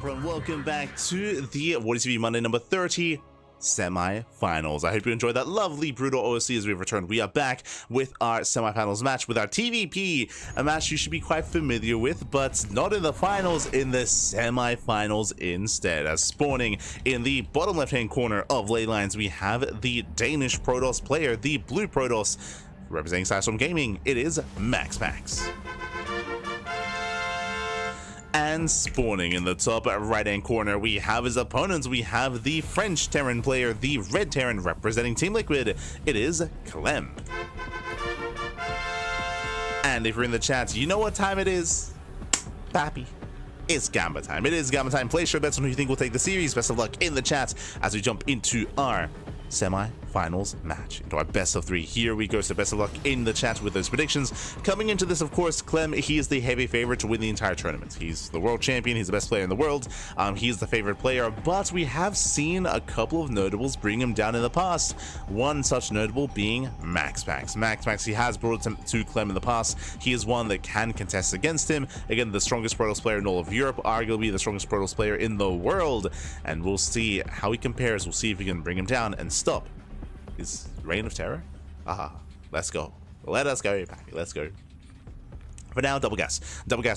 Speaker 1: everyone, welcome back to the WardiTV Monday number 30 semi-finals. I hope you enjoyed that lovely brutal OC as we've returned. We are back with our semi-finals match with our TVP, a match you should be quite familiar with, but not in the finals, in the semi-finals instead. As spawning in the bottom left-hand corner of ley lines, we have the Danish Protoss player, the blue Protoss, representing Sidestorm Gaming. It is MaxPax. And spawning in the top right-hand corner, we have his opponents. We have the French Terran player, the red Terran representing Team Liquid. It is Clem. And if you're in the chat, you know what time it is? Pappy. It's Gamba time. It is Gamba time. Place your bets on who you think will take the series. Best of luck in the chat as we jump into our semi-finals match, into our best of 3. Here we go, so best of luck in the chat with those predictions. Coming into this, of course, Clem, he is the heavy favorite to win the entire tournament. He's the world champion, he's the best player in the world, he's the favorite player, but we have seen a couple of notables bring him down in the past. One such notable being MaxPax. MaxPax, he has brought him to Clem in the past. He is one that can contest against him. Again, the strongest Protoss player in all of Europe, arguably the strongest Protoss player in the world, and we'll see how he compares. We'll see if we can bring him down and stop his reign of terror. Let's go. Let us go, Pappy. Let's go. For now, double gas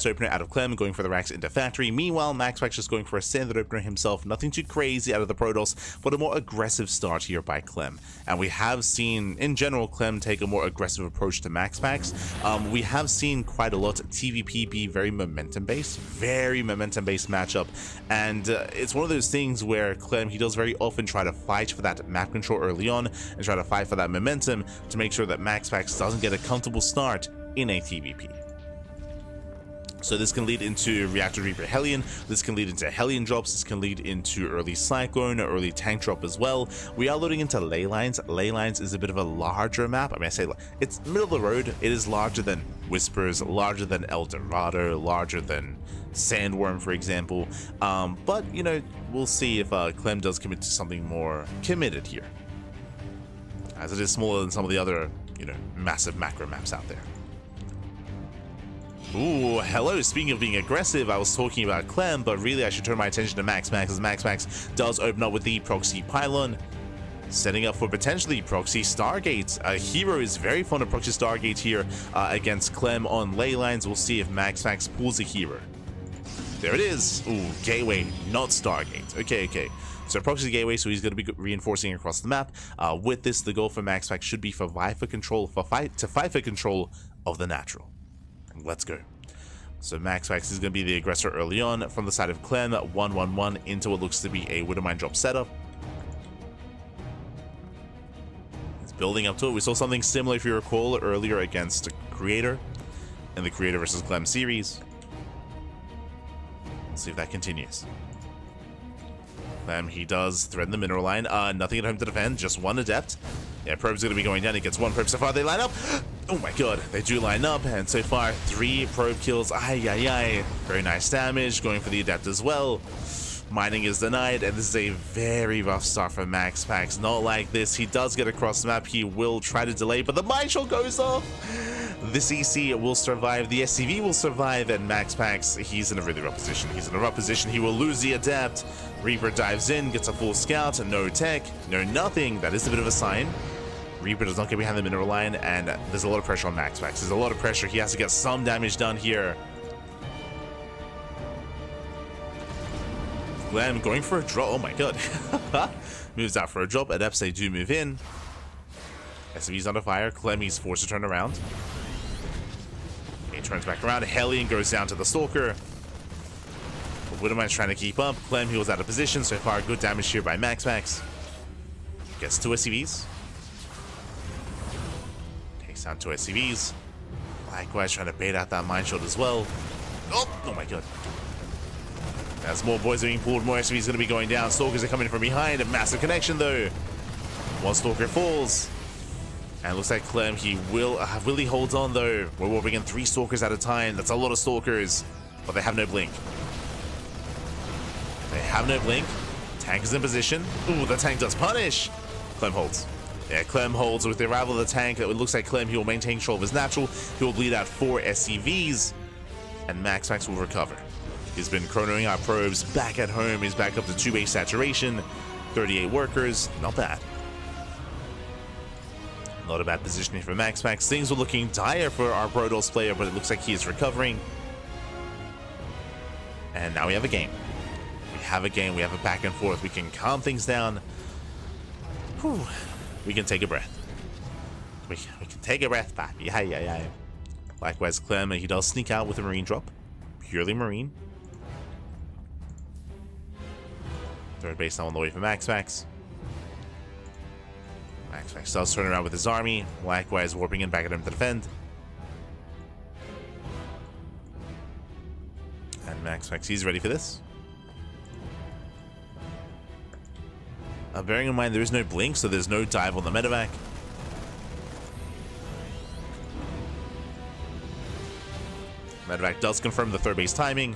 Speaker 1: opener out of Clem, going for the racks into factory. Meanwhile, MaxPax just going for a standard opener himself. Nothing too crazy out of the Protoss, but a more aggressive start here by Clem. And we have seen, in general, Clem take a more aggressive approach to MaxPax. We have seen quite a lot TVP be very momentum-based matchup. And it's one of those things where Clem, he does very often try to fight for that map control early on and try to fight for that momentum to make sure that MaxPax doesn't get a comfortable start in a TVP. So this can lead into Reactor Reaper Hellion, this can lead into Hellion drops, this can lead into early Cyclone, early Tank drop as well. We are loading into Ley Lines. Ley Lines is a bit of a larger map. I mean, I say it's middle of the road. It is larger than Whispers, larger than El Dorado, larger than Sandworm, for example. But, you know, we'll see if Clem does commit to something more committed here, as it is smaller than some of the other, you know, massive macro maps out there. Ooh, hello. Speaking of being aggressive, I was talking about Clem, but really I should turn my attention to MaxPax, as MaxPax does open up with the proxy pylon, setting up for potentially proxy Stargate. herO is very fond of proxy Stargate here against Clem on ley lines. We'll see if MaxPax pulls a herO. There it is. Ooh, gateway, not Stargate. Okay. So proxy gateway, so he's going to be reinforcing across the map. With this, the goal for MaxPax should be to fight for control of the natural. Let's go. So MaxPax is going to be the aggressor early on from the side of Clem, 1-1-1 into what looks to be a Widowmine drop setup. It's building up to it. We saw something similar, if you recall, earlier against Creator in the Creator versus Clem series. Let's see if that continues. Clem, he does threaten the mineral line. Nothing at home to defend, just one adept. Yeah, probe's going to be going down. He gets one probe so far. They line up. Oh my god, they do line up, and so far 3 probe kills. Very nice damage, going for the adept as well. Mining is denied, and this is a very rough start for MaxPax. Not like this. He does get across the map. He will try to delay, but the mine shot goes off. The CC will survive, the SCV will survive, and MaxPax, he's in a really rough position. He's in a rough position. He will lose the adept. Reaper dives in, gets a full scout, no tech, no nothing. That is a bit of a sign. Reaper does not get behind the mineral line, and there's a lot of pressure on MaxPax. There's a lot of pressure. He has to get some damage done here. Clem going for a drop. Oh my god. Moves out for a drop. Adepts, they do move in. SCV's under fire. Clem, he's forced to turn around. He turns back around. Hellion goes down to the Stalker. Widowmine's trying to keep up. Clem, he was out of position. So far, good damage here by MaxPax. Gets 2 SCVs. Takes down 2 SCVs. Likewise, trying to bait out that mine shot as well. Oh my god. As more boys are being pulled, more SCVs going to be going down. Stalkers are coming from behind. A massive connection, though. One Stalker falls. And it looks like Clem, he will he holds on, though. We're warping in 3 Stalkers at a time. That's a lot of Stalkers. But they have no blink. They have no blink. Tank is in position. Ooh, the tank does punish. Clem holds. Yeah, Clem holds with the arrival of the tank. It looks like Clem, he will maintain control of his natural. He will bleed out 4 SCVs. And MaxPax will recover. He's been chronoing our probes back at home. He's back up to 2 base saturation, 38 workers. Not bad. Not a bad positioning for MaxPax. Things were looking dire for our Protoss player, but it looks like he is recovering. And now we have a game. We have a game. We have a back and forth. We can calm things down. Whew. We can take a breath. We can take a breath back. Yeah. Likewise, Clem, he does sneak out with a Marine drop. Purely Marine. Third base now on the way for MaxPax. MaxPax does turn around with his army. Likewise, warping in back at him to defend. And MaxPax, he's ready for this. Bearing in mind there is no blink, so there's no dive on the medevac. Medevac does confirm the third base timing,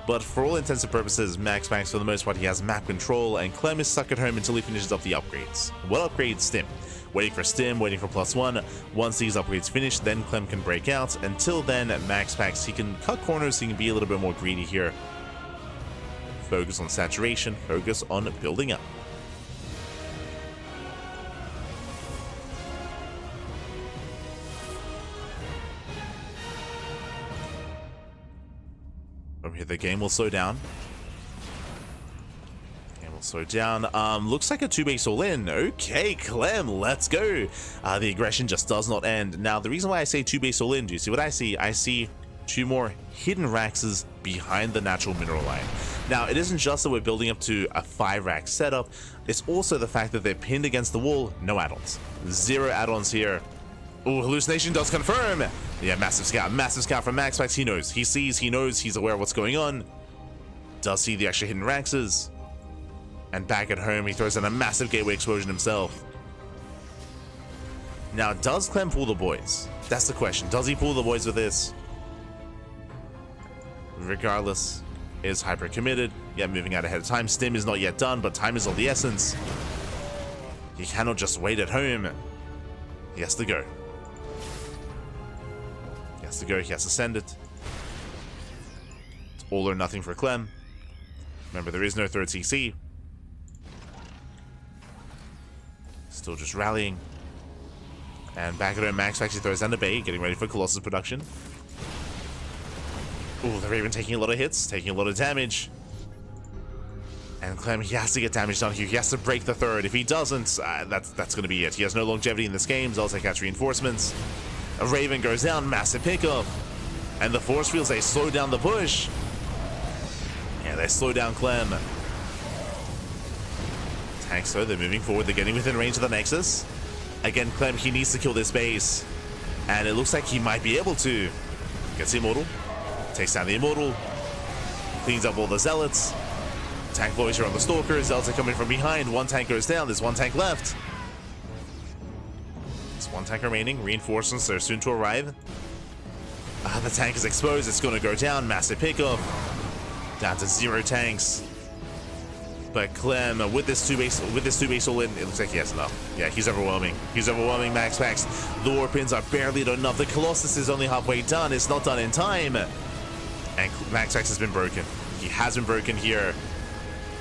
Speaker 1: but for all intents and purposes, MaxPax, for the most part, he has map control, and Clem is stuck at home until he finishes up the upgrades. What upgrades? Stim. Waiting for Stim, waiting for +1. Once these upgrades finish, then Clem can break out. Until then, MaxPax, he can cut corners, he can be a little bit more greedy here. Focus on saturation, focus on building up. Over here, the game will slow down. Slow down. Looks like a 2-base all-in. Okay, Clem, let's go. The aggression just does not end. Now, the reason why I say 2-base all-in, do you see what I see? I see 2 more hidden Raxes behind the natural mineral line. Now, it isn't just that we're building up to a 5-rack setup. It's also the fact that they're pinned against the wall. No add-ons. 0 add-ons here. Oh, hallucination does confirm. Yeah, massive scout from MaxPax. He knows. He sees. He knows. He's aware of what's going on. Does see the extra hidden Raxes. And back at home, he throws in a massive gateway explosion himself. Now, does Clem pull the boys? That's the question. Does he pull the boys with this? Regardless, is hyper committed. Yeah, moving out ahead of time. Stim is not yet done, but time is of the essence. He cannot just wait at home. He has to go. He has to go. He has to send it. It's all or nothing for Clem. Remember, there is no third CC. Still just rallying. And back at home, Max actually throws down the bay, getting ready for Colossus production. Ooh, the Raven taking a lot of hits, taking a lot of damage. And Clem, he has to get damage done here. He has to break the third. If he doesn't, that's going to be it. He has no longevity in this game. Zoltek catch reinforcements. A Raven goes down, massive pickup. And the force fields, they slow down the push. Yeah, they slow down Clem. Tanks, though, they're moving forward. They're getting within range of the Nexus. Again, Clem, he needs to kill this base. And it looks like he might be able to. Gets the Immortal. Takes down the Immortal. Cleans up all the Zealots. Tank Voyager on the Stalker. Zealots are coming from behind. 1 tank goes down. There's 1 tank left. There's 1 tank remaining. Reinforcements are soon to arrive. The tank is exposed. It's going to go down. Massive pickup. Down to 0 tanks. But Clem, with this two base all in, it looks like he has enough. Yeah, he's overwhelming. He's overwhelming MaxPax. The Warpins are barely done enough. The Colossus is only halfway done. It's not done in time. And MaxPax has been broken. He has been broken here.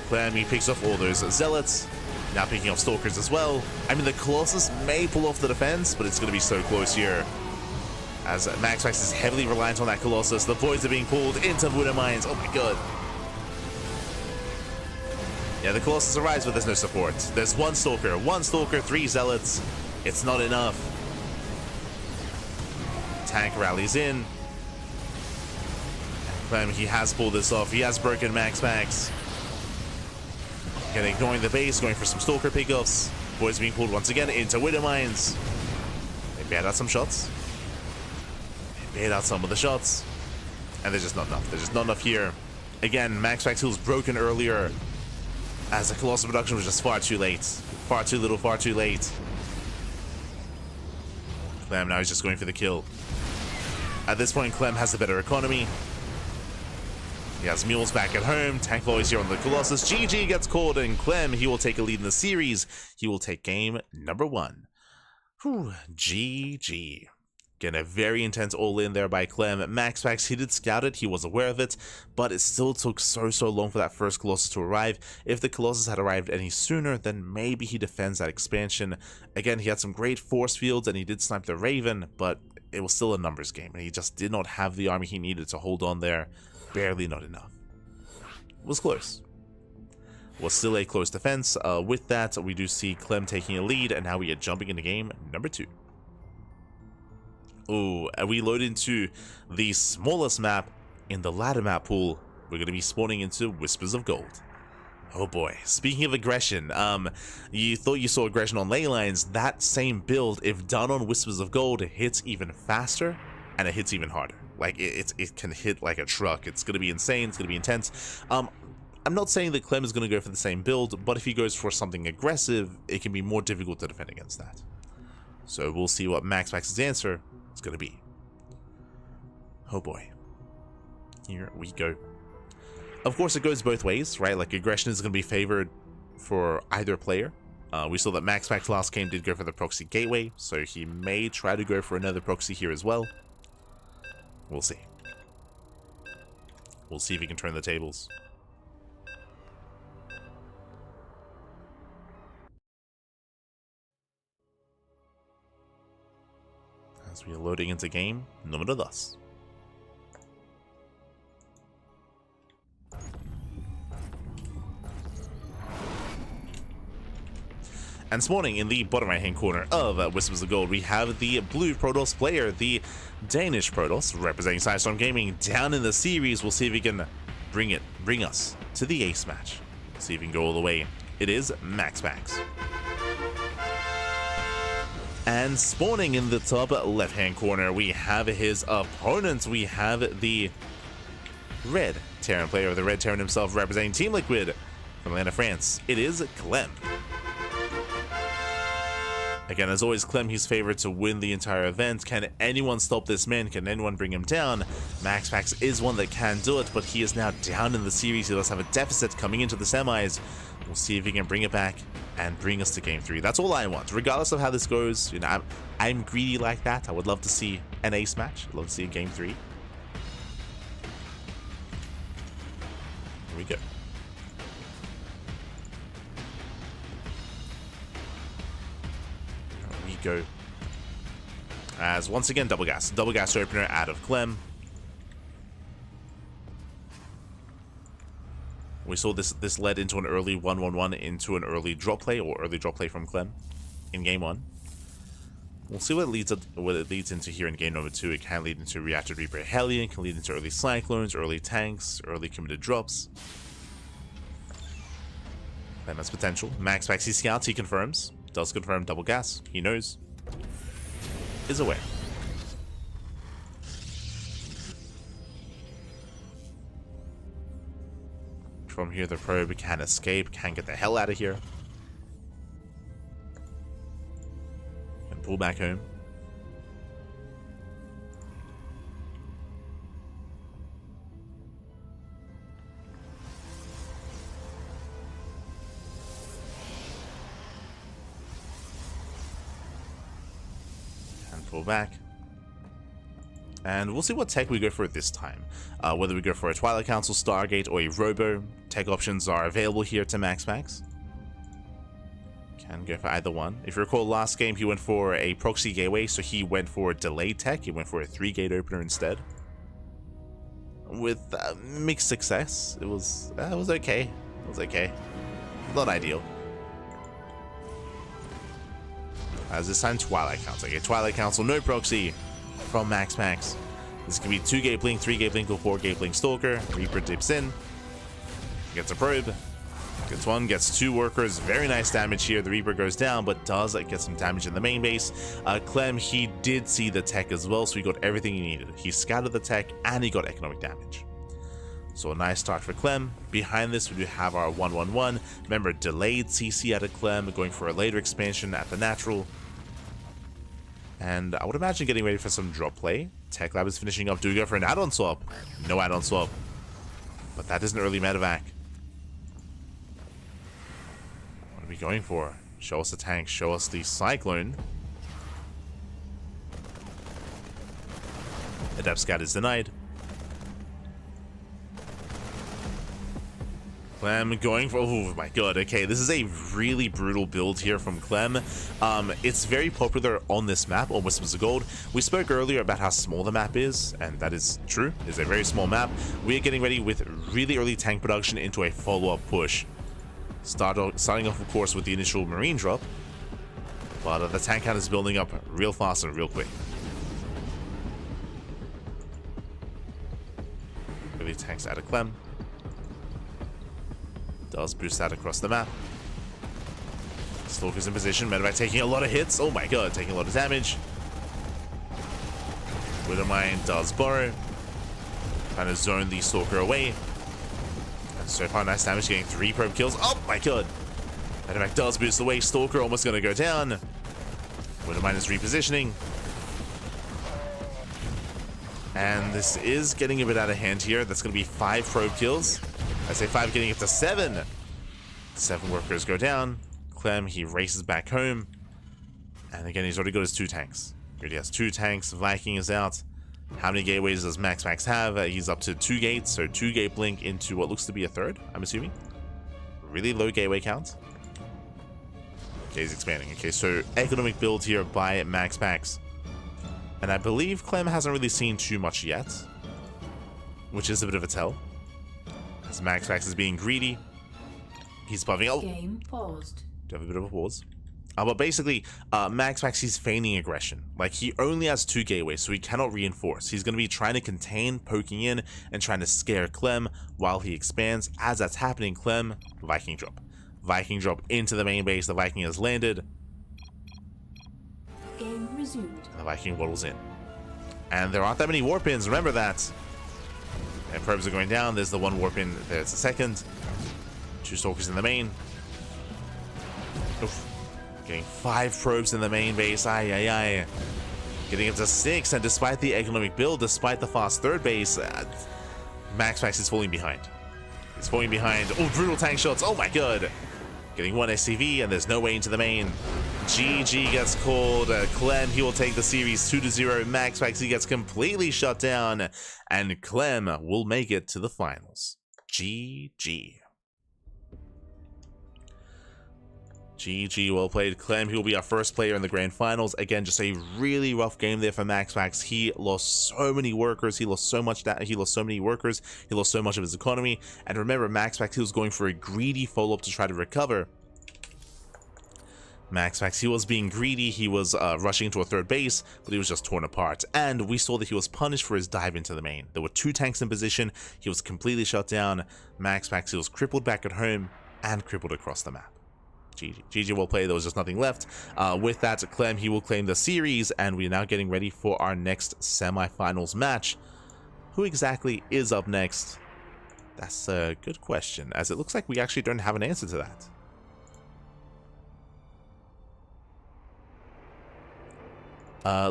Speaker 1: Clem, he picks off all those Zealots. Now picking off Stalkers as well. I mean, the Colossus may pull off the defense, but it's going to be so close here. As MaxPax is heavily reliant on that Colossus. The Voids are being pulled into Void Mines. Oh my god. Yeah, the Colossus arrives, but there's no support. There's 1 Stalker, 3 Zealots. It's not enough. Tank rallies in. Clem, he has pulled this off. He has broken MaxPax. Again, ignoring the base, going for some Stalker pickoffs. Boys being pulled once again into Widow Mines. They bait out some shots. They bait out some of the shots. And there's just not enough. There's just not enough here. Again, MaxPax heals broken earlier. As the Colossal production was just far too late. Far too little, far too late. Clem now is just going for the kill. At this point, Clem has the better economy. He has mules back at home. Tank Voice here on the Colossus. GG gets called, and Clem, he will take a lead in the series. He will take game number 1. Whew, GG. Again, a very intense all-in there by Clem. MaxPax, he did scout it, he was aware of it, but it still took so long for that first Colossus to arrive. If the Colossus had arrived any sooner, then maybe he defends that expansion. Again, he had some great force fields, and he did snipe the Raven, but it was still a numbers game, and he just did not have the army he needed to hold on there. Barely not enough. It was close. Was still a close defense. With that, we do see Clem taking a lead, and now we are jumping into game number 2. Oh, and we load into the smallest map in the ladder map pool. We're going to be spawning into Whispers of Gold. Oh boy, speaking of aggression, you thought you saw aggression on ley lines. That same build, if done on Whispers of Gold, it hits even faster, and it hits even harder. Like, it can hit like a truck. It's going to be insane, it's going to be intense. I'm not saying that Clem is going to go for the same build, but if he goes for something aggressive, it can be more difficult to defend against that. So we'll see what MaxPax's answer is going to be. Oh boy. Here we go. Of course, it goes both ways, right? Like, aggression is going to be favored for either player. We saw that MaxPax last game did go for the proxy gateway, so he may try to go for another proxy here as well. We'll see. We'll see if he can turn the tables. As we are loading into game number 2. And spawning in the bottom right hand corner of Whispers of Gold, we have the blue Protoss player, the Danish Protoss, representing Sidestorm Gaming down in the series. We'll see if he can bring us to the ace match. See if he can go all the way. It is MaxPax. And spawning in the top left hand corner, we have his opponent. We have the red Terran player, the red Terran himself, representing Team Liquid from Atlanta, France. It is Clem. Again, as always, Clem, he's favored to win the entire event. Can anyone stop this man? Can anyone bring him down? MaxPax is one that can do it, but he is now down in the series. He does have a deficit coming into the semis. We'll see if he can bring it back and bring us to game 3. That's all I want. Regardless of how this goes, you know, I'm greedy like that. I would love to see an ace match. I'd love to see a game 3. Here we go. Go. As once again, double gas opener out of Clem. We saw this led into an early 1-1-1 into an early drop play, or early drop play from Clem in game 1. We'll see what it leads into here in game number 2. It can lead into Reactor Reaper Hellion, can lead into early Cyclones, early tanks, early committed drops. Clem has potential. MaxPax, he scouts, he confirms. Does confirm double gas. He knows. Is aware. From here, the probe can escape, can get the hell out of here. And pull back home. Pull back. And we'll see what tech we go for this time. Whether we go for a Twilight Council, Stargate, or a Robo. Tech options are available here to MaxPax. Can go for either one. If you recall, last game he went for a proxy gateway, so he went for delayed tech. He went for a 3-gate opener instead. With mixed success. It was okay. It was okay. Not ideal. As this time, Twilight Council. Okay, Twilight Council, no proxy from MaxPax. This can be 2-gate blink, 3-gate blink, or 4-gate blink Stalker. Reaper dips in, gets a probe, gets one, gets 2 workers. Very nice damage here. The Reaper goes down, but does get some damage in the main base. Clem, he did see the tech as well, so he got everything he needed. He scouted the tech, and he got economic damage. So a nice start for Clem. Behind this, we do have our 1-1-1. Remember, delayed CC out of Clem, going for a later expansion at the natural. And I would imagine getting ready for some drop play. Tech Lab is finishing up. Do we go for an add-on swap? No add-on swap. But that is an early medevac. What are we going for? Show us the tank. Show us the Cyclone. Adept Scout is denied. Clem going for, oh my god, okay, this is a really brutal build here from Clem. It's very popular on this map, on Whispers of Gold. We spoke earlier about how small the map is, and that is true. It's a very small map. We are getting ready with really early tank production into a follow-up push. Starting off, of course, with the initial Marine drop, but the tank count is building up real fast and real quick. Really tanks out of Clem. Does boost out across the map. Stalker's in position. Medevac taking a lot of hits. Oh my god, taking a lot of damage. Widowmine does borrow. Trying to zone the Stalker away. And so far, nice damage, getting 3 probe kills. Oh my god. Medevac does boost away. Stalker almost going to go down. Widowmine is repositioning. And this is getting a bit out of hand here. That's going to be 5 probe kills. I say 5, getting it to 7. 7 workers go down. Clem, he races back home. And again, he's already got his 2 tanks. He already has 2 tanks. Viking is out. How many gateways does MaxPax have? He's up to 2 gates, so 2 gate blink into what looks to be a 3rd, I'm assuming. Really low gateway count. Okay, he's expanding. Okay, so economic build here by MaxPax. And I believe Clem hasn't really seen too much yet, which is a bit of a tell. As MaxPax is being greedy, he's buffing. Oh,
Speaker 2: game paused.
Speaker 1: Do have a bit of a pause. But basically, MaxPax, he's feigning aggression. Like, he only has 2 gateways, so he cannot reinforce. He's going to be trying to contain, poking in, and trying to scare Clem while he expands. As that's happening, Clem, Viking drop. Viking drop into the main base. The Viking has landed.
Speaker 2: Game resumed.
Speaker 1: And the Viking waddles in. And there aren't that many warp pins, remember that. And probes are going down. There's the 1 warp in. There's the 2nd. 2 Stalkers in the main. Oof. Getting 5 probes in the main base. Aye, aye, aye. Getting up to 6. And despite the economic build, despite the fast 3rd base, MaxPax is falling behind. He's falling behind. Oh, brutal tank shots. Oh my god. Getting 1 SCV, and there's no way into the main. GG gets called. Clem, he will take the series 2-0. MaxPax, he gets completely shut down. And Clem will make it to the finals. GG. GG, well played. Clem, he will be our first player in the grand finals. Again, just a really rough game there for MaxPax. He lost so many workers. He lost so much he lost so many workers. He lost so much of his economy. And remember, MaxPax, he was going for a greedy follow-up to try to recover. MaxPax, he was being greedy. He was rushing into a 3rd base, but he was just torn apart. And we saw that he was punished for his dive into the main. There were 2 tanks in position. He was completely shut down. MaxPax, he was crippled back at home and crippled across the map. GG. GG, well played. There was just nothing left. With that, Clem, he will claim the series, and we're now getting ready for our next semifinals match. Who exactly is up next? That's a good question, as it looks like we actually don't have an answer to that.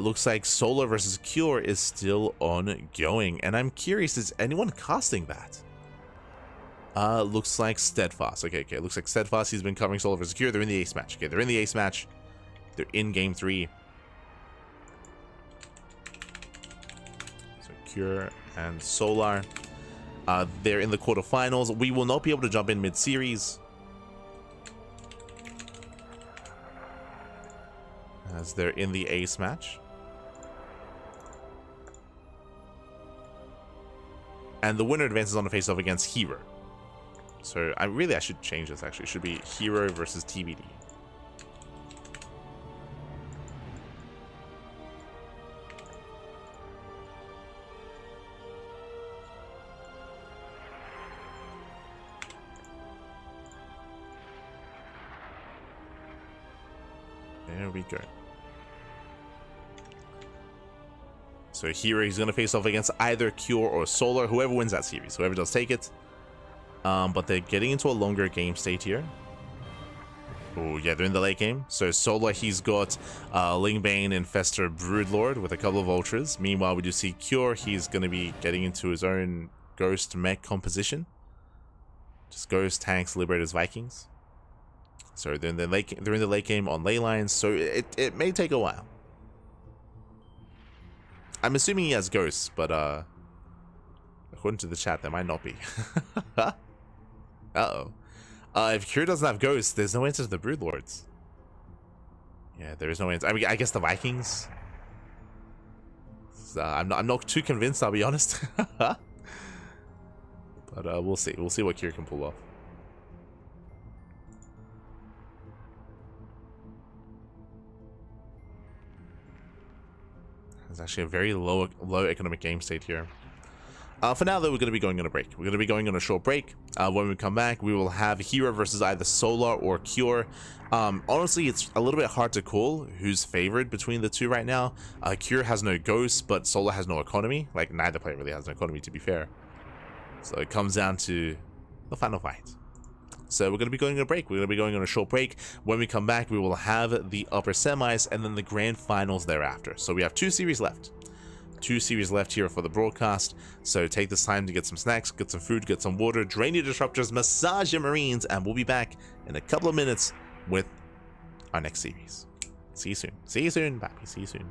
Speaker 1: Looks like Solar versus Cure is still ongoing, and I'm curious, is anyone casting that? Looks like Steadfast. Okay, looks like Steadfast, he's been covering Solar versus Cure. They're in the ace match. Okay, they're in the ace match. They're in game 3. So Cure and Solar. They're in the quarterfinals. We will not be able to jump in mid-series, as they're in the ace match. And the winner advances on the face-off against herO. So I should change this actually. It should be herO versus TBD. There we go. So herO, he's going to face off against either Cure or Solar, whoever wins that series, whoever does take it. But they're getting into a longer game state here. Oh yeah, they're in the late game. So Solar, he's got Lingbane, Infestor, Broodlord with a couple of Ultras. Meanwhile, we do see Cure, he's going to be getting into his own Ghost mech composition. Just Ghost, Tanks, Liberators, Vikings. So they're in the late game on ley lines, so it may take a while. I'm assuming he has ghosts, but according to the chat, there might not be. Uh-oh. If Cure doesn't have ghosts, there's no answer to the Broodlords. Yeah, there is no answer. I mean, I guess the Vikings. I'm not too convinced, I'll be honest. But we'll see. We'll see what Cure can pull off. It's actually a very low economic game state here. For now, though, we're going to be going on a break. We're going to be going on a short break. When we come back, we will have herO versus either Solar or Cure. Honestly, it's a little bit hard to call who's favored between the two right now. Cure has no ghosts, but Solar has no economy. Like, neither player really has an economy, to be fair. So it comes down to the final fight. So we're going to be going on a break. We're going to be going on a short break. When we come back, we will have the upper semis and then the grand finals thereafter. So we have 2 series left. 2 series left here for the broadcast, so take this time to get some snacks, get some food, get some water, drain your disruptors, massage your marines, and we'll be back in a couple of minutes with our next series. See you soon. See you soon, Pappy. See you soon.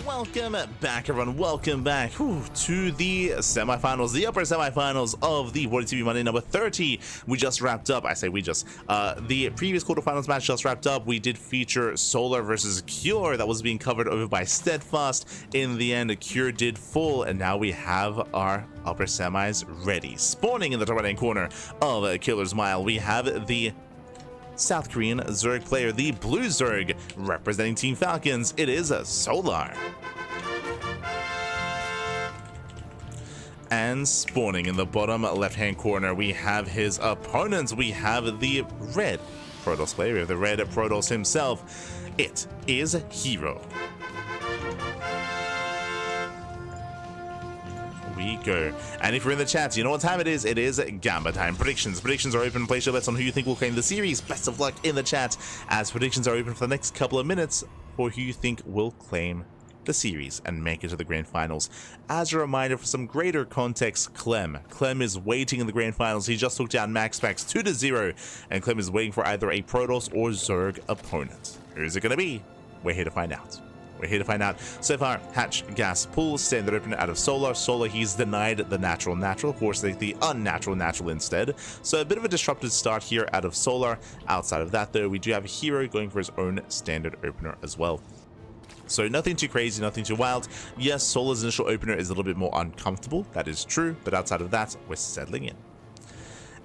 Speaker 1: Welcome back, everyone. Welcome back to the semifinals, the upper semifinals of the WardiTV Monday number 30. We just wrapped up. I say we just. The previous quarterfinals match just wrapped up. We did feature Solar versus Cure. That was being covered over by Steadfast. In the end, Cure did full, and now we have our upper semis ready. Spawning in the top right-hand corner of Killer's Mile, we have the South Korean Zerg player, the Blue Zerg, representing Team Falcons. It is Solar. And spawning in the bottom left-hand corner, we have his opponents. We have the red Protoss player. We have the red Protoss himself. It is herO. We go. And if you're in the chat, you know what time it is. It is Gamba time. Predictions are open. Place your bets on who you think will claim the series. Best of luck in the chat, as predictions are open for the next couple of minutes for who you think will claim the series and make it to the grand finals. As a reminder, for some greater context, Clem is waiting in the grand finals. He just took down MaxPax 2-0, and Clem is waiting for either a Protoss or Zerg opponent. Who is it going to be? We're here to find out. So far, Hatch, Gas, Pool, standard opener out of Solar. He's denied the natural. Of course, the unnatural instead. So a bit of a disrupted start here out of Solar. Outside of that, though, we do have herO going for his own standard opener as well. So nothing too crazy, nothing too wild. Yes, Solar's initial opener is a little bit more uncomfortable. That is true. But outside of that, we're settling in.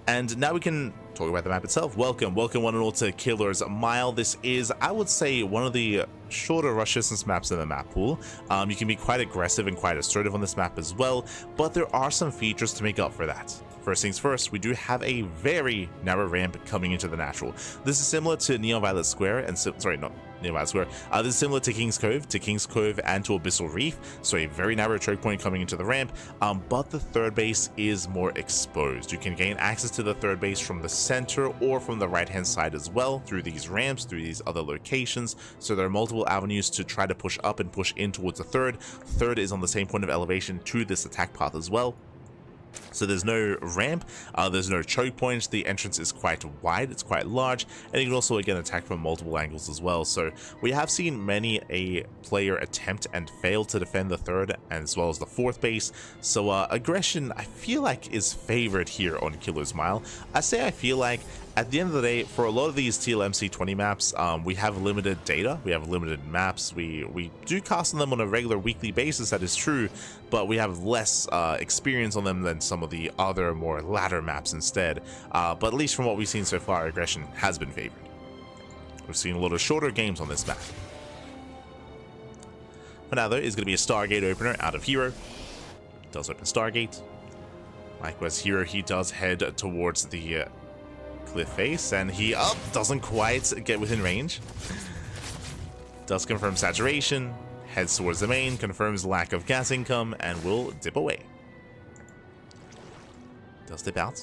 Speaker 1: And now we can talk about the map itself. Welcome one and all to Killer's Mile. This is, I would say, one of the shorter rush distance maps in the map pool. You can be quite aggressive and quite assertive on this map as well, but there are some features to make up for that. First things first, we do have a very narrow ramp coming into the natural. This is similar to Neon Violet Square, and sorry, not Neon Violet Square. This is similar to King's Cove and to Abyssal Reef. So a very narrow choke point coming into the ramp, but the third base is more exposed. You can gain access to the third base from the center or from the right-hand side as well, through these ramps, through these other locations. So there are multiple avenues to try to push up and push in towards the third. Third is on the same point of elevation to this attack path as well. So there's no ramp, there's no choke points, the entrance is quite wide, it's quite large, and you can also again attack from multiple angles as well. So we have seen many a player attempt and fail to defend the third as well as the fourth base. So aggression, I feel like, is favored here on Killer's Mile. I feel like at the end of the day, for a lot of these TLMC 20 maps, we have limited data, we have limited maps, we do cast on them on a regular weekly basis, that is true, but we have less experience on them than some of the other more ladder maps instead. But at least from what we've seen so far, aggression has been favored. We've seen a lot of shorter games on this map. For now, though, is going to be a Stargate opener out of herO. Does open Stargate. Likewise, herO, he does head towards the cliff face, and he doesn't quite get within range. Does confirm saturation, heads towards the main, confirms lack of gas income, and will dip away. Does dip out.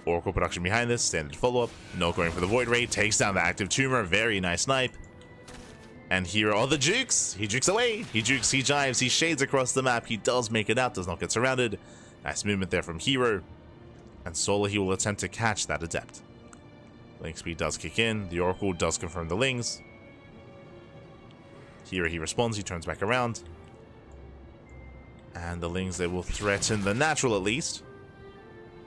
Speaker 1: Oracle production behind this, standard follow-up, no going for the Void Ray, takes down the active tumor, very nice snipe. And here are the jukes. He jukes away, he jukes, he jives, he shades across the map, he does make it out, does not get surrounded. Nice movement there from herO. And Solar, he will attempt to catch that adept. Link speed does kick in, the Oracle does confirm the Lings. Here he responds, he turns back around. And the Lings, they will threaten the natural at least.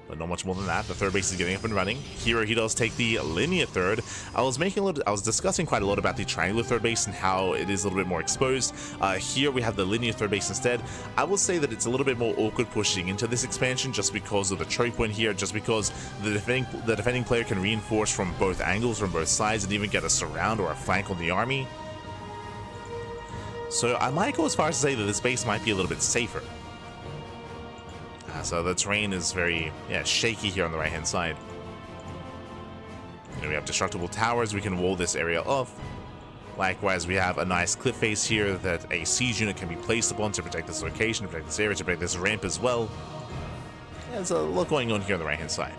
Speaker 1: But not much more than that. The third base is getting up and running. herO, he does take the linear third. I was discussing quite a lot about the triangular third base and how it is a little bit more exposed. Here we have the linear third base instead. I will say that it's a little bit more awkward pushing into this expansion just because of the choke point here, just because the defending player can reinforce from both angles, from both sides, and even get a surround or a flank on the army. So I might go as far as to say that this base might be a little bit safer. So the terrain is very shaky here on the right hand side. We have destructible towers, we can wall this area off. Likewise, we have a nice cliff face here that a siege unit can be placed upon to protect this location, to protect this area, to protect this ramp as well. There's a lot going on here on the right hand side.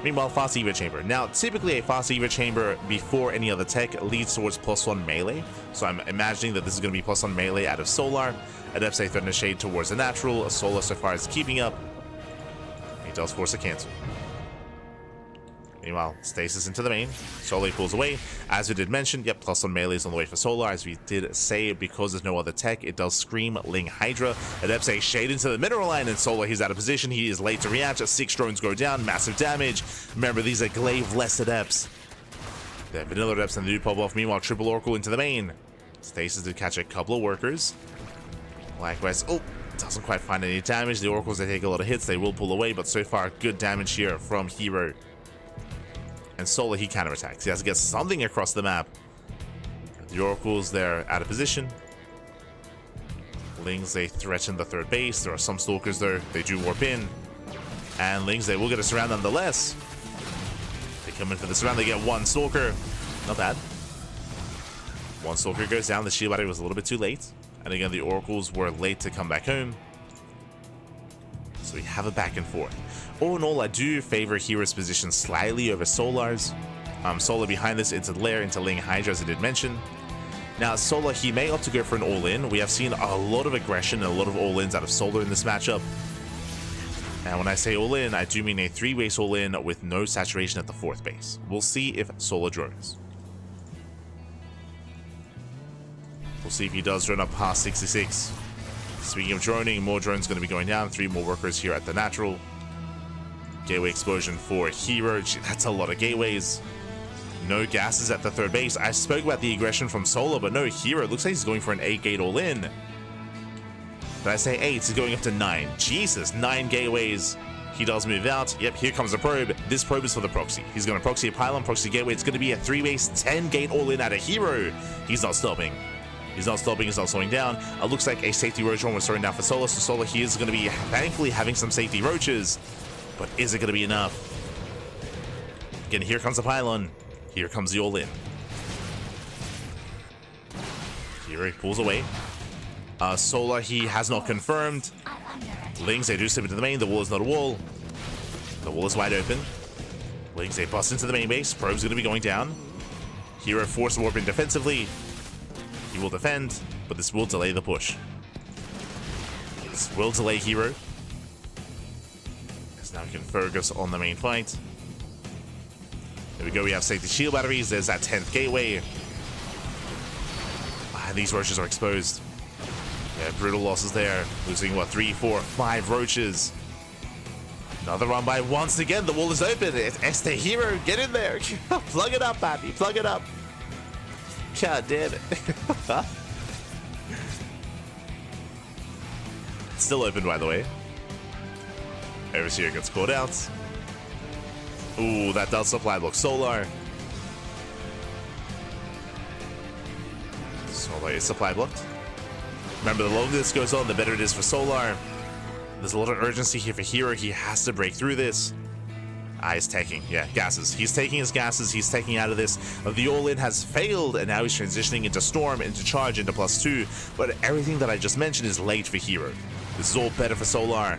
Speaker 1: Meanwhile, fast Eva chamber. Now, typically a fast Eva chamber before any other tech leads towards +1 melee. So I'm imagining that this is going to be +1 melee out of Solar. Adepts a threaten a shade towards the natural. A Solar so far is keeping up. He does force a cancel. Meanwhile, stasis into the main. Solar pulls away. As we did mention, yep, plus on melees on the way for Solar. As we did say, because there's no other tech, it does scream Ling Hydra. Adepts a shade into the mineral line, and Solar, he's out of position. He is late to react. 6 drones go down. Massive damage. Remember, these are glaive-less Adepts. They're vanilla Adepts, and they do pop off. Meanwhile, triple Oracle into the main. Stasis did catch a couple of workers. Likewise, oh, doesn't quite find any damage. The Oracles, they take a lot of hits. They will pull away, but so far, good damage here from herO. And Solar, he counterattacks. He has to get something across the map. The Oracles, they're out of position. Lings, they threaten the third base. There are some Stalkers, though. They do warp in. And Lings, they will get a surround nonetheless. They come in for the surround. They get 1 Stalker. Not bad. 1 Stalker goes down. The shield battery was a little bit too late. And again, the Oracles were late to come back home. So we have a back and forth. All in all, I do favor herO's position slightly over Solar's. Solar behind this into Lair, into Ling Hydra, as I did mention. Now, Solar, he may opt to go for an all-in. We have seen a lot of aggression and a lot of all-ins out of Solar in this matchup. And when I say all-in, I do mean a 3-base all-in with no saturation at the 4th base. We'll see if Solar drones. We'll see if he does drone up past 66. Speaking of droning, more drones going to be going down. 3 more workers here at the natural. Gateway explosion for herO. Gee, that's a lot of gateways. No gases at the 3rd base. I spoke about the aggression from Solar, but no, herO looks like he's going for an 8-gate all-in. Did I say 8? He's going up to 9. Jesus, 9 gateways. He does move out. Yep, here comes a probe. This probe is for the proxy. He's going to proxy a pylon, proxy gateway. It's going to be a 3-base, 10-gate all-in out of herO. He's not stopping. He's not stopping, he's not slowing down. It looks like a safety roach one was throwing down for Solar, so Solar, he is going to be thankfully having some safety roaches. But is it going to be enough? Again, here comes the pylon. Here comes the all-in. herO pulls away. Solar, he has not confirmed. Lings, they do slip into the main. The wall is not a wall. The wall is wide open. Lings, they bust into the main base. Probe's going to be going down. herO force warp in defensively. He will defend, but this will delay the push. This will delay herO. As now we can focus on the main fight. There we go, we have safety shield batteries. There's that 10th gateway. These roaches are exposed. Yeah, brutal losses there. Losing, what, 3, 4, 5 roaches. Another run by once again. The wall is open. It's Este herO. Get in there. Plug it up, Pappy. Plug it up. God damn it. It's still open, by the way. Overseer gets caught out. Ooh, that does supply block Solar. Solar is supply blocked. Remember, the longer this goes on, the better it is for Solar. There's a lot of urgency here for herO. He has to break through this. He's taking, yeah, gases. He's taking his gases. He's taking out of this. The all-in has failed, and now he's transitioning into Storm, into Charge, into +2. But everything that I just mentioned is late for herO. This is all better for Solar.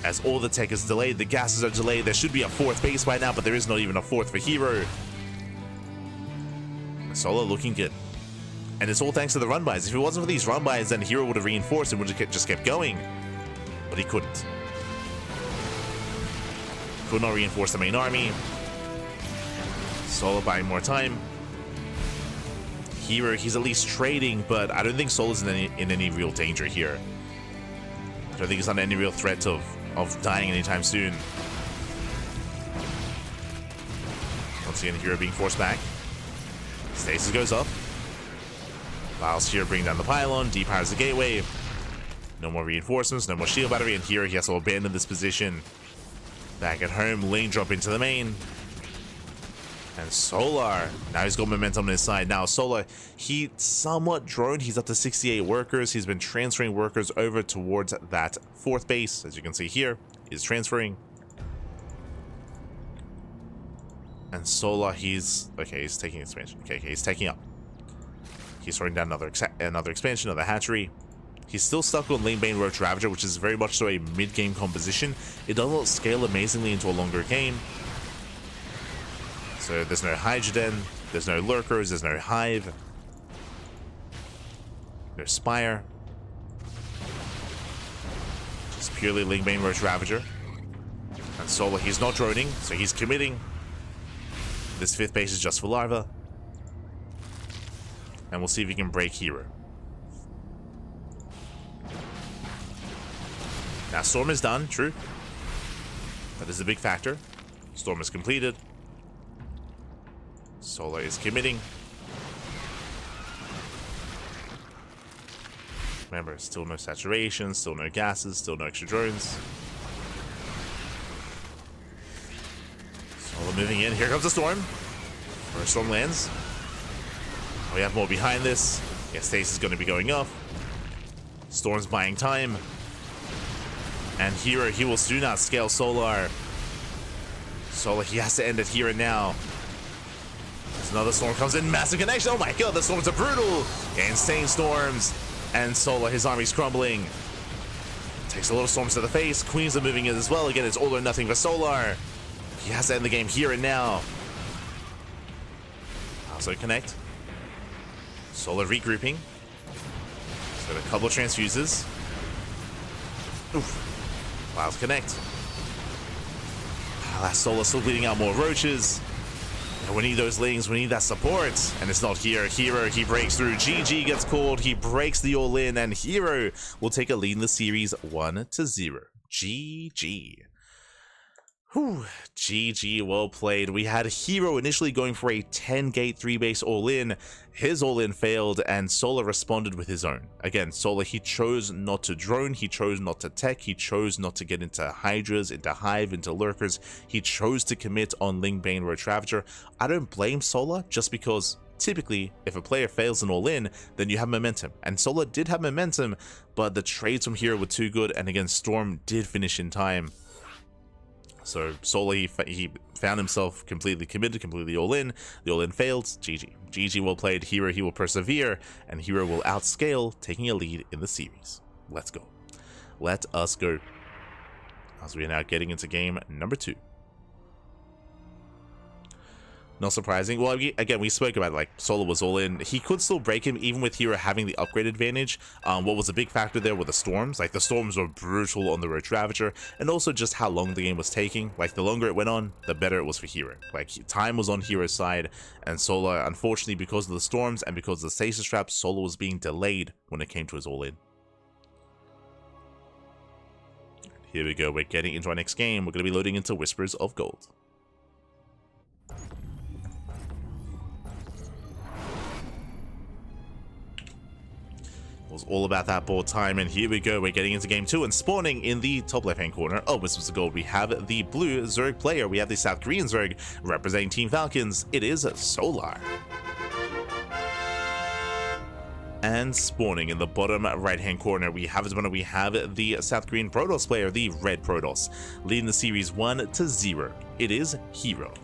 Speaker 1: As all the tech is delayed, the gases are delayed. There should be a 4th base by now, but there is not even a 4th for herO. Solar looking good. And it's all thanks to the run-bys. If it wasn't for these run-bys, then herO would have reinforced and would have just kept going. But he couldn't. Could not reinforce the main army. Solar buying more time. herO, he's at least trading, but I don't think Solar's in any real danger here. I don't think he's on any real threat of dying anytime soon. Once again, herO being forced back. Stasis goes up. Vials here bring down the pylon, depowers the gateway. No more reinforcements, no more shield battery, and herO, he has to abandon this position. Back at home, Lane drop into the main. And Solar, now he's got momentum on his side. Now Solar, he somewhat droned. He's up to 68 workers. He's been transferring workers over towards that 4th base. As you can see here, he's transferring. And Solar, he's taking expansion. Okay, he's taking up. He's throwing down another expansion, another hatchery. He's still stuck on Lane Bane Roach Ravager, which is very much so a mid-game composition. It does not scale amazingly into a longer game. So there's no Hydroden, there's no Lurkers, there's no Hive. No Spire. Just purely Lane Bane Roach Ravager. And Solar, he's not droning, so he's committing. This 5th base is just for Larva. And we'll see if we can break herO. Now, Storm is done, true. That is a big factor. Storm is completed. Solar is committing. Remember, still no saturation, still no gases, still no extra drones. Solar moving in. Here comes the Storm. First Storm lands. We have more behind this. Yes, Stasis is going to be going off. Storm's buying time. And herO, he will soon outscale Solar. Solar, he has to end it here and now. As another Storm comes in. Massive connection. Oh my god, the Storms are brutal. Insane Storms. And Solar, his army's crumbling. Takes a lot of Storms to the face. Queens are moving in as well. Again, it's all or nothing for Solar. He has to end the game here and now. Also connect. Solar regrouping. He's got a couple of transfuses. Oof. Clouds connect. Last Solar still bleeding out more roaches. And we need those lings, we need that support. And it's not here. herO, he breaks through. GG gets called. He breaks the all-in, and herO will take a lead in the series 1-0. GG. Whew, GG, well played. We had herO initially going for a 10-gate 3-base all-in. His all-in failed, and Solar responded with his own. Again, Solar, he chose not to drone, he chose not to tech, he chose not to get into Hydras, into Hive, into Lurkers. He chose to commit on Ling Bane Roach Ravager. I don't blame Solar, just because typically, if a player fails an all-in, then you have momentum. And Solar did have momentum, but the trades from herO were too good, and again, Storm did finish in time. So Solar, he found himself completely committed, completely all-in. The all-in failed. GG. GG, well played. herO, he will persevere, and herO will outscale, taking a lead in the series. Let's go. Let us go. As we are now getting into game number 2. Not surprising. Well, again, we spoke about it, like, Solar was all in. He could still break him, even with herO having the upgrade advantage. What was a big factor there were the Storms. Like, the Storms were brutal on the Roach Ravager, and also just how long the game was taking. Like, the longer it went on, the better it was for herO. Like, time was on herO's side, and Solar, unfortunately, because of the Storms and because of the Stasis Trap, Solar was being delayed when it came to his all-in. Here we go. We're getting into our next game. We're going to be loading into Whispers of Gold. Was all about that board time, and here we go. We're getting into game 2, and spawning in the top left hand corner of Whispers of Gold, we have the blue Zerg player. We have the South Korean Zerg representing Team Falcons. It is Solar. And spawning in the bottom right hand corner, we have the South Korean Protoss player, the red Protoss, leading the series 1-0. It is herO.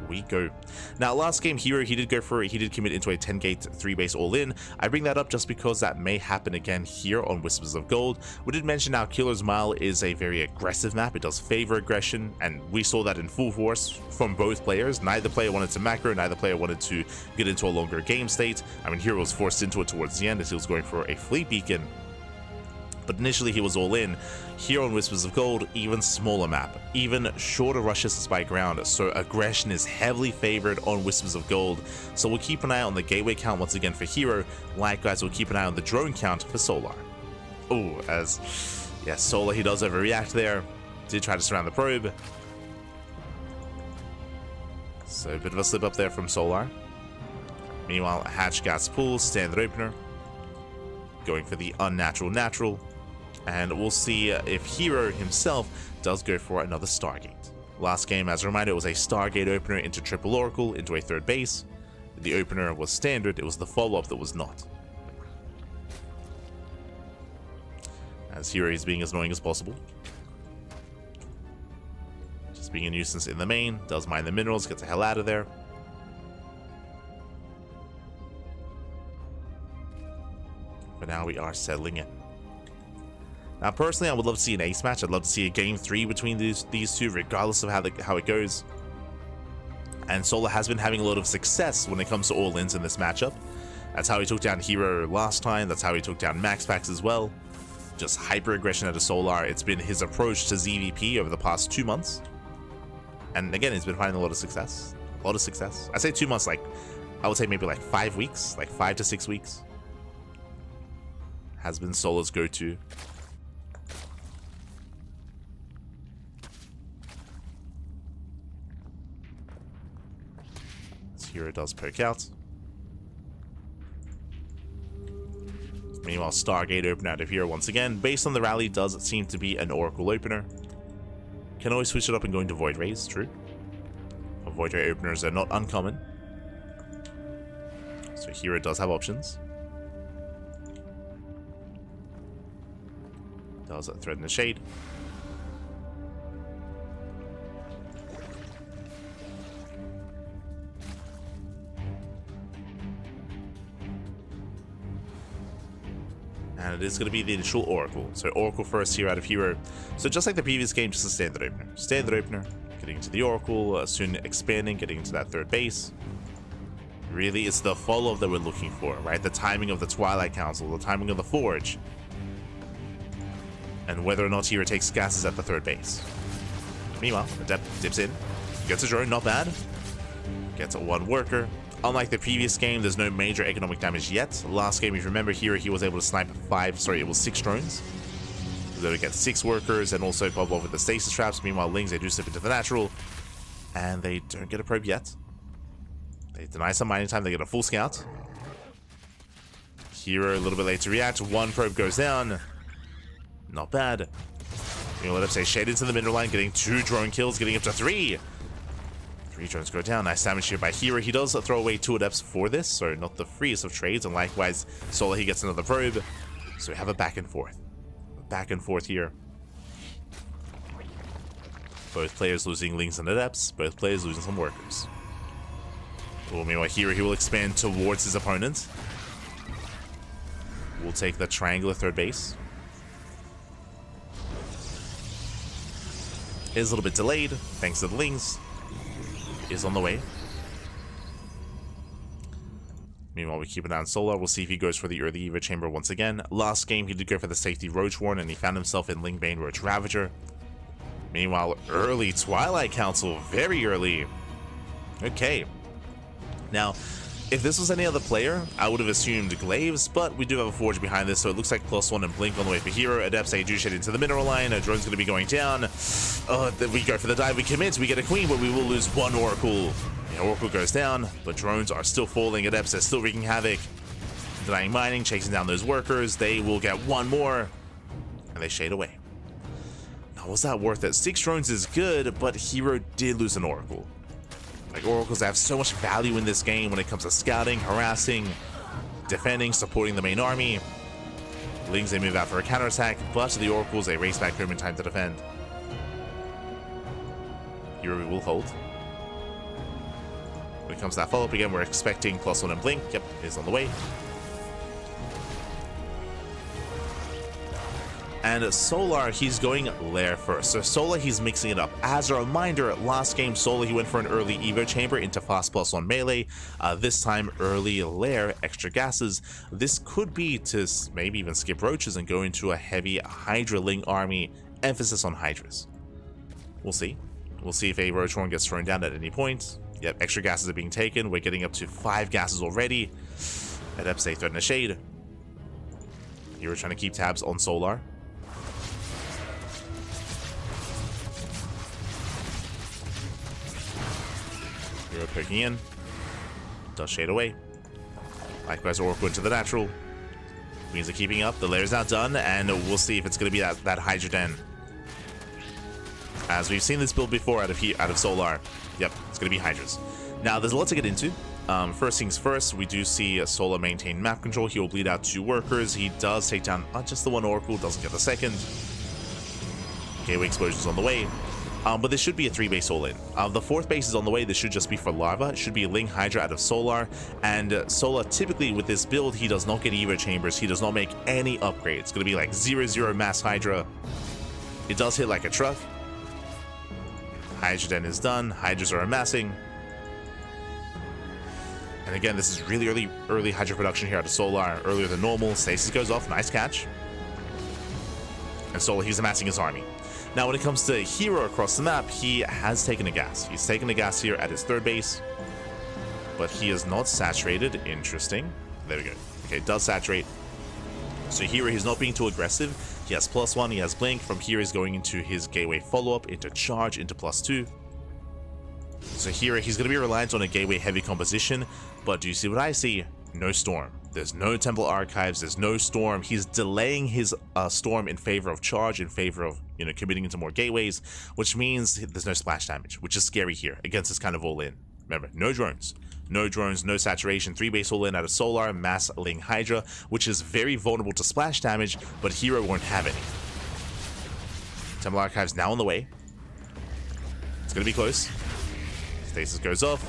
Speaker 1: We go. Now, last game, herO, he did commit into a 10-gate 3-base all-in. I bring that up just because that may happen again here on Whispers of Gold. We did mention now Killer's Mile is a very aggressive map. It does favor aggression, and we saw that in full force from both players. Neither player wanted to macro, neither player wanted to get into a longer game state. I mean, herO was forced into it towards the end as he was going for a fleet beacon. But initially he was all in. Here on Whispers of Gold, even smaller map, even shorter rushes by ground, so aggression is heavily favored on Whispers of Gold. So we'll keep an eye on the gateway count once again for herO. Likewise, we'll keep an eye on the drone count for Solar. Oh, yeah, Solar, he does overreact there. Did try to surround the probe. So a bit of a slip up there from Solar. Meanwhile, Hatch Gas Pool, standard opener. Going for the unnatural natural. And we'll see if herO himself does go for another Stargate. Last game, as a reminder, it was a Stargate opener into Triple Oracle, into a 3rd base. The opener was standard, it was the follow-up that was not. As herO is being as annoying as possible. Just being a nuisance in the main, does mine the minerals, gets the hell out of there. But now we are settling in. Now, personally, I would love to see an ace match. I'd love to see a game 3 between these two, regardless of how it goes. And Solar has been having a lot of success when it comes to all-ins in this matchup. That's how he took down herO last time. That's how he took down MaxPax as well. Just hyper-aggression out of Solar. It's been his approach to ZVP over the past 2 months. And again, he's been finding a lot of success. A lot of success. I say 2 months, like, I would say maybe like 5 weeks, like 5 to 6 weeks. Has been Solar's go-to. This hero does poke out. Meanwhile, Stargate open out of here once again. Based on the rally, does seem to be an Oracle opener. Can always switch it up and go into Void Rays, true. Void Ray openers are not uncommon. So hero does have options. Does thread in the shade. And it is going to be the initial Oracle. So Oracle first here out of hero. So just like the previous game, just a standard opener. Standard opener, getting into the Oracle, soon expanding, getting into that third base. Really, it's the follow-up that we're looking for, right? The timing of the Twilight Council, the timing of the Forge. And whether or not hero takes gases at the third base. Meanwhile, Adept dips in, gets a drone, not bad. Gets a one worker. Unlike the previous game, there's no major economic damage yet. Last game, if you remember here, he was able to snipe 6 drones. He was able to get 6 workers and also pop off with the stasis traps. Meanwhile, Lings, they do slip into the natural. And they don't get a probe yet. They deny some mining time, they get a full scout. Hero a little bit late to react. 1 probe goes down. Not bad. You know, let us say shade into the mineral line, getting 2 drone kills, getting up to 3. 3 drones go down. Nice damage here by hero. He does throw away 2 adepts for this, so not the freest of trades. And likewise, Solar, he gets another probe. So we have a back and forth. Back and forth here. Both players losing Lings and adepts. Both players losing some workers. Well, meanwhile, here he will expand towards his opponent. We'll take the triangular third base. Is a little bit delayed, thanks to the Lings. Is on the way. Meanwhile, we keep an eye on Solar. We'll see if he goes for the early Eva chamber once again. Last game, he did go for the safety Roach Warren, and he found himself in Lingbane Roach Ravager. Meanwhile, early Twilight Council, very early. Okay. Now, if this was any other player, I would have assumed Glaives, but we do have a Forge behind this, so it looks like +1 and Blink on the way for hero. Adepts do shade into the mineral line. A drone's going to be going down. Then we go for the dive. We commit. We get a Queen, but we will lose 1 Oracle. The Oracle goes down, but drones are still falling. Adepts are still wreaking havoc. Denying mining, chasing down those workers. They will get 1 more, and they shade away. Now, was that worth it? 6 drones is good, but hero did lose an Oracle. Like, Oracles have so much value in this game when it comes to scouting, harassing, defending, supporting the main army. Lings, they move out for a counterattack, but the Oracles, they race back home in time to defend. Here we will hold. When it comes to that follow-up again, we're expecting +1 and Blink. Yep, it is on the way. And Solar, he's going Lair first. So Solar, he's mixing it up. As a reminder, last game, Solar, he went for an early Evo Chamber into fast +1 melee. This time, early Lair, extra gases. This could be to maybe even skip Roaches and go into a heavy Hydra Ling army, emphasis on Hydras. We'll see. We'll see if a Roach Horn gets thrown down at any point. Yep, extra gases are being taken. We're getting up to 5 gases already. Adepts, they threaten a shade. Here we're trying to keep tabs on Solar. Hero poking in. Does shade away. Likewise, Oracle into the natural. Queens are keeping up. The Lair's now done, and we'll see if it's going to be that Hydra Den. As we've seen this build before out of Solar. Yep, it's going to be Hydras. Now, there's a lot to get into. First things first, we do see Solar maintain map control. He will bleed out 2 workers. He does take down just the 1 Oracle, doesn't get the second. Gateway explosions on the way. But this should be a 3-base all-in. The 4th base is on the way. This should just be for Larva. It should be a Ling Hydra out of Solar. And Solar, typically with this build, he does not get Evo Chambers. He does not make any upgrades. It's going to be like 0-0 mass Hydra. It does hit like a truck. Hydra Den is done. Hydras are amassing. And again, this is really early Hydra production here out of Solar. Earlier than normal. Stasis goes off. Nice catch. And Solar, he's amassing his army. Now, when it comes to herO across the map, he has taken a gas. He's taken a gas here at his third base, but he is not saturated. Interesting. There we go. Okay, it does saturate. So here he's not being too aggressive. He has +1, he has blink. From here he's going into his gateway follow-up, into charge, into +2. So here he's going to be reliant on a gateway heavy composition, but do you see what I see? No storm. There's no temple archives, there's no storm. He's delaying his storm in favor of charge, in favor of, you know, committing into more gateways, which means there's no splash damage, which is scary here against this kind of all-in. Remember, no drones. No drones, no saturation, 3-base all-in out of Solar, Mass Ling Hydra, which is very vulnerable to splash damage, but herO won't have any. Temple Archives now on the way. It's going to be close. Stasis goes off.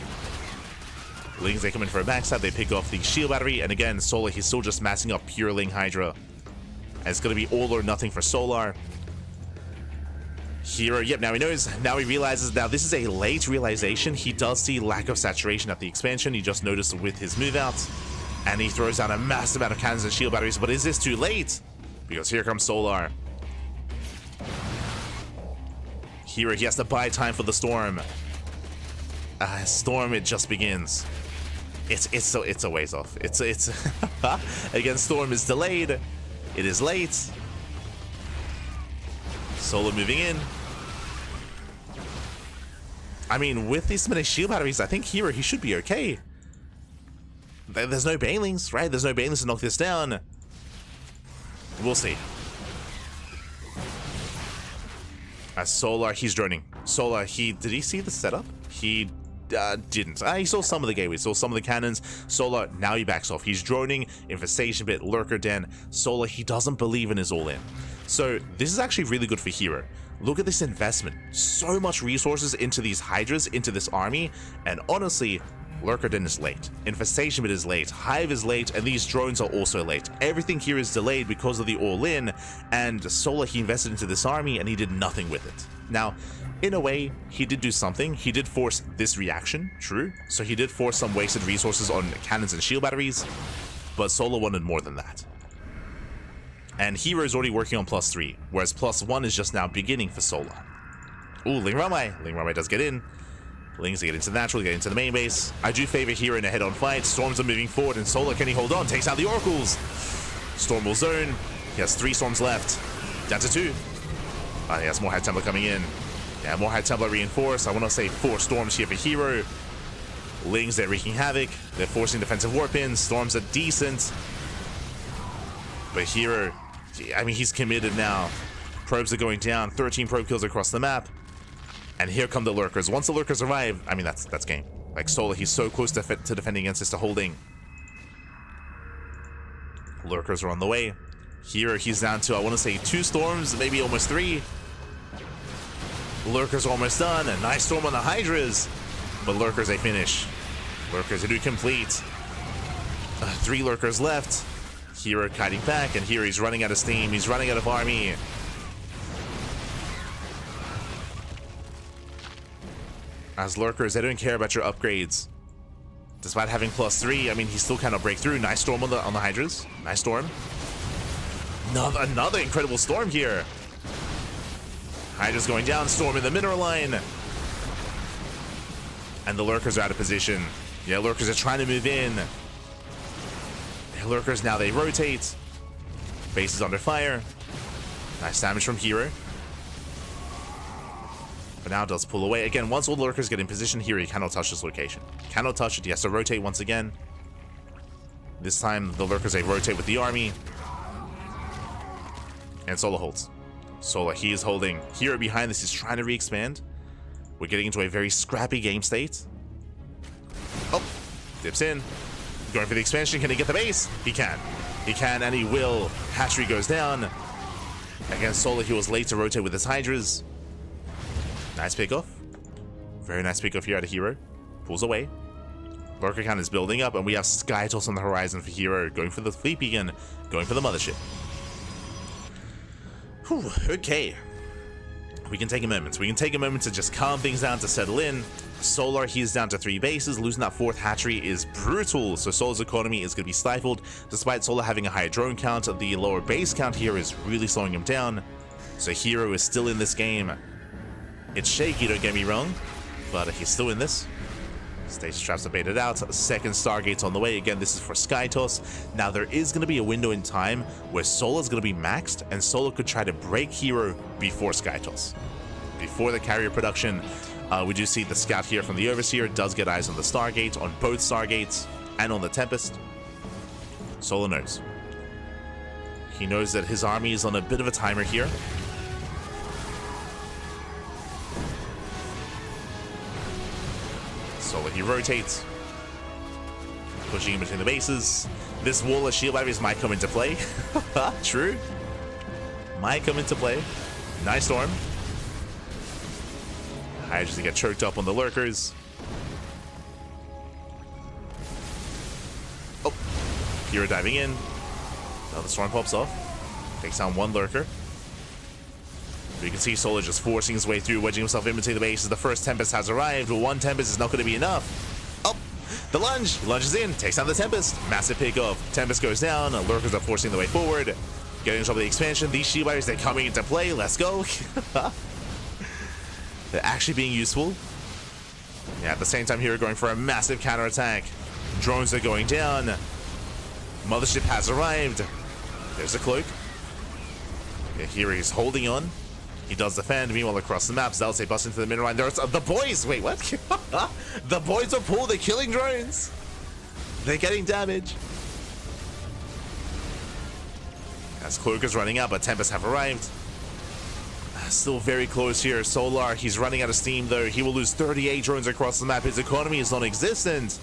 Speaker 1: Lings, they come in for a backstab, they pick off the shield battery, and again, Solar, he's still just massing up pure Ling Hydra. And it's going to be all or nothing for Solar. herO, yep, now he knows, now he realizes, now this is a late realization. He does see lack of saturation at the expansion, he just noticed with his move outs, and he throws down a massive amount of cannons and shield batteries, but is this too late? Because here comes Solar. herO, he has to buy time for the storm. Storm, it just begins. It's a ways off. It's again, storm is delayed. It is late. Solar moving in. I mean, with these many shield batteries, I think herO, he should be okay. There's no banelings, right? There's no banelings to knock this down. We'll see. Solar, he's droning. Solar, did he see the setup? He didn't. He saw some of the gateways, saw some of the cannons. Solar, now he backs off. He's droning, infestation bit, lurker den. Solar, he doesn't believe in his all-in. So this is actually really good for herO. Look at this investment. So much resources into these Hydras, into this army, and honestly, lurker den is late. Infestation bit is late. Hive is late, and these drones are also late. Everything here is delayed because of the all-in, and Solar, he invested into this army, and he did nothing with it. Now, in a way, he did do something. He did force this reaction, true. So he did force some wasted resources on cannons and shield batteries, but Solar wanted more than that. And herO is already working on +3, whereas +1 is just now beginning for Solar. Ooh, Ling Ramai. Ling Ramai does get in. Lings get into the natural, get into the main base. I do favor herO in a head-on fight. Storms are moving forward, and Solar, can he hold on? Takes out the Oracles. Storm will zone. He has 3 storms left. Down to 2. He has more High Templar coming in. Yeah, more High Templar reinforced. I want to say 4 storms here for herO. Lings, they're wreaking havoc. They're forcing defensive warp in. Storms are decent. But herO, I mean, he's committed now. Probes are going down. 13 probe kills across the map. And here come the lurkers. Once the lurkers arrive, I mean, that's game. Like Solar, he's so close to defending against this, to holding. Lurkers are on the way. herO, he's down to, I want to say 2 storms, maybe almost 3. Lurkers almost done. A nice storm on the Hydras. But lurkers, they finish. Lurkers, they do complete. 3 lurkers left. herO kiting back, and here he's running out of steam. He's running out of army. As lurkers, they don't care about your upgrades. Despite having +3, I mean, he still cannot break through. Nice storm on the Hydras. Nice storm. Another incredible storm here. Hydra's going down, storm in the mineral line. And the lurkers are out of position. Yeah, lurkers are trying to move in. Lurkers, now they rotate. Base is under fire. Nice damage from herO. But now does pull away. Again, once all the lurkers get in position, herO, he cannot touch this location. Cannot touch it. He has to rotate once again. This time, the lurkers, they rotate with the army. And Solar holds. Solar, he is holding. herO behind this is trying to re-expand. We're getting into a very scrappy game state. Oh, dips in. Going for the expansion. Can he get the base? He can. He can, and he will. Hatchery goes down. Against Solar, he was late to rotate with his Hydras. Nice pickoff. Very nice pickoff here out of herO. Pulls away. Lurker count is building up, and we have Skytoss on the horizon for herO. Going for the fleet beacon. Going for the mothership. Whew, okay. We can take a moment. We can take a moment to just calm things down, to settle in. Solar, he's down to 3 bases. Losing that 4th hatchery is brutal. So Solar's economy is going to be stifled. Despite Solar having a higher drone count, the lower base count here is really slowing him down. So herO is still in this game. It's shaky, don't get me wrong, but he's still in this. Stage traps are baited out. Second Stargate's on the way. Again, this is for SkyToss. Now, there is going to be a window in time where Solo's going to be maxed, and Solo could try to break herO before SkyToss. Before the carrier production, we do see the scout here from the Overseer does get eyes on the Stargate, on both Stargates, and on the Tempest. Solo knows. He knows that his army is on a bit of a timer here. Solo, he rotates, pushing in between the bases. This wall of shield batteries might come into play. True. Might come into play. Nice storm. Hydras get choked up on the lurkers. Oh, herO diving in. Now the storm pops off. Takes down one lurker. You can see Solo just forcing his way through, wedging himself in between the bases. The first Tempest has arrived. One Tempest is not going to be enough. Oh, the lunge. Lunges in. Takes down the Tempest. Massive pick off. Tempest goes down. Lurkers are forcing their way forward. Getting on top of the expansion. These shield barriers, they're coming into play. Let's go. They're actually being useful. Yeah, at the same time, herO going for a massive counterattack. Drones are going down. Mothership has arrived. There's a cloak. Yeah, here he's holding on. He does defend. Meanwhile, across the map, Zelce busts into the middle line. There's the boys. Wait, what? The boys are pulled. They're killing drones. They're getting damage. As Cloak is running out, but Tempest have arrived. Still very close here. Solar, he's running out of steam though. He will lose 38 drones across the map. His economy is non-existent.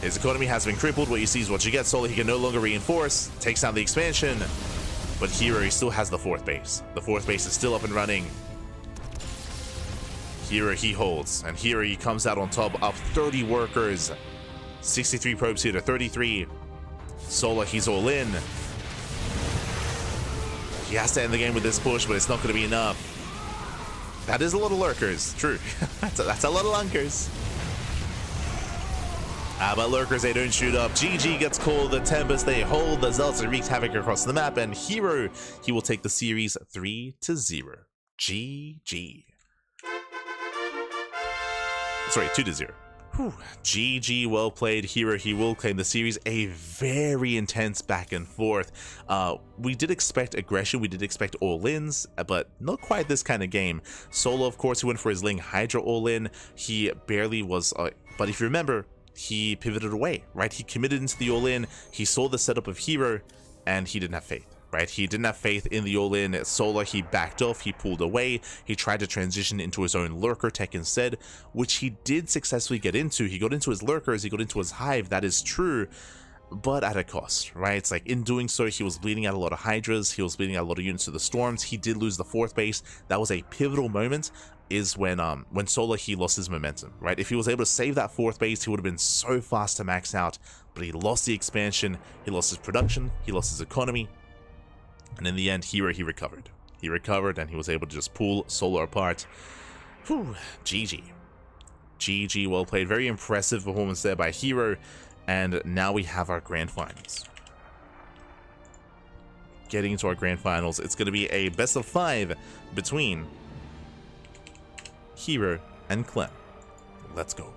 Speaker 1: His economy has been crippled. What you see is what you get. Solar, he can no longer reinforce. Takes down the expansion. But herO, he still has the fourth base. The fourth base is still up and running. herO, he holds. And herO, he comes out on top of 30 workers. 63 probes here to 33. Solar, he's all in. He has to end the game with this push, but it's not going to be enough. That is a lot of lurkers. True. that's a lot of lunkers. But lurkers, they don't shoot up. GG gets called. The Tempest, they hold. The Zeltz wreaks havoc across the map. And herO, he will take the series 3-0. GG. Sorry, 2-0. Whew. GG, well played. herO, he will claim the series. A very intense back and forth. We did expect aggression, we did expect all-ins, but not quite this kind of game. Solo, of course, he went for his Ling Hydra all-in. He barely was, but if you remember, he pivoted away, right? He committed into the all-in. He saw the setup of herO, and he didn't have faith. Right, he didn't have faith in the all-in. Solar, he backed off, he pulled away, he tried to transition into his own lurker tech instead, which he did successfully get into. He got into his lurkers, he got into his hive, that is true, but at a cost, right? It's like in doing so, he was bleeding out a lot of hydras, he was bleeding out a lot of units to the storms, he did lose the fourth base. That was a pivotal moment, is when Solar, he lost his momentum, right? If he was able to save that fourth base, he would have been so fast to max out, but he lost the expansion, he lost his production, he lost his economy. And in the end, herO, he recovered. He recovered and he was able to just pull Solar apart. Whew, GG. GG, well played. Very impressive performance there by herO. And now we have our grand finals. Getting into our grand finals, it's going to be a best of 5 between herO and Clem. Let's go.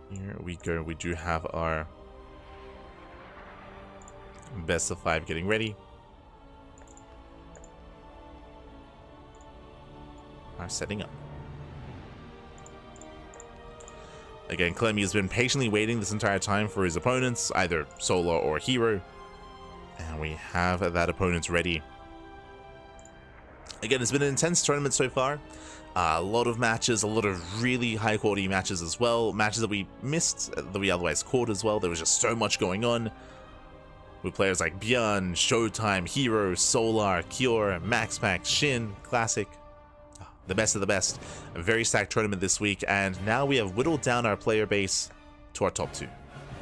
Speaker 1: Here we go. We do have our best of 5 getting ready. Are setting up. Again, Clem has been patiently waiting this entire time for his opponents, either Solar or herO. And we have that opponent ready. Again, it's been an intense tournament so far. A lot of matches, a lot of really high quality matches as well. Matches that we missed, that we otherwise caught as well. There was just so much going on. With players like ByuN, Showtime, herO, Solar, Cure, MaxPax, SHIN, Classic. The best of the best. A very stacked tournament this week. And now we have whittled down our player base to our top 2.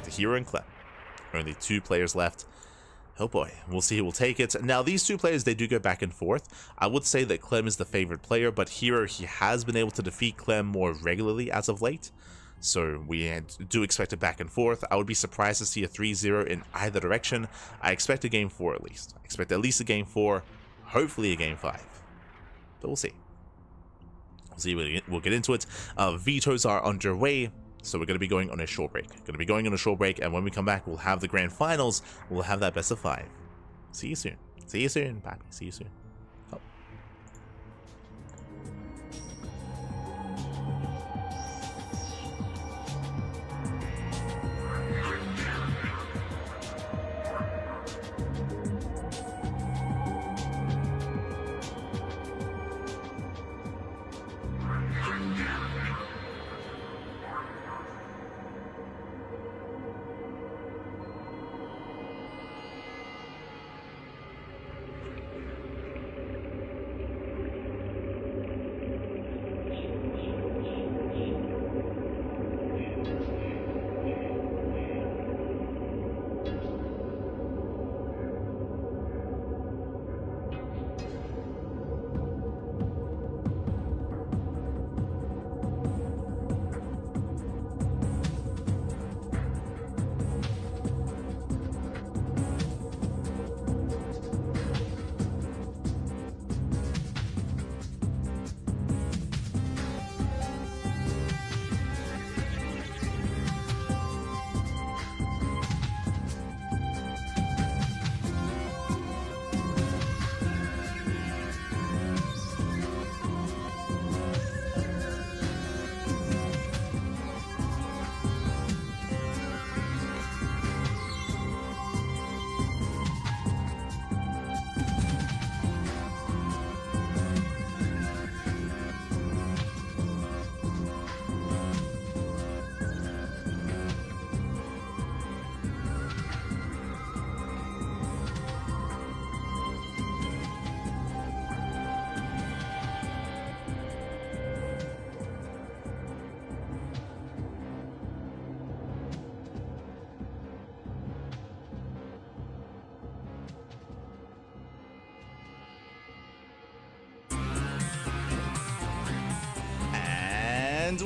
Speaker 1: To herO and Clem. Only 2 players left. Oh boy, we'll see who will take it. Now, these 2 players, they do go back and forth. I would say that Clem is the favorite player, but herO, he has been able to defeat Clem more regularly as of late. So we do expect a back and forth. I would be surprised to see a 3-0 in either direction. I expect a game 4 at least. I expect at least a game 4, hopefully a game 5. But we'll see. We'll see, we'll get into it. Vetoes are underway, so we're going to be going on a short break. And when we come back, we'll have the grand finals. We'll have that best of 5. See you soon. See you soon, Pappy. See you soon. Oh.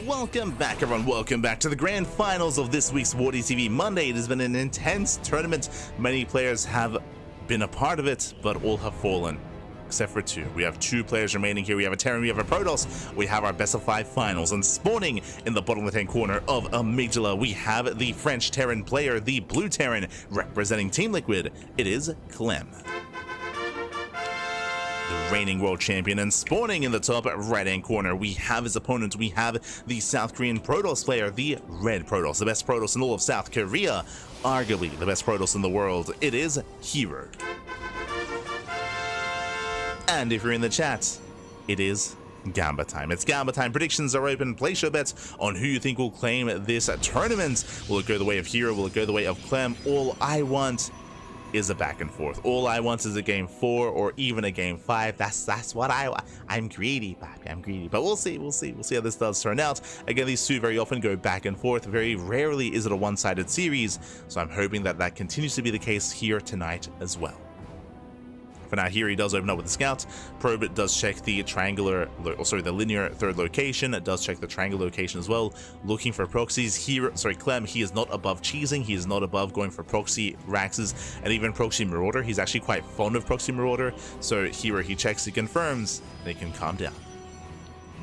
Speaker 1: Welcome back, everyone. Welcome back to the grand finals of this week's WardiTV Monday. It has been an intense tournament. Many players have been a part of it, but all have fallen, except for 2. We have 2 players remaining here. We have a Terran, we have a Protoss. We have our best of 5 finals, and spawning in the bottom left-hand corner of Amygdala, we have the French Terran player, the blue Terran, representing Team Liquid. It is Clem, the reigning world champion. And spawning in the top right-hand corner, we have his opponent. We have the South Korean Protoss player, the red Protoss, the best Protoss in all of South Korea, arguably the best Protoss in the world. It is herO. And if you're in the chat, it is Gamba time. It's Gamba time. Predictions are open. Place your bets on who you think will claim this tournament. Will it go the way of herO? Will it go the way of Clem? All I want is a back and forth. All I want is a game 4 or even a game 5. That's what I'm greedy, Pappy. I'm greedy. But we'll see how this does turn out. Again, these 2 very often go back and forth. Very rarely is it a one-sided series, so I'm hoping that that continues to be the case here tonight as well. For now, here he does open up with the scout. Probe does check the the linear 3rd location. It does check the triangle location as well, looking for proxies. Here, Clem, he is not above cheesing. He is not above going for proxy Raxes and even proxy Marauder. He's actually quite fond of proxy Marauder. So here he checks, he confirms. They can calm down.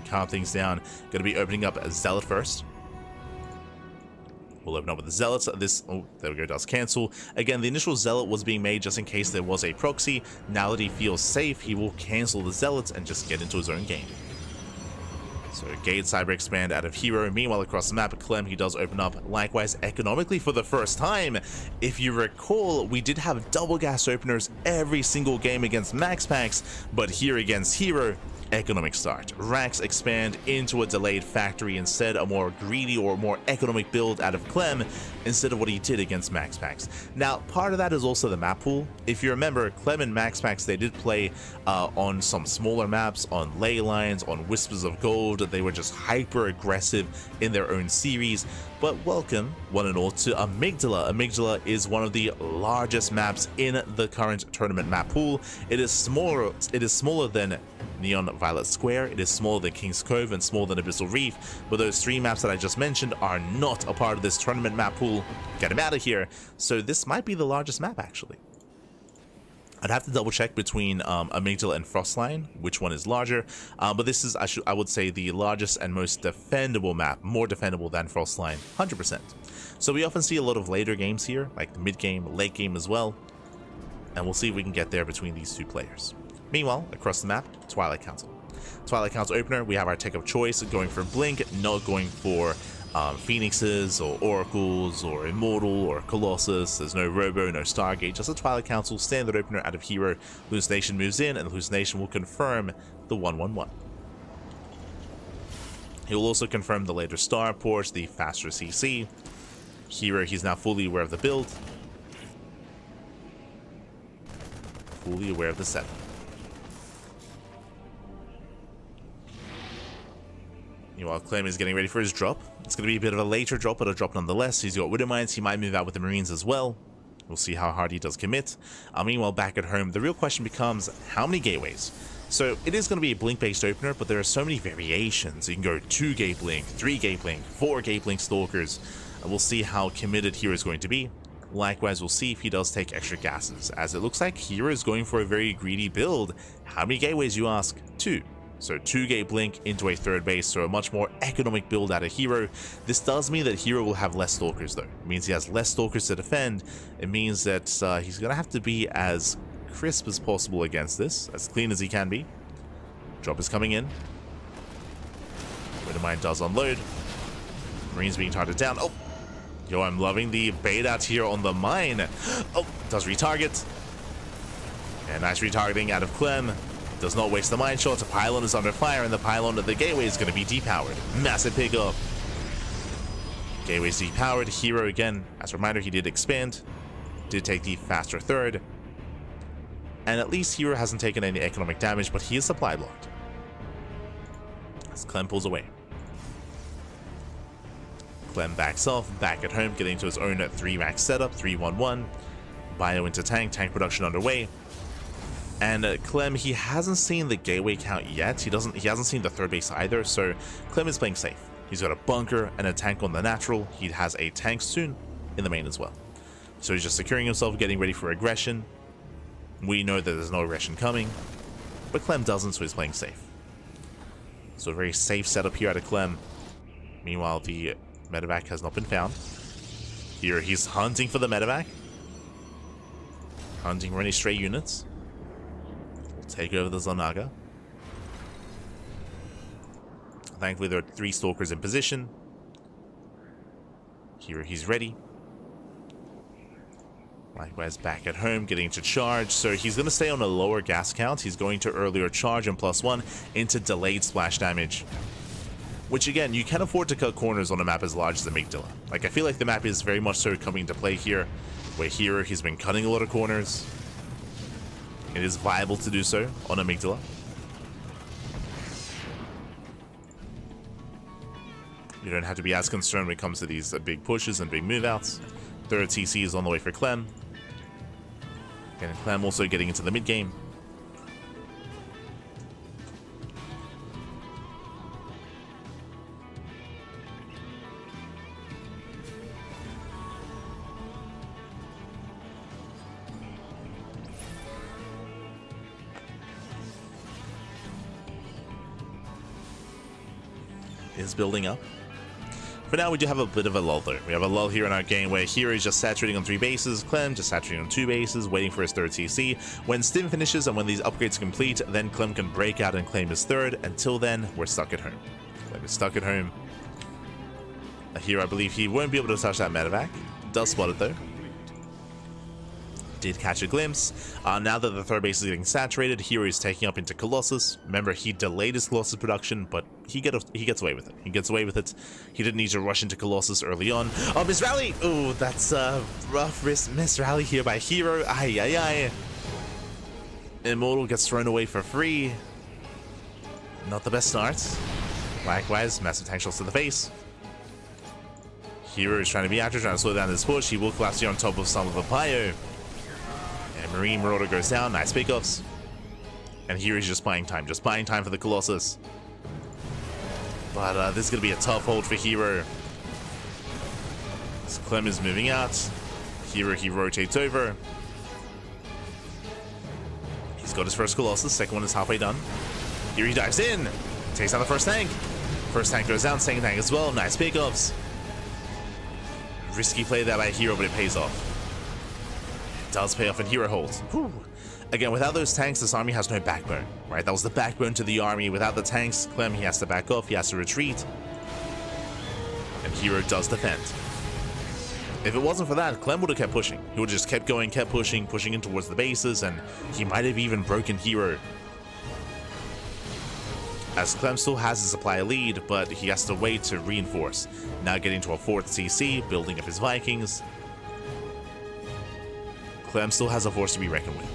Speaker 1: Calm things down. Going to be opening up a Zealot first. We'll open up with the Zealots. There we go, does cancel. Again, the initial Zealot was being made just in case there was a proxy. Now that he feels safe, he will cancel the Zealots and just get into his own game. So Gate Cyber Expand out of herO. Meanwhile, across the map, Clem, he does open up likewise economically for the first time. If you recall, we did have double gas openers every single game against MaxPax, but here against herO, economic start. Rax expand into a delayed factory, instead a more greedy or more economic build out of Clem instead of what he did against MaxPax. Now, part of that is also the map pool. If you remember, Clem and MaxPax, they did play on some smaller maps, on ley lines, on Whispers of Gold, They were just hyper aggressive in their own series. But welcome, one and all, to Amygdala. Amygdala is one of the largest maps in the current tournament map pool. It is smaller than Neon Violet Square, it is smaller than King's Cove, and smaller than Abyssal Reef, but those three maps that I just mentioned are not a part of this tournament map pool. Get them out of here. So this might be the largest map, actually. I'd have to double check between Amygdala and Frostline, which one is larger, but this is, I would say, the largest and most defendable map, more defendable than Frostline, 100%. So we often see a lot of later games here, like the mid game, late game as well, and we'll see if we can get there between these two players. Meanwhile, across the map, Twilight Council. Twilight Council opener, we have our tech of choice, going for Blink, not going for Phoenixes or Oracles or Immortal or Colossus. There's no Robo, no Stargate, just a Twilight Council standard opener out of herO. Hallucination moves in, and the Hallucination will confirm the 1/1/1. He will also confirm the later Starport, the faster CC. herO, he's now fully aware of the build, fully aware of the setup. Meanwhile, Clem is getting ready for his drop. It's going to be a bit of a later drop, but a drop nonetheless. He's got Widow Mines. He might move out with the Marines as well. We'll see how hard he does commit. Meanwhile, back at home, the real question becomes, how many gateways? So it is going to be a Blink-based opener, but there are so many variations. You can go 2-gate Blink, 3-gate Blink, 4-gate Blink Stalkers. We'll see how committed herO is going to be. Likewise, we'll see if he does take extra gases, as it looks like herO is going for a very greedy build. How many gateways, you ask? 2. So 2-gate Blink into a 3rd base, so a much more economic build out of herO. This does mean that herO will have less Stalkers though. It means he has less Stalkers to defend. It means that he's going to have to be as crisp as possible against this, as clean as he can be. Drop is coming in. Widow Mine does unload. Marines being targeted down. Oh! Yo, I'm loving the bait out here on the mine. Oh, does retarget. And nice retargeting out of Clem. Does not waste the mine shot. The pylon is under fire, and the pylon of the gateway is going to be depowered. Massive pickup. Gateway's depowered. herO again, as a reminder, he did expand. Did take the faster 3rd. And at least herO hasn't taken any economic damage, but he is supply blocked. As Clem pulls away. Clem backs off, back at home, getting to his own 3-max setup, 3-1-1. ByuN into tank production underway. And Clem, he hasn't seen the gateway count yet. He hasn't seen the 3rd base either, so Clem is playing safe. He's got a bunker and a tank on the natural. He has a tank soon in the main as well. So he's just securing himself, getting ready for aggression. We know that there's no aggression coming, but Clem doesn't, so he's playing safe. So a very safe setup here out of Clem. Meanwhile, the medevac has not been found. Here he's hunting for the medevac. Hunting for any stray units. Take over the Zonaga. Thankfully, there are 3 Stalkers in position. Here he's ready. Likewise, back at home, getting to charge. So he's going to stay on a lower gas count. He's going to earlier charge and +1 into delayed splash damage. Which, again, you can afford to cut corners on a map as large as Amygdala. Like, I feel like the map is very much so coming into play here, where herO, he's been cutting a lot of corners. It is viable to do so on Amygdala. You don't have to be as concerned when it comes to these big pushes and big move outs. 3rd TC is on the way for Clem. And Clem also getting into the mid game. Is building up. For now, we do have a bit of a lull though. We have a lull here in our game where herO is just saturating on 3 bases, Clem just saturating on 2 bases, waiting for his 3rd CC. When Stim finishes and when these upgrades complete, then Clem can break out and claim his 3rd. Until then, we're stuck at home. Clem is stuck at home. Here, I believe he won't be able to touch that medevac. Does spot it though. Did catch a glimpse. Now that the 3rd base is getting saturated, herO is taking up into Colossus. Remember, he delayed his Colossus production, but he gets away with it. He gets away with it. He didn't need to rush into Colossus early on. Oh, miss rally! Oh, that's a rough miss rally here by herO. Ay, ay, ay. Immortal gets thrown away for free. Not the best start. Likewise, massive tank shots to the face. herO is trying to be active, trying to slow down this push. He will collapse here on top of some of the Bio. And Marine Marauder goes down. Nice pickoffs. And herO is just buying time for the Colossus. But this is going to be a tough hold for herO. So Clem is moving out. herO, he rotates over. He's got his first Colossus. Second one is halfway done. herO he dives in. Takes out the first tank. First tank goes down. Second tank as well. Nice pickups. Risky play there by herO, but it pays off. It does pay off and herO holds. Whew. Again, without those tanks, this army has no backbone, right? That was the backbone to the army. Without the tanks, Clem, he has to back off. He has to retreat. And herO does defend. If it wasn't for that, Clem would have kept pushing. He would have just kept going, kept pushing in towards the bases, and he might have even broken herO. As Clem still has a supply lead, but he has to wait to reinforce. Now getting to a 4th CC, building up his Vikings. Clem still has a force to be reckoned with.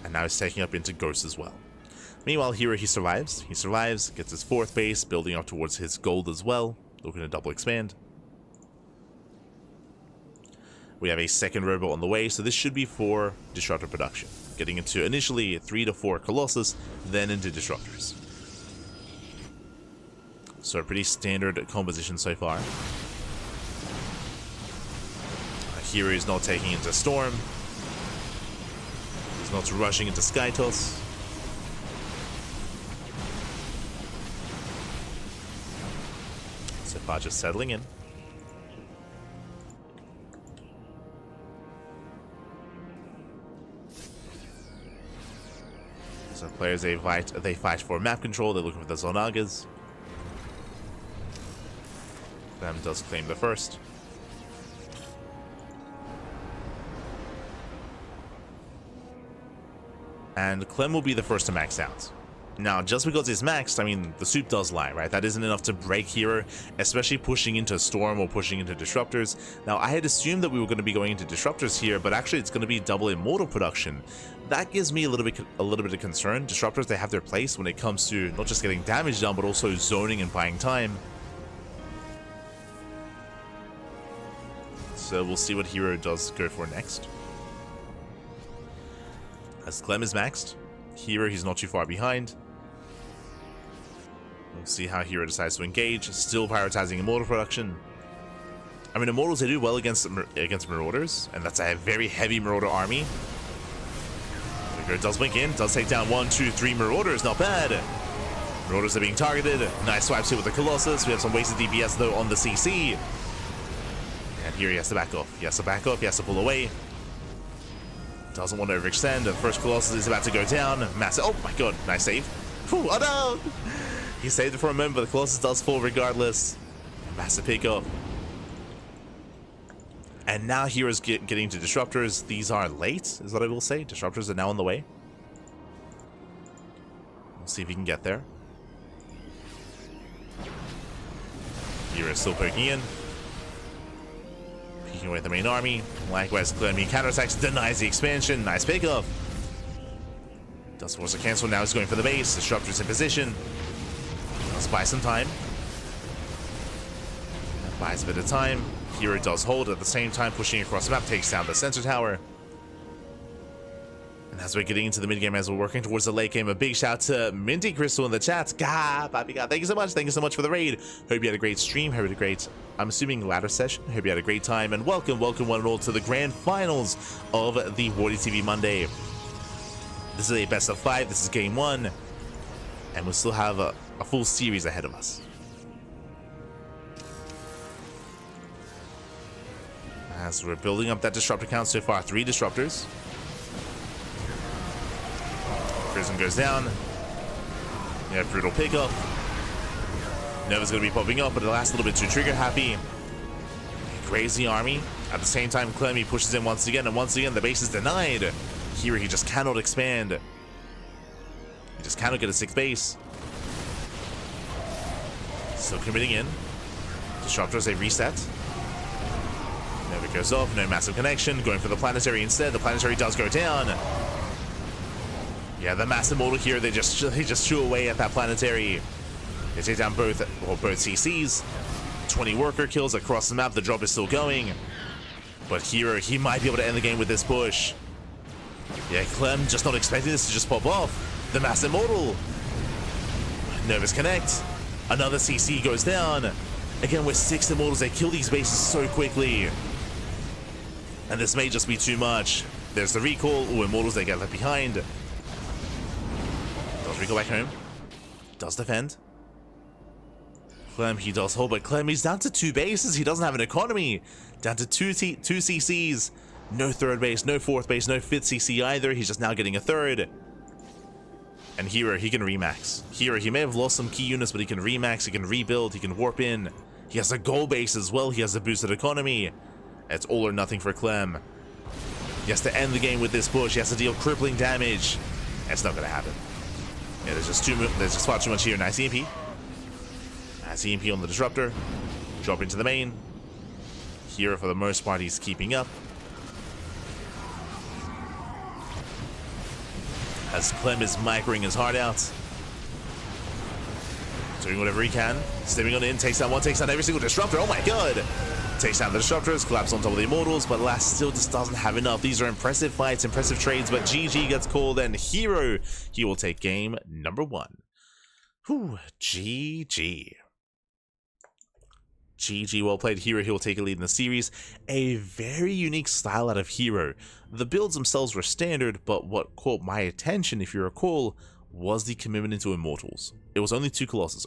Speaker 1: And now he's taking up into Ghost as well. Meanwhile, herO, he survives. He survives, gets his 4th base, building up towards his gold as well. Looking to double expand. We have a second robot on the way, so this should be for disruptor production. Getting into initially 3 to 4 Colossus, then into disruptors. So a pretty standard composition so far. herO is not taking into Storm. He's not rushing into Skytos. So far just settling in. So players, they fight for map control. They're looking for the Zonagas. Clem does claim the first. And Clem will be the first to max out. Now, just because it's maxed, I mean, the soup does lie, right? That isn't enough to break herO, especially pushing into Storm or pushing into Disruptors. Now, I had assumed that we were going to be going into Disruptors here, but actually it's going to be double Immortal production. That gives me a little bit of concern. Disruptors, they have their place when it comes to not just getting damage done, but also zoning and buying time. So we'll see what herO does go for next. As Clem is maxed, herO, he's not too far behind. We'll see how herO decides to engage. Still prioritizing Immortal production. I mean, Immortals, they do well against Marauders, and that's a very heavy Marauder army. herO does blink in, does take down 1, 2, 3 Marauders, not bad. Marauders are being targeted. Nice swipes here with the Colossus. We have some wasted DPS though on the CC. And here he has to back off. He has to back up, he has to pull away. Doesn't want to overextend. The first Colossus is about to go down. Massive. Oh my god, nice save. Ooh, oh no! He saved it for a moment, but the Colossus does fall regardless. Massive pickup. And now hero's getting to Disruptors. These are late, is what I will say. Disruptors are now on the way. We'll see if he can get there. Hero is still poking in. Peeking away at the main army. Likewise, Clem counterattacks, denies the expansion. Nice pickup. Does force a cancel. Now he's going for the base. Disruptors in position. Let's buy some time. That buys a bit of time. Hero does hold at the same time, pushing across the map, takes down the sensor tower. And as we're getting into the mid game, as we're working towards the late game, a big shout to Minty Crystal in the chat. God, Papi God, thank you so much. Thank you so much for the raid. Hope you had a great stream. Hope you had a great, I'm assuming, ladder session. Hope you had a great time. And welcome one and all to the grand finals of the WardiTV Monday. This is a best of 5. This is game 1. And we'll still have a full series ahead of us. As we're building up that disruptor count so far, 3 disruptors. Prism goes down. We have brutal pickup. Nova's going to be popping up, but the last little bit too trigger happy. Crazy army. At the same time, Clem pushes in once again, and once again the base is denied. Here he just cannot expand. He just cannot get a 6th base. Still committing in. Disruptors, they reset. Nova goes off, no massive connection. Going for the planetary instead. The planetary does go down. Yeah, the massive mortal here, they just chew away at that planetary. They take down both CCs. 20 worker kills across the map. The drop is still going. But herO, he might be able to end the game with this push. Yeah, Clem just not expecting this to just pop off. The Mass Immortal. Nervous connect. Another CC goes down. Again, with 6 Immortals, they kill these bases so quickly. And this may just be too much. There's the recall. Ooh, Immortals, they get left behind. Does recall back home. Does defend. Clem, he does hold, but Clem, he's down to 2 bases. He doesn't have an economy. Down to 2 CCs. No 3rd base, no 4th base, no 5th CC either. He's just now getting a 3rd. And herO, he can remax. herO, he may have lost some key units, but he can remax, he can rebuild, he can warp in. He has a goal base as well. He has a boosted economy. It's all or nothing for Clem. He has to end the game with this push. He has to deal crippling damage. It's not going to happen. Yeah, there's just far too much here. Nice EMP. Nice EMP on the disruptor. Drop into the main. herO, for the most part, he's keeping up. As Clem is microing his heart out. Doing whatever he can. Stepping on in, takes down one, takes down every single disruptor. Oh my god! Takes down the disruptors, collapse on top of the Immortals, but last still just doesn't have enough. These are impressive fights, impressive trades, but GG gets called, and herO, he will take game number 1. Whew, GG. GG, well played. herO, he will take a lead in the series. A very unique style out of herO. The builds themselves were standard, but what caught my attention, if you recall, was the commitment into Immortals. It was only 2 Colossus,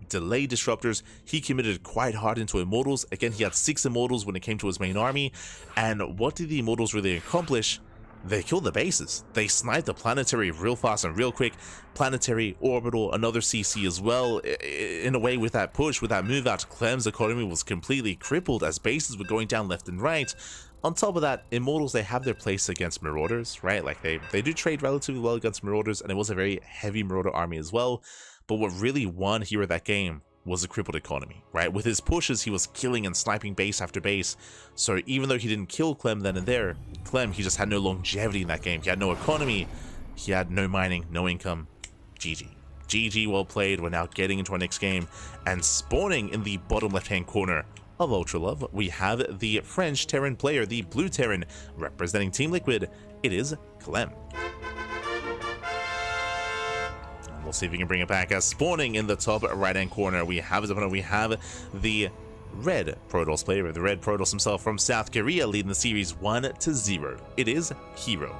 Speaker 1: delayed disruptors. He committed quite hard into Immortals. Again, he had 6 Immortals when it came to his main army. And what did the Immortals really accomplish? They killed the bases. They sniped the planetary real fast and real quick. Planetary, orbital, another CC as well. In a way, with that push, with that move out, Clem's economy was completely crippled as bases were going down left and right. On top of that, Immortals, they have their place against Marauders, right? Like, they do trade relatively well against Marauders, and it was a very heavy Marauder army as well. But what really won herO that game was a crippled economy, right? With his pushes, he was killing and sniping base after base. So even though he didn't kill Clem then and there, Clem, he just had no longevity in that game. He had no economy, he had no mining, no income. GG. GG, well played. We're now getting into our next game, and spawning in the bottom left-hand corner of Ultra Love, we have the French Terran player, the Blue Terran, representing Team Liquid. It is Clem. We'll see if we can bring it back. As spawning in the top right-hand corner, we have his opponent. We have the Red Protoss player, the Red Protoss himself from South Korea, leading the series 1-0. It is herO.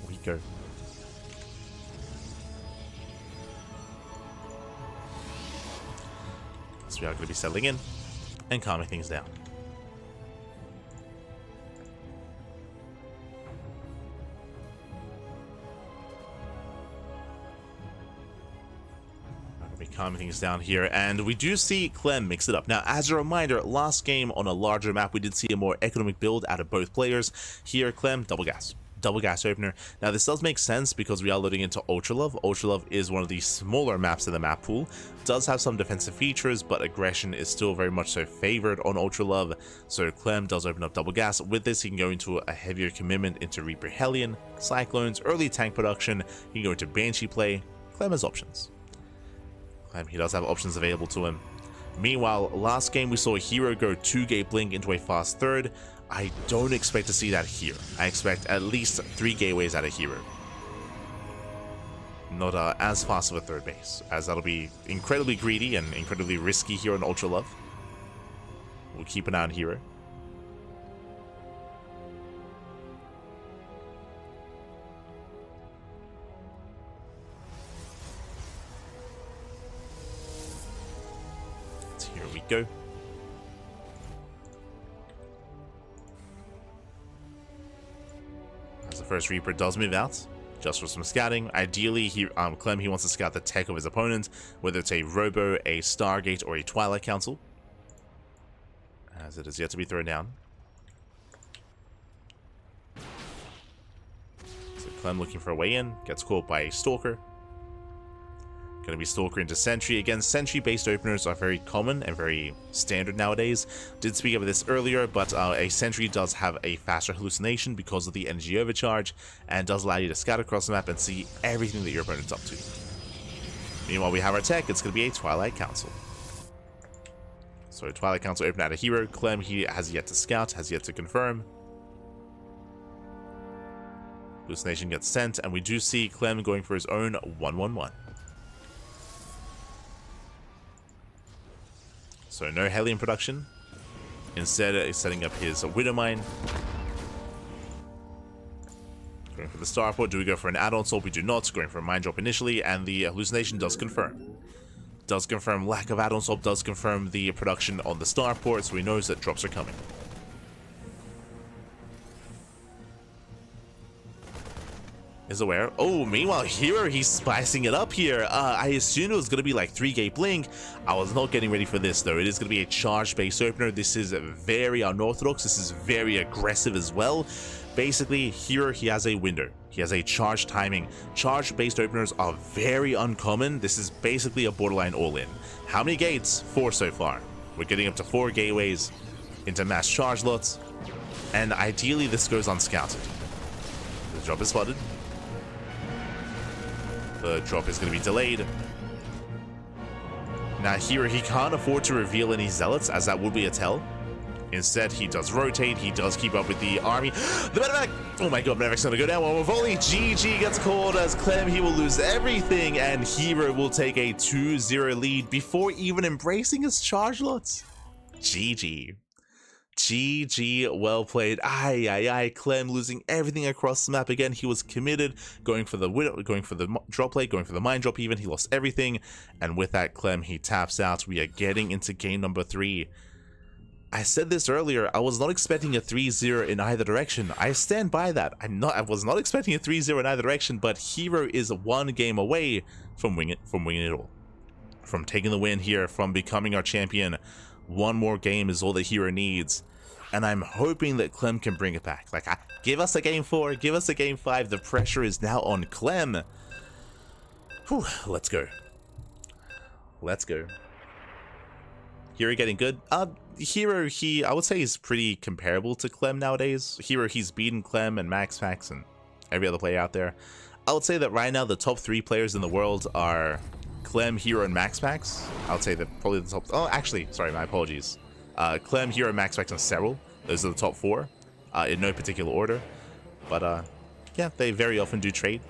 Speaker 1: We go. So we are going to be settling in and calming things down. Calming things down here, and we do see Clem mix it up. Now, as a reminder, last game on a larger map, we did see a more economic build out of both players. Here, Clem, double gas opener. Now, this does make sense because we are loading into Ultra Love. Ultra Love is one of the smaller maps in the map pool. Does have some defensive features, but aggression is still very much so favored on Ultra Love. So Clem does open up double gas. With this, he can go into a heavier commitment into Reaper Hellion, Cyclones, early tank production. He can go into Banshee play. Clem has options. He does have options available to him. Meanwhile, last game we saw herO go 2-gate blink into a fast 3rd. I don't expect to see that here. I expect at least 3 gateways out of herO. Not as fast of a 3rd base, as that'll be incredibly greedy and incredibly risky here on Ultra Love. We'll keep an eye on herO. Here we go. As the first Reaper does move out, just for some scouting. Ideally, Clem, he wants to scout the tech of his opponent, whether it's a Robo, a Stargate, or a Twilight Council, as it is yet to be thrown down. So Clem looking for a way in, gets caught by a Stalker. Going to be Stalker into Sentry. Again, Sentry-based openers are very common and very standard nowadays. Did speak of this earlier, but a Sentry does have a faster hallucination because of the energy overcharge, and does allow you to scout across the map and see everything that your opponent's up to. Meanwhile, we have our tech. It's going to be a Twilight Council. So Twilight Council open out a herO. Clem, he has yet to scout, has yet to confirm. Hallucination gets sent, and we do see Clem going for his own 1-1-1. So no Hellion production. Instead, he's setting up his Widow Mine. Going for the Starport. Do we go for an add-on swap? We do not. Going for a Mine Drop initially, and the Hallucination does confirm. Does confirm lack of add-on swap, does confirm the production on the Starport, so he knows that drops are coming. Is aware. Oh, meanwhile, herO, he's spicing it up here. I assumed it was going to be like 3-gate blink. I was not getting ready for this, though. It is going to be a charge-based opener. This is very unorthodox. This is very aggressive as well. Basically, herO, he has a window. He has a charge timing. Charge-based openers are very uncommon. This is basically a borderline all-in. How many gates? 4 so far. We're getting up to 4 gateways into mass charge lots. And ideally, this goes unscouted. The drop is spotted. The drop is going to be delayed. Now here, he can't afford to reveal any zealots, as that would be a tell. Instead, he does rotate. He does keep up with the army. The medevac! Oh my god, medevac's going to go down. Well, with only GG gets called as Clem, he will lose everything, and herO will take a 2-0 lead before even embracing his charge lots. GG. GG, well played. Clem losing everything across the map again. He was committed, going for the drop plate, going for the mine drop even. He lost everything, and with that, Clem, he taps out. We are getting into game number 3. I said this earlier, I was not expecting a 3-0 in either direction. I stand by that. I was not expecting a 3-0 in either direction, but herO is 1 game away from winning it all. From taking the win here, from becoming our champion. 1 more game is all that herO needs. And I'm hoping that Clem can bring it back. Like, give us a game 4, give us a game 5. The pressure is now on Clem. Whew, let's go. Let's go. herO getting good. herO, I would say he's pretty comparable to Clem nowadays. herO, he's beaten Clem and MaxPax and every other player out there. I would say that right now the top 3 players in the world are Clem, herO, and MaxPax. I would say that probably the top... Oh, actually, sorry, my apologies. Clem, herO, MaxPax, and Serral. Those are the top 4, in no particular order. But yeah, they very often do trade.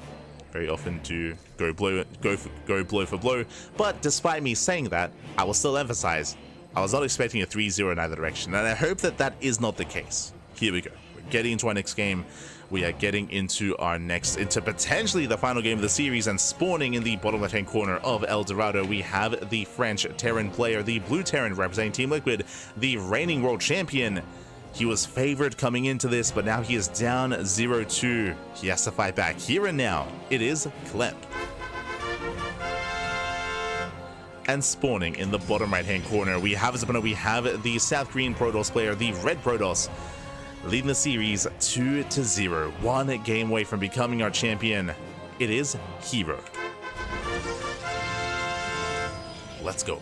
Speaker 1: Very often do go blow for blow. But despite me saying that, I will still emphasize, I was not expecting a 3-0 in either direction, and I hope that that is not the case. Here we go. We're getting into our next game. We are getting into potentially the final game of the series, and spawning in the bottom left-hand corner of El Dorado, we have the French Terran player, the Blue Terran representing Team Liquid, the reigning world champion. He was favored coming into this, but now he is down 0-2. He has to fight back here and now. It is Clem. And spawning in the bottom right-hand corner, we have as opponent, we have the South Green Protoss player, the Red Protoss, leading the series 2-0. 1 game away from becoming our champion. It is herO. Let's go.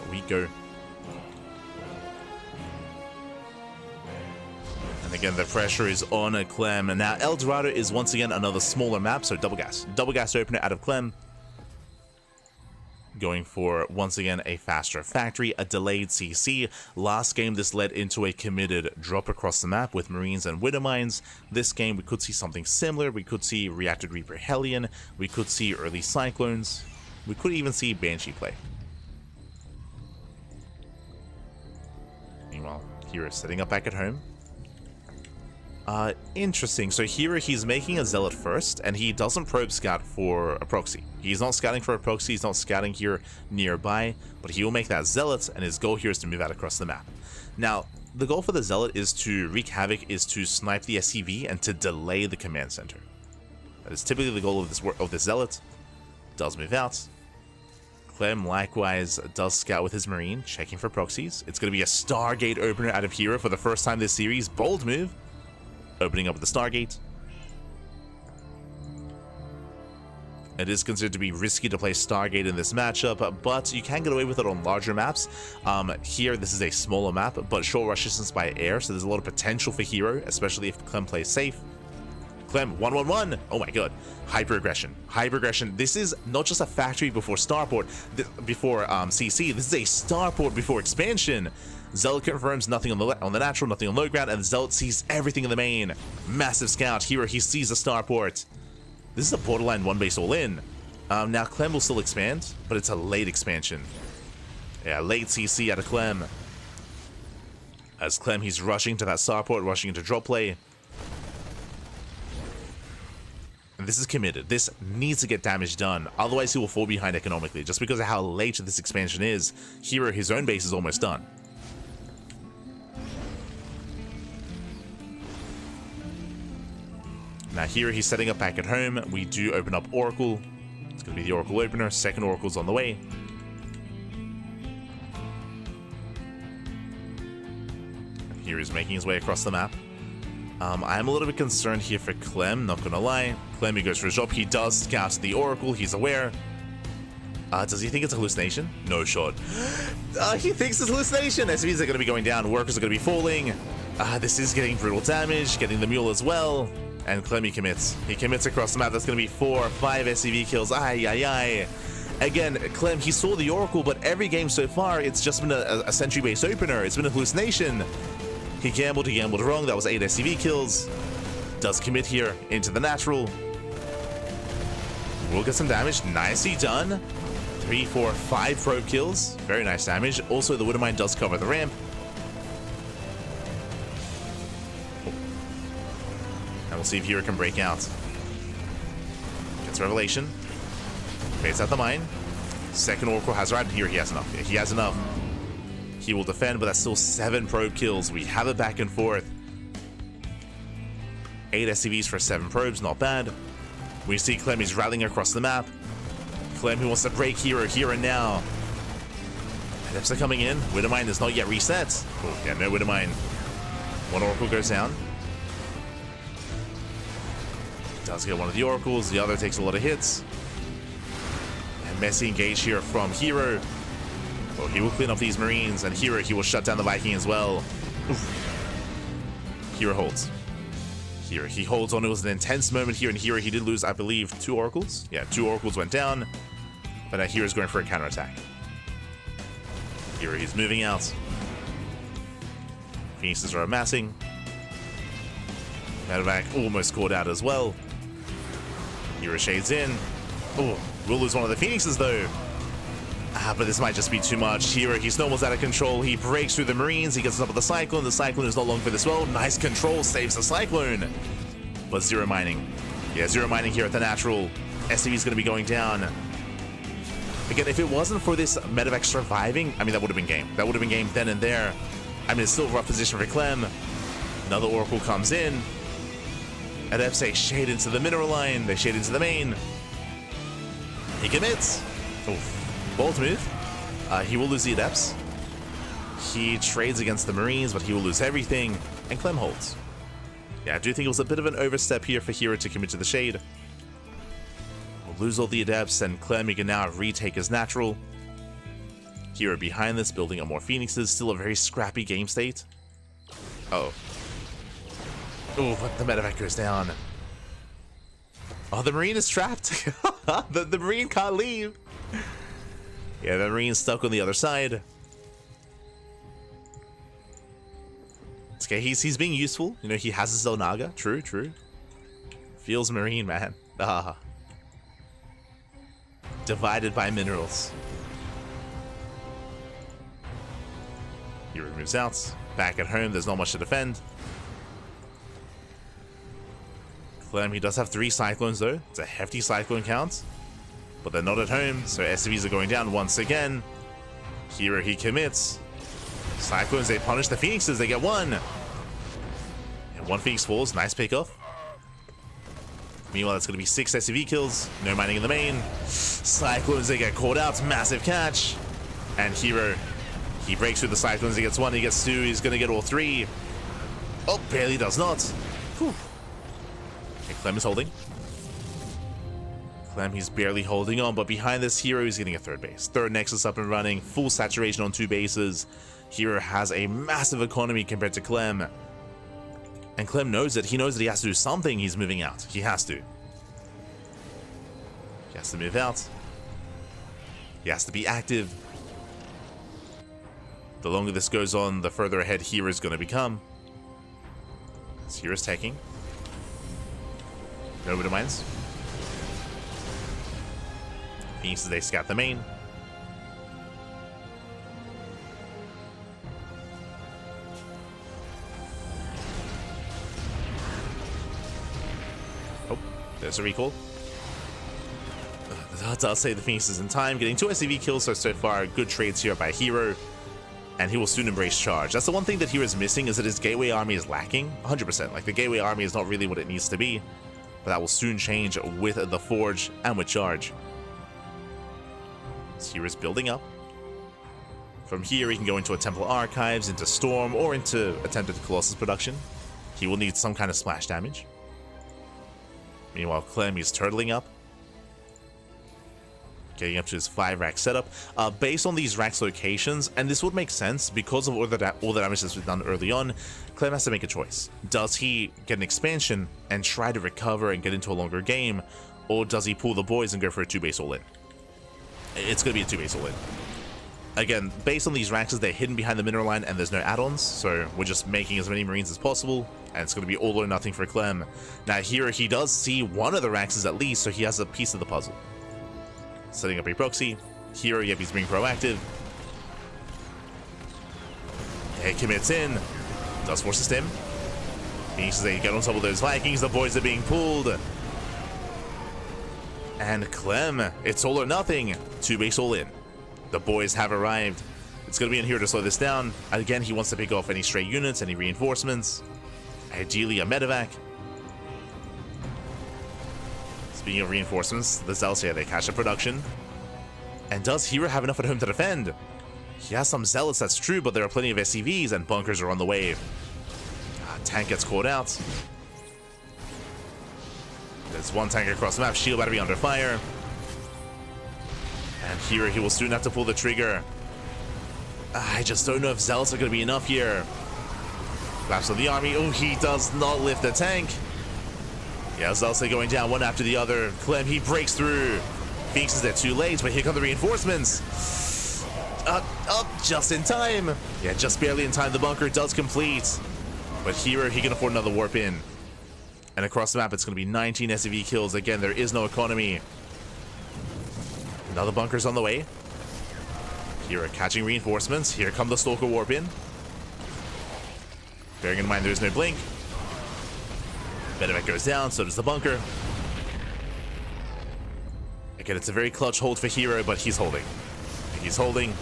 Speaker 1: Here we go. And again, the pressure is on Clem. And now El Dorado is once again another smaller map, so double gas. Double gas opener out of Clem. Going for, once again, a faster factory, a delayed CC. Last game, this led into a committed drop across the map with Marines and Widow Mines. This game, we could see something similar. We could see Reacted Reaper Hellion. We could see early Cyclones. We could even see Banshee play. Meanwhile, herO setting up back at home. Interesting. So here he's making a zealot first, and he doesn't probe scout for a proxy. He's not scouting for a proxy, he's not scouting here nearby, but he will make that zealot, and his goal here is to move out across the map. Now, the goal for the zealot is to wreak havoc, is to snipe the SCV, and to delay the command center. That is typically the goal of this zealot. Does move out. Clem likewise does scout with his marine, checking for proxies. It's going to be a Stargate opener out of herO for the first time this series. Bold move. Opening up the Stargate. It is considered to be risky to play Stargate in this matchup, but you can get away with it on larger maps. Here, this is a smaller map, but short rush distance by air, so there's a lot of potential for herO, especially if Clem plays safe. Clem, 1-1-1. Oh my god. Hyper-aggression. Hyper-aggression. This is not just a factory before starport, before CC. This is a starport before expansion. Zealot confirms nothing on the natural, nothing on low ground, and Zealot sees everything in the main. Massive scout. herO, he sees the starport. This is a borderline one base all in. Now Clem will still expand, but it's a late expansion. Yeah, late CC out of Clem. As Clem, he's rushing to that starport, rushing into drop play. And this is committed. This needs to get damage done, otherwise he will fall behind economically. Just because of how late this expansion is, herO, his own base is almost done. Now here he's setting up back at home. We do open up Oracle. It's going to be the Oracle opener. Second Oracle's on the way. And here he's making his way across the map. I'm a little bit concerned here for Clem, not going to lie. Clem, he goes for a job. He does scout the Oracle. He's aware. Does he think it's a hallucination? No shot. He thinks it's a hallucination. SVs are going to be going down. Workers are going to be falling. This is getting brutal damage. Getting the mule as well. And Clem, he commits. He commits across the map. That's going to be 4 or 5 SCV kills. Ay, ay, ay. Again, Clem, he saw the Oracle, but every game so far, it's just been a sentry-based opener. It's been a hallucination. He gambled wrong. That was 8 SCV kills. Does commit here into the natural. We'll get some damage. Nicely done. 3, 4, 5 probe kills. Very nice damage. Also, the Widowmine does cover the ramp. And we'll see if herO can break out. Gets Revelation. Baits out the mine. Second Oracle has right here. He has enough. He has enough. He will defend, but that's still 7 probe kills. We have it back and forth. 8 SCVs for 7 probes. Not bad. We see Clem is rallying across the map. Clem, who wants to break herO here and now. Adepts are coming in. Widowmine is not yet reset. Oh, yeah, no Widowmine. One Oracle goes down. Does get one of the Oracles. The other takes a lot of hits. And messy engage here from herO. Well, he will clean up these Marines. And herO, he will shut down the Viking as well. Oof. herO holds. herO, he holds on. It was an intense moment here. And herO, he did lose, I believe, 2 Oracles. Yeah, 2 Oracles went down. But now herO's going for a counterattack. herO, he's moving out. Phoenixes are amassing. Medevac almost caught out as well. herO shades in. Oh, we'll lose one of the Phoenixes though. But this might just be too much. herO, he snowballs out of control. He breaks through the Marines. He gets up with the Cyclone. The Cyclone is not long for this well. Nice control. Saves the Cyclone. But zero mining. Yeah, zero mining here at the natural. SCV is going to be going down. Again, if it wasn't for this Medevac surviving, I mean, that would have been game. That would have been game then and there. I mean, it's still a rough position for Clem. Another Oracle comes in. Adepts say shade into the mineral line. They shade into the main. He commits. Oof. Bold move. He will lose the Adepts. He trades against the Marines, but he will lose everything. And Clem holds. Yeah, I do think it was a bit of an overstep here for herO to commit to the shade. We'll lose all the Adepts, and Clem, he can now retake his natural. herO behind this, building up more Phoenixes. Still a very scrappy game state. Oh. Oh, but the Medevac goes down. Oh, the Marine is trapped. the Marine can't leave. Yeah, the Marine's stuck on the other side. It's okay, he's being useful. You know, he has his Zelnaga. True, true. Feels Marine, man. Divided by minerals. herO moves out. Back at home, there's not much to defend. Clem, he does have 3 Cyclones though. It's a hefty Cyclone count. But they're not at home, so SCVs are going down once again. herO, he commits. Cyclones, they punish the Phoenixes. They get 1. And 1 Phoenix falls. Nice pickoff. Meanwhile, it's going to be 6 SCV kills. No mining in the main. Cyclones, they get caught out. Massive catch. And herO, he breaks through the Cyclones. He gets 1, he gets 2. He's going to get all 3. Oh, barely does not. Whew. Okay, Clem is holding. Clem, he's barely holding on, but behind this, herO is getting a third base. Third Nexus up and running, full saturation on 2 bases. herO has a massive economy compared to Clem. And Clem knows it. He knows that he has to do something. He's moving out. He has to. He has to move out. He has to be active. The longer this goes on, the further ahead herO is going to become. So herO's taking. Nobody minds. Phoenix as they scout the main. Oh, there's a recall. I'll say the Phoenix is in time, getting 2 SCV kills so far. Good trades here by herO, and he will soon embrace charge. That's the one thing that herO is missing, is that his gateway army is lacking 100%. Like, the gateway army is not really what it needs to be, but that will soon change with the Forge and with charge. So herO's building up. From here, he can go into a Temple Archives, into Storm, or into attempted Colossus production. He will need some kind of splash damage. Meanwhile, Clem, he's turtling up. Getting up to his 5-rack setup. Based on these racks locations, and this would make sense because of all the damage that's been done early on, Clem has to make a choice. Does he get an expansion and try to recover and get into a longer game, or does he pull the boys and go for a 2-base all-in? It's going to be a 2-base all-in. Again, based on these racks, they're hidden behind the mineral line and there's no add-ons, so we're just making as many Marines as possible, and it's going to be all or nothing for Clem. Now here, he does see one of the racks at least, so he has a piece of the puzzle. Setting up a proxy. herO, yep, he's being proactive. He commits in. Does force a stim. Phoenix as they get on top of those Vikings. The boys are being pulled. And Clem, it's all or nothing. 2-base all in. The boys have arrived. It's going to be in here to slow this down. Again, he wants to pick off any stray units, any reinforcements. Ideally, a medevac. Speaking of reinforcements, the Zealots here, they catch up production. And does herO have enough at home to defend? He has some Zealots, that's true, but there are plenty of SCVs and bunkers are on the way. Tank gets caught out. There's one tank across the map, shield battery under fire. And here he will soon have to pull the trigger. I just don't know if Zealots are going to be enough here. Collapse of the army. Oh, he does not lift the tank. Yeah, Zealots are going down one after the other. Clem, he breaks through. Phoenix is there too late, but here come the reinforcements. Up, just in time. Yeah, just barely in time. The bunker does complete. But here, he can afford another warp in. And across the map, it's going to be 19 SCV kills. Again, there is no economy. Another bunker's on the way. Here are catching reinforcements. Here come the Stalker warp in. Bearing in mind there is no blink. Medevac goes down, so does the bunker. Again, it's a very clutch hold for herO, but he's holding. He's holding.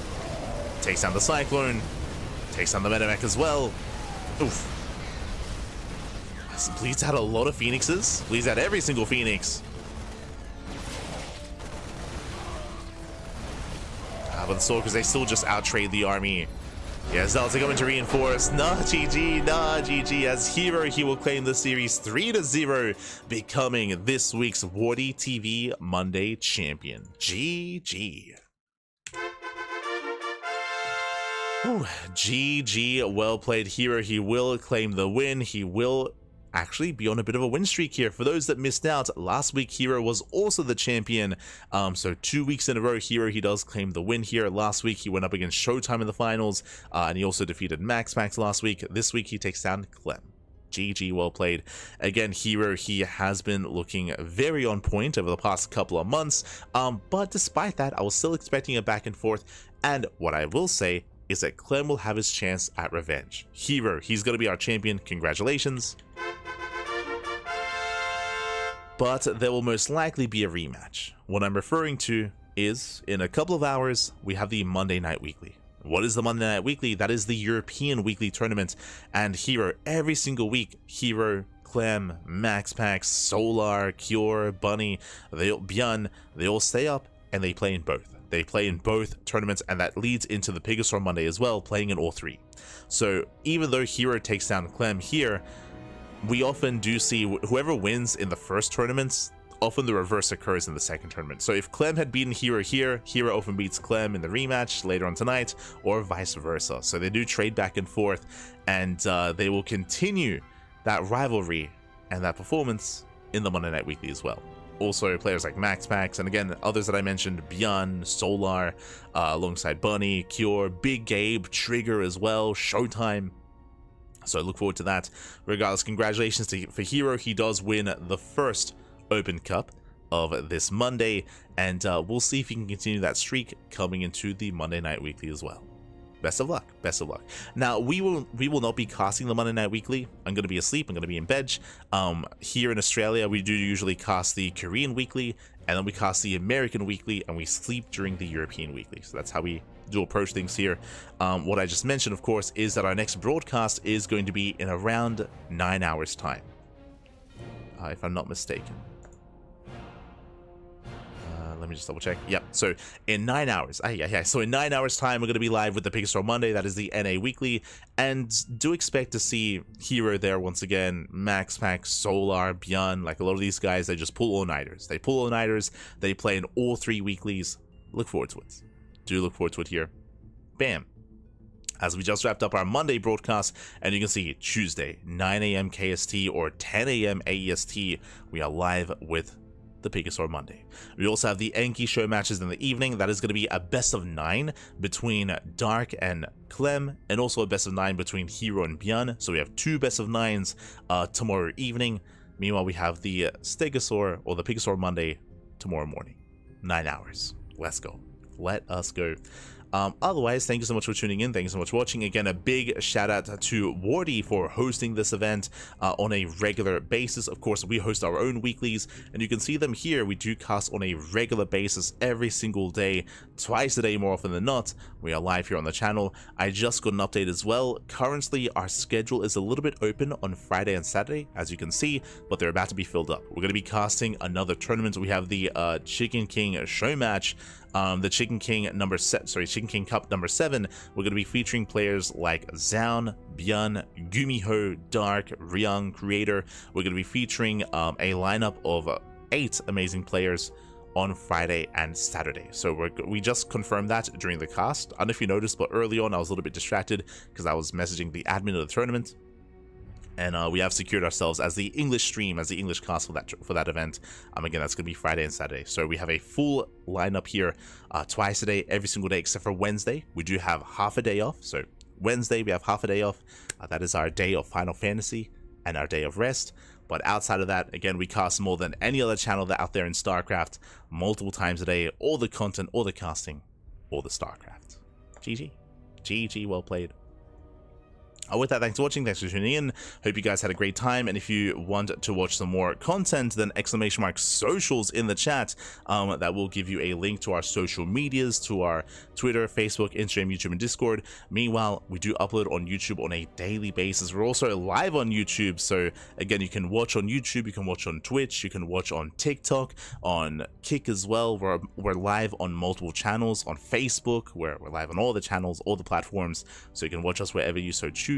Speaker 1: Takes down the Cyclone. Takes down the Medevac as well. Oof. Bleeds out a lot of Phoenixes. Bleeds out every single Phoenix. But the Stalkers, they still just out-trade the army. Yeah, Zealots are going to reinforce. Nah, GG, as herO, he will claim the series 3-0, becoming this week's WardiTV Monday champion. GG. Ooh, GG, well played herO. He will claim the win. He will actually be on a bit of a win streak here. For those that missed out, last week herO was also the champion, so 2 weeks in a row herO, he does claim the win here. Last week he went up against Showtime in the finals, and he also defeated MaxPax last week. This week he takes down Clem. GG, well played. Again, herO, he has been looking very on point over the past couple of months, but despite that, I was still expecting a back and forth, and what I will say is that Clem will have his chance at revenge. herO, he's going to be our champion. Congratulations. But there will most likely be a rematch. What I'm referring to is, in a couple of hours, we have the Monday Night Weekly. What is the Monday Night Weekly? That is the European weekly tournament, and herO, every single week, herO, Clem, MaxPax, Solar, Cure, Bunny, ByuN, they all stay up and they play in both. They play in both tournaments, and that leads into the Pegasus Monday as well, playing in all three. So even though herO takes down Clem here, we often do see whoever wins in the first tournaments often the reverse occurs in the second tournament. So if Clem had beaten herO here, herO often beats Clem in the rematch later on tonight, or vice versa. So they do trade back and forth, and they will continue that rivalry and that performance in the Monday Night Weekly as well. Also, players like MaxPax, and again, others that I mentioned, ByuN, Solar, alongside Bunny, Cure, Big Gabe, Trigger as well, Showtime. So I look forward to that. Regardless, congratulations for herO. He does win the first Open Cup of this Monday, and we'll see if he can continue that streak coming into the Monday Night Weekly as well. Best of luck. Best of luck. Now, we will not be casting the Monday Night Weekly. I'm going to be asleep. I'm going to be in bed. Here in Australia, we do usually cast the Korean Weekly, and then we cast the American Weekly, and we sleep during the European Weekly. So that's how we do approach things here. What I just mentioned, of course, is that our next broadcast is going to be in around 9 hours time, if I'm not mistaken. Let me just double check. Yep. So in 9 hours, so in 9 hours time, we're going to be live with the Biggest Store Monday. That is the NA Weekly, and do expect to see herO there once again. MaxPax, Solar, ByuN, like a lot of these guys, they just pull all-nighters. They pull all-nighters. They play in all 3 weeklies. Look forward to it. Do look forward to it here. Bam. As we just wrapped up our Monday broadcast, and you can see Tuesday, 9 a.m. KST or 10 a.m. AEST, we are live with the Biggest Store Monday. We also have the Enki show matches in the evening. That is going to be a best of 9 between Dark and Clem, and also a best of 9 between herO and ByuN. So we have 2 best of 9s tomorrow evening. Meanwhile, we have the Stegosaur or the Biggest Store Monday tomorrow morning. 9 hours. Let's go. Let us go. Otherwise, thank you so much for tuning in. Thank you so much for watching. Again, a big shout out to Wardy for hosting this event on a regular basis. Of course, we host our own weeklies, and you can see them here. We do cast on a regular basis every single day, twice a day more often than not. We are live here on the channel. I just got an update as well. Currently, our schedule is a little bit open on Friday and Saturday, as you can see, but they're about to be filled up. We're going to be casting another tournament. We have the Chicken King show match. The Chicken King Chicken King Cup number 7. We're going to be featuring players like Zaun, ByuN, Gumiho, Dark, Ryung, Creator. We're going to be featuring a lineup of 8 amazing players on Friday and Saturday. So we just confirmed that during the cast. I don't know if you noticed, but early on I was a little bit distracted because I was messaging the admin of the tournament. And we have secured ourselves as the English stream, as the English cast for that event. Again, that's going to be Friday and Saturday. So we have a full lineup here twice a day, every single day, except for Wednesday. We do have half a day off. So Wednesday, we have half a day off. That is our day of Final Fantasy and our day of rest. But outside of that, again, we cast more than any other channel that out there in StarCraft, multiple times a day. All the content, all the casting, all the StarCraft. GG. GG, well played. With that, thanks for watching, thanks for tuning in. Hope you guys had a great time, and if you want to watch some more content, then !socials in the chat. That will give you a link to our social medias, to our Twitter, Facebook, Instagram, YouTube, and Discord. Meanwhile, we do upload on YouTube on a daily basis. We're also live on YouTube, so again, you can watch on YouTube, you can watch on Twitch, you can watch on TikTok, on Kick as well. We're live on multiple channels, on Facebook, where we're live on all the channels, all the platforms, so you can watch us wherever you so choose.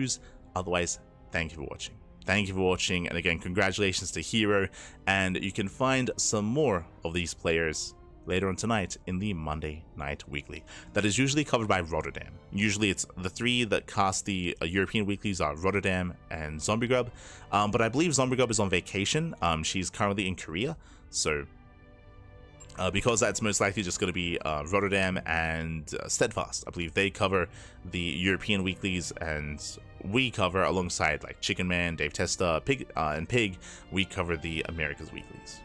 Speaker 1: Otherwise, thank you for watching. Thank you for watching, and again, congratulations to herO, and you can find some more of these players later on tonight in the Monday Night Weekly. That is usually covered by Rotterdam. Usually it's the 3 that cast the European weeklies are Rotterdam and Zombie Grub, but I believe Zombie Grub is on vacation. She's currently in Korea, so because that's most likely just going to be Rotterdam and Steadfast. I believe they cover the European weeklies, and we cover, alongside like Chicken Man, Dave Testa, and Pig, we cover the Americas weeklies.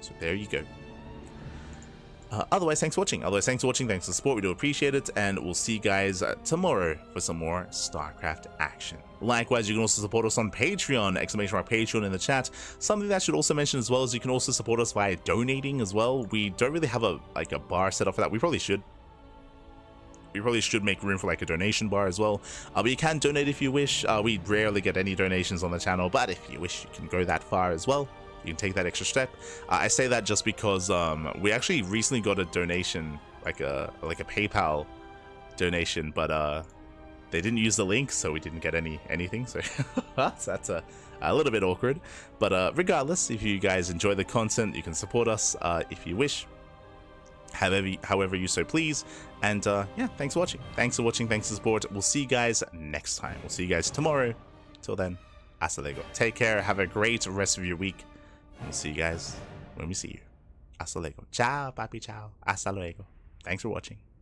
Speaker 1: So there you go. Otherwise, thanks for watching. Thanks for the support. We do appreciate it, and we'll see you guys tomorrow for some more StarCraft action. Likewise, you can also support us on Patreon, !Patreon in the chat. Something that I should also mention as well is you can also support us via donating as well. We don't really have a bar set up for that. We probably should. We probably should make room for like a donation bar as well. But you can donate if you wish. We rarely get any donations on the channel, but if you wish, you can go that far as well. You can take that extra step. I say that just because we actually recently got a donation, like a PayPal donation, but they didn't use the link, so we didn't get anything. So that's a little bit awkward. But regardless, if you guys enjoy the content, you can support us if you wish, however you so please. And yeah, thanks for watching. Thanks for watching. Thanks for support. We'll see you guys next time. We'll see you guys tomorrow. Till then, hasta luego. Take care. Have a great rest of your week. And we'll see you guys when we see you. Hasta luego. Ciao, papi, ciao. Hasta luego. Thanks for watching.